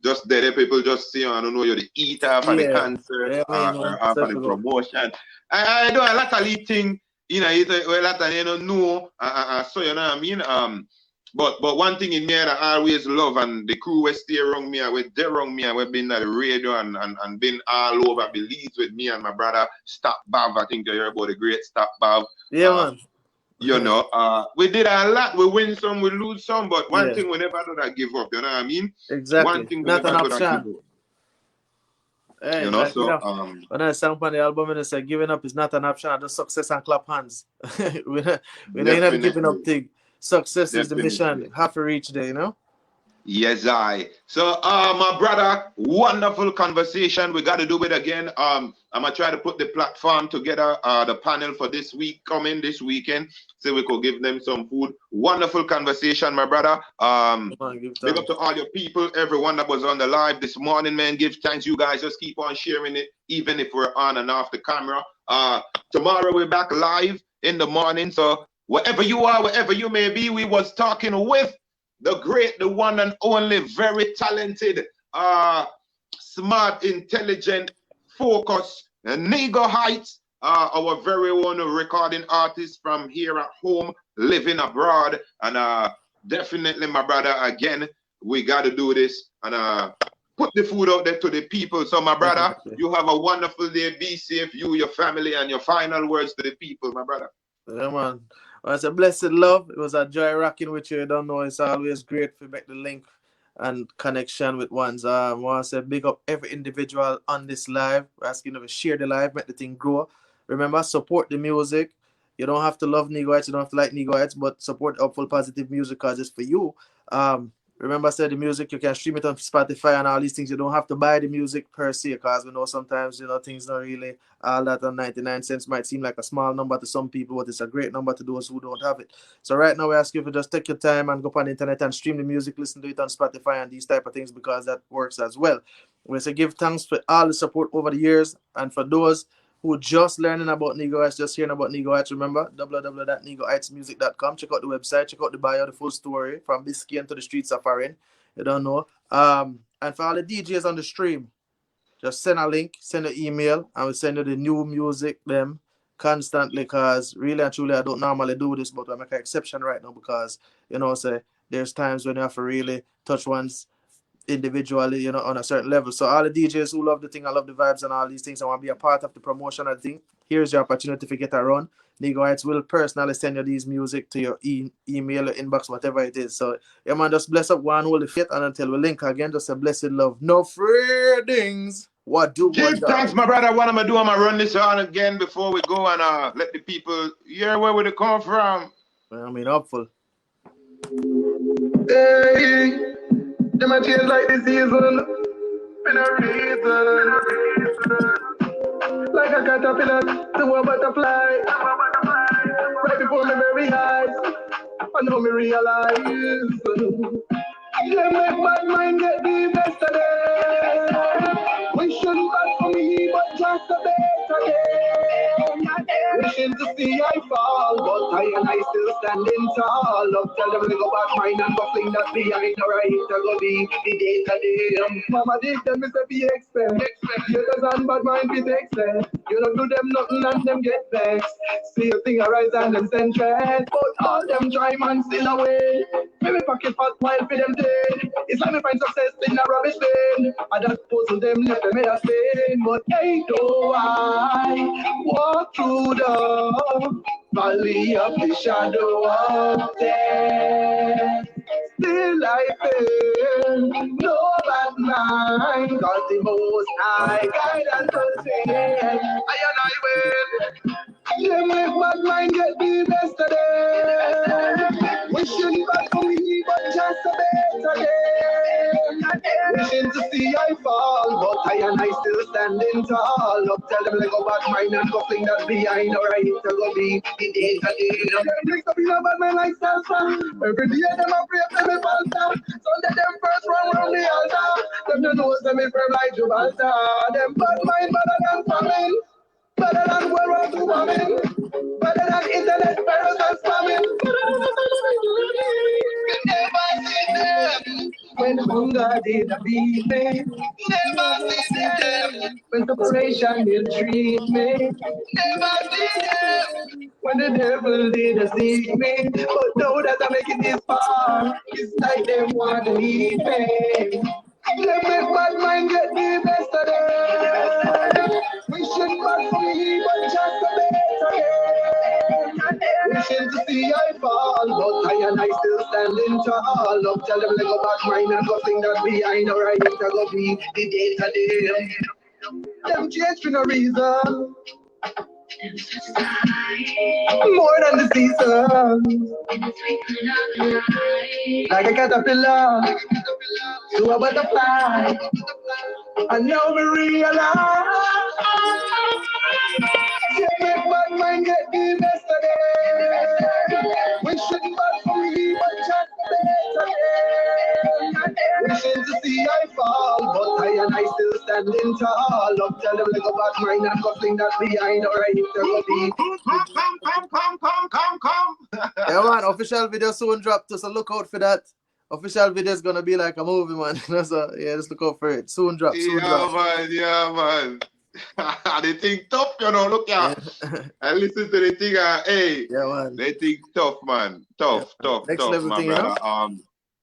just there people just say, I don't know, you're the eater for the concert or for the promotion. I do a lot of little things, you know, a lot of you don't know, so you know what I mean? But one thing in me that I always love, and the crew will stay around me, they around me, and we've been at the radio and been all over Belize with me and my brother, Stop Bav. I think you hear about the great Stop Bav. Yeah, man. You know, we did a lot. We win some, we lose some, but one thing we never do that give up. You know what I mean? Exactly. One thing we never do that give up. Hey, you know, so when I sang on the album and I said giving up is not an option, I do success and clap hands. we're not giving up thing. Success is the mission. Have to reach there, you know? Yes, So, my brother, wonderful conversation. We got to do it again. I'm going to try to put the platform together, the panel for this week, coming this weekend, so we could give them some food. Wonderful conversation, my brother. Big up to all your people, everyone that was on the live this morning, man. Give thanks. You guys just keep on sharing it, even if we're on and off the camera. Tomorrow we're back live in the morning. So wherever you are, wherever you may be, we was talking with the great, the one and only, very talented, smart, intelligent, focused, nego Heights, our very own recording artist from here at home, living abroad. And definitely, my brother, again, we got to do this and put the food out there to the people. So, my brother, you have a wonderful day. Be safe, you, your family, and your final words to the people, my brother. Yeah, man. Well, it's a blessed love. It was a joy rocking with you. You don't know, it's always great to make the link and connection with ones. I want to say big up every individual on this live. We're asking them to share the live, make the thing grow. Remember, support the music. You don't have to love Negoites, you don't have to like Negoites, but support Upful Positive Music because it's for you. Remember, I said the music, you can stream it on Spotify and all these things. You don't have to buy the music per se because we know sometimes, things don't really, all that on 99 cents might seem like a small number to some people, but it's a great number to those who don't have it. So right now, we ask you to just take your time and go up on the internet and stream the music, listen to it on Spotify and these type of things because that works as well. We say give thanks for all the support over the years and for those who just learning about Negoites, just hearing about Negoites, remember, www.negoitesmusic.com. Check out the website, check out the bio, the full story, from Biscayne to the streets of Foreign. You don't know. And for all the DJs on the stream, just send a link, send an email, and we'll send you the new music, them, constantly, because really and truly, I don't normally do this, but I make an exception right now because, say, there's times when you have to really touch one's individually, on a certain level. So all the DJs who love the thing, I love the vibes and all these things, I want to be a part of the promotion of the thing. Here's your opportunity to get a run. Negoites will personally send you these music to your email or inbox, whatever it is. So, yeah, man, just bless up one holy faith, and until we link again, just a blessed love. No fadings. What do Give thanks, my brother. What am I doing? I'm going to run this on again before we go and let the people hear where we come from. I mean, Upful. Hey. Them a change like the season, in a reason. Like a caterpillar to a butterfly. Right before my very eyes, I know me realize. They make my mind get the best of them. Wishing back for me, but just a better day. Wishing to see I fall, but I and I still standing tall. Love tell them to go back mine and go fling that behind the right. I go be the day to day. Mama did them is a be expert. Haters and bad mind be expert. You don't do them nothing and them get vexed. See a thing arise and them send threat. But all them try man still away. Maybe pocket fat while for them dead. It's like me find success in a rubbish bin. I just puzzle them left them in a spin. But hey, do I walk through the valley of the shadow of death? Still I feel no bad mind, cause the most high guidance will I and I will. They make bad mind get the best of them. Wishing back for me, but just a better day. Wishing to see I fall, but I and I still standing tall. Up tell them like go back mine and go fling that behind or I hit to go be the day to day. Them bricks up in a bad man like salsa. Every day them a pray for me falter. Sunday them first run round the altar. Them the nose them me firm like Gibraltar. Them bad mind better than famine. Better than world woman, better than internet sparrows and spamming. Never see them when hunger did beat me. Never see them when separation did treat me. Never see them when the devil did seek me. But now that I'm making this far, it's like they want to leave me. They make bad mind get the best of them. Wishing bad for me, but just a better day. Wishing to see I fall, but I and I still standing tall. Up tell them like go back mine and go fling that behind or I hit to go be the day to day. Them change for no reason. More than the seasons. Like a caterpillar to a butterfly. And now we realize you make bad mind get the best of them. Wishing bad for me, but just better day. Wishing to see I fall, but I and I still stand. standing tall. Love tell them like a bad mind and go fling that behind. Alright, if they're Come. Yeah, man, official video soon drop too, so look out for that. Official video is gonna be like a movie, man. So yeah, just look out for it. Soon drop. Yeah, man. They think tough, you know. Look out. Yeah. I listen to the thing. Hey, Yeah, man. they think tough, man. Tough, Next level my thing, brother. you know?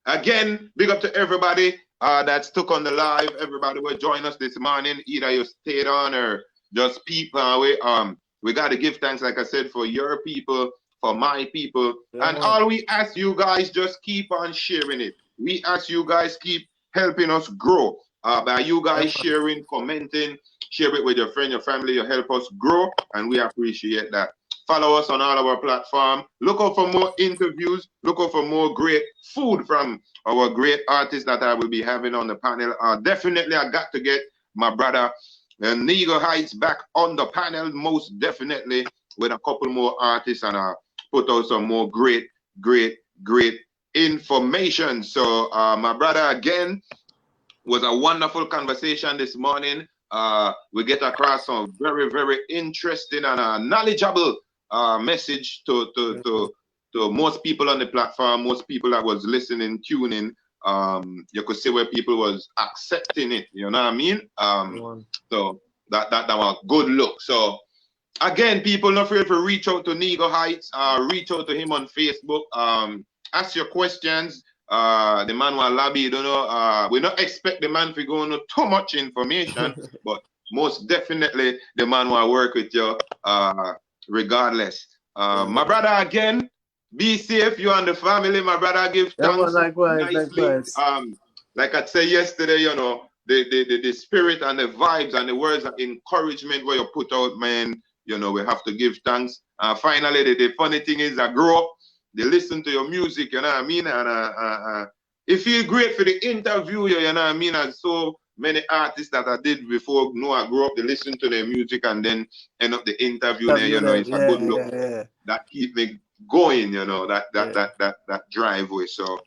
Again, big up to everybody that stuck on the live. Everybody will join us this morning. Either you stayed on or just peep away. We got to give thanks, like I said, for your people, for my people. Yeah, And man. all we ask you guys, just keep on sharing it. We ask you guys keep helping us grow. By you guys sharing, commenting, share it with your friend, your family, you help us grow, and we appreciate that. Follow us on all our platforms. Look out for more interviews. Look out for more great food from our great artists that I will be having on the panel. Definitely, I got to get my brother nego Heights back on the panel, most definitely, with a couple more artists, and put out some more great information. So, my brother, again, was a wonderful conversation this morning. We get across some very interesting and knowledgeable message to most people on the platform, most people that was listening, tuning. You could see where people was accepting it. You know what I mean? So that was a good look. So again, people, not afraid to reach out to Nego Heights. Reach out to him on Facebook. Ask your questions. The man will lobby, you don't know. We don't expect the man to go into too much information, but most definitely the man will work with you regardless. My brother, again, be safe, you and the family. My brother, give thanks. Likewise. Like I said yesterday, you know, the spirit and the vibes and the words of encouragement where you put out, man, you know, we have to give thanks. Finally, the funny thing is, I grow up. They listen to your music, you know what I mean? And it feels great for the interview, you know what I mean? And so many artists that I did before, know I grew up, they listen to their music and then end up the interview there, you know, it's a good look. That keep me going, you know, that driveway. So,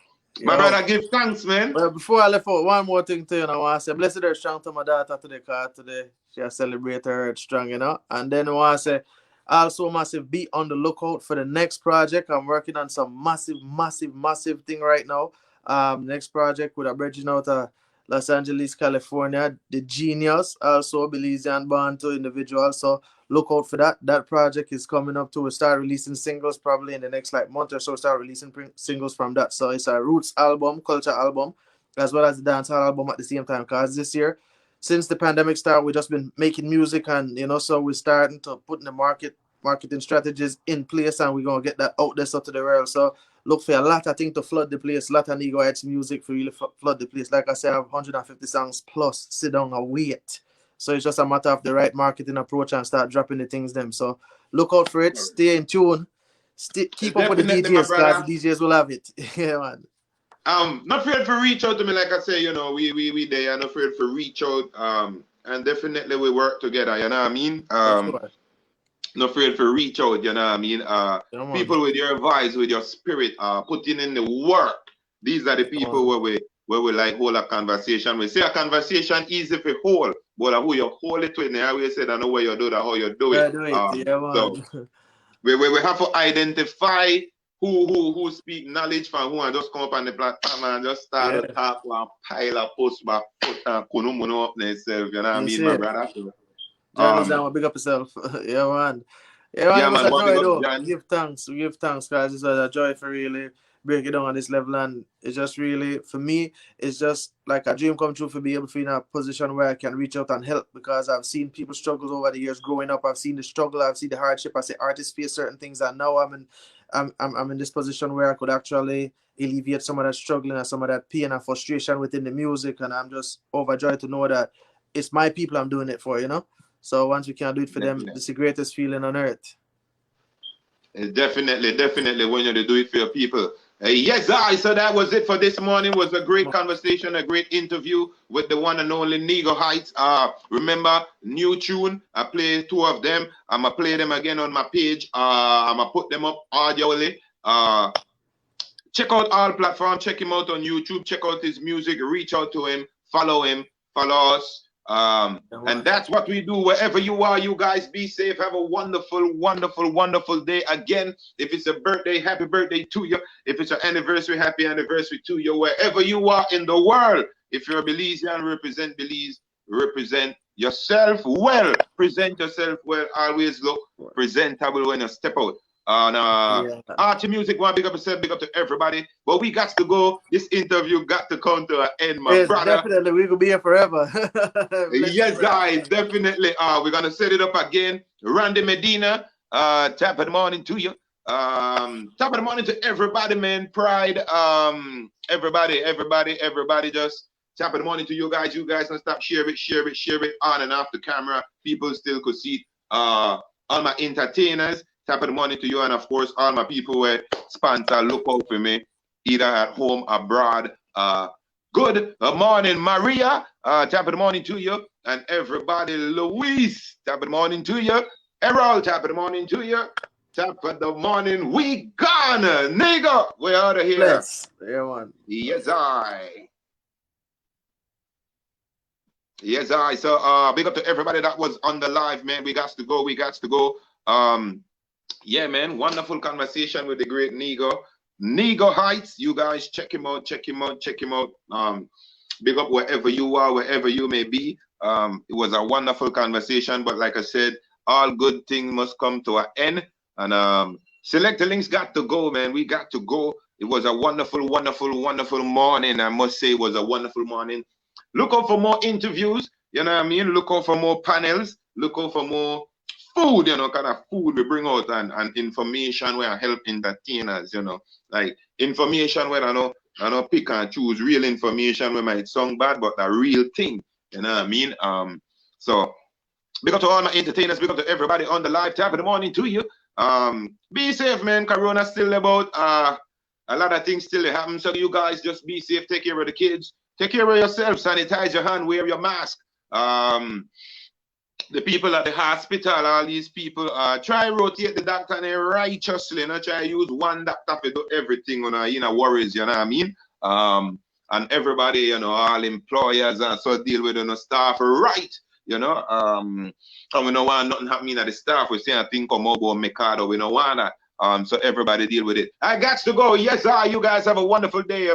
my brother, give thanks, man. Well, before I left out, one more thing to you, I want to say, blessed her strong to my daughter today, because today she has celebrated her strong, you know. And then I want to say, also massive, be on the lookout for the next project. I'm working on some massive thing right now. Next project with a bridging out of Los Angeles, California, the Genius, also Belizean born to individual. So look out for that. That project is coming up too. We'll start releasing singles probably in the next month or so. Start releasing singles from that. So it's a roots album, culture album, as well as the dancehall album at the same time. Because this year, since the pandemic started, we've just been making music, and you know, so we're starting to put in the marketing strategies in place, and we're gonna get that out there so to the world. So look for a lot of things to flood the place, a lot of Nego Heights music for really flood the place. Like I said, I have 150 songs plus. Sit down and wait. So it's just a matter of the right marketing approach and start dropping the things them. So look out for it. Stay in tune. Keep up with the DJs, because the DJs will have it. Yeah, man. Not afraid to reach out to me, like I say, you know, we there, not afraid to reach out, and definitely we work together, you know what I mean? Not afraid to reach out, you know what I mean? People with your vibes, with your spirit, putting in the work. These are the people where we like hold a conversation. We say a conversation easy to hold, but who you hold it with, I always said, I know where you do that, how you do it. So we have to identify who speak knowledge from who, and just come up on the platform and just start to talk and pile of post back, put and kuno up themselves, you know what I mean, my brother? Journalism, big up yourself. Yeah, man. Yeah, man, it was a joy though. We give thanks, because it's a joy for really break it down on this level, and it's just really, for me, it's just like a dream come true for being able to be in a position where I can reach out and help, because I've seen people struggle over the years growing up. I've seen the struggle, I've seen the hardship. I see artists face certain things, and now I'm in this position where I could actually alleviate some of that struggling and some of that pain and frustration within the music, and I'm just overjoyed to know that it's my people I'm doing it for, you know. So once we can do it for them, it's the greatest feeling on earth. Definitely when you do it for your people. Yes, guys, so that was it for this morning. It was a great conversation, a great interview with the one and only Nego Heights. Remember, new tune. I play 2 of them. I'm going to play them again on my page. I'm going to put them up audioly. Check out all platforms. Check him out on YouTube. Check out his music. Reach out to him. Follow us. And that's what we do wherever you are. You guys be safe. Have a wonderful, wonderful, wonderful day. Again, if it's a birthday, happy birthday to you. If it's an anniversary, happy anniversary to you. Wherever you are in the world, if you're a Belizean, represent Belize, represent yourself well. Present yourself well. Always look presentable when you step out. Archie Music, one big up yourself, big up to everybody. But we got to go. This interview got to come to an end, my brother. Definitely, we could be here forever. Yes, guys, definitely. We're gonna set it up again. Randy Medina, top of the morning to you. Top of the morning to everybody, man. Pride. Everybody, just top of the morning to you guys. You guys can stop, share it on and off the camera. People still could see all my entertainers. Top of the morning to you, and of course, all my people who sponsor, look out for me, either at home, abroad. Good morning, Maria. Top of the morning to you, and everybody. Luis, top of the morning to you. Errol, top of the morning to you. Top of the morning, we gonna nego. We're out of here. Bless. Yeah, man. Yes, So big up to everybody that was on the live, man. We got to go. Yeah, man, wonderful conversation with the great Nego Heights. You guys check him out. Big up wherever you are, wherever you may be. It was a wonderful conversation, but like I said, all good things must come to an end. And Selector Links got to go, man. We got to go. It was a wonderful, wonderful, wonderful morning. I must say it was a wonderful morning. Look out for more interviews, you know what I mean? Look out for more panels. Look out for more food, you know, kind of food we bring out, and information where I help entertainers, you know, like information where I know pick and choose, real information where might sound bad, but a real thing, you know what I mean? So big up to all my entertainers, big up to everybody on the live. Top of the morning to you. Be safe, man. Corona still about, a lot of things still happen, so you guys just be safe, take care of the kids, take care of yourself, sanitize your hand, wear your mask. The people at the hospital, all these people, try rotate the doctor and righteously, not try use one doctor to do everything, you know, worries, you know what I mean? And everybody, you know, all employers and so deal with the staff right, you know. And we don't want nothing happening at the staff. We say a thing come over Mikado, we don't want that. So everybody deal with it. I got to go. Yes, you guys have a wonderful day.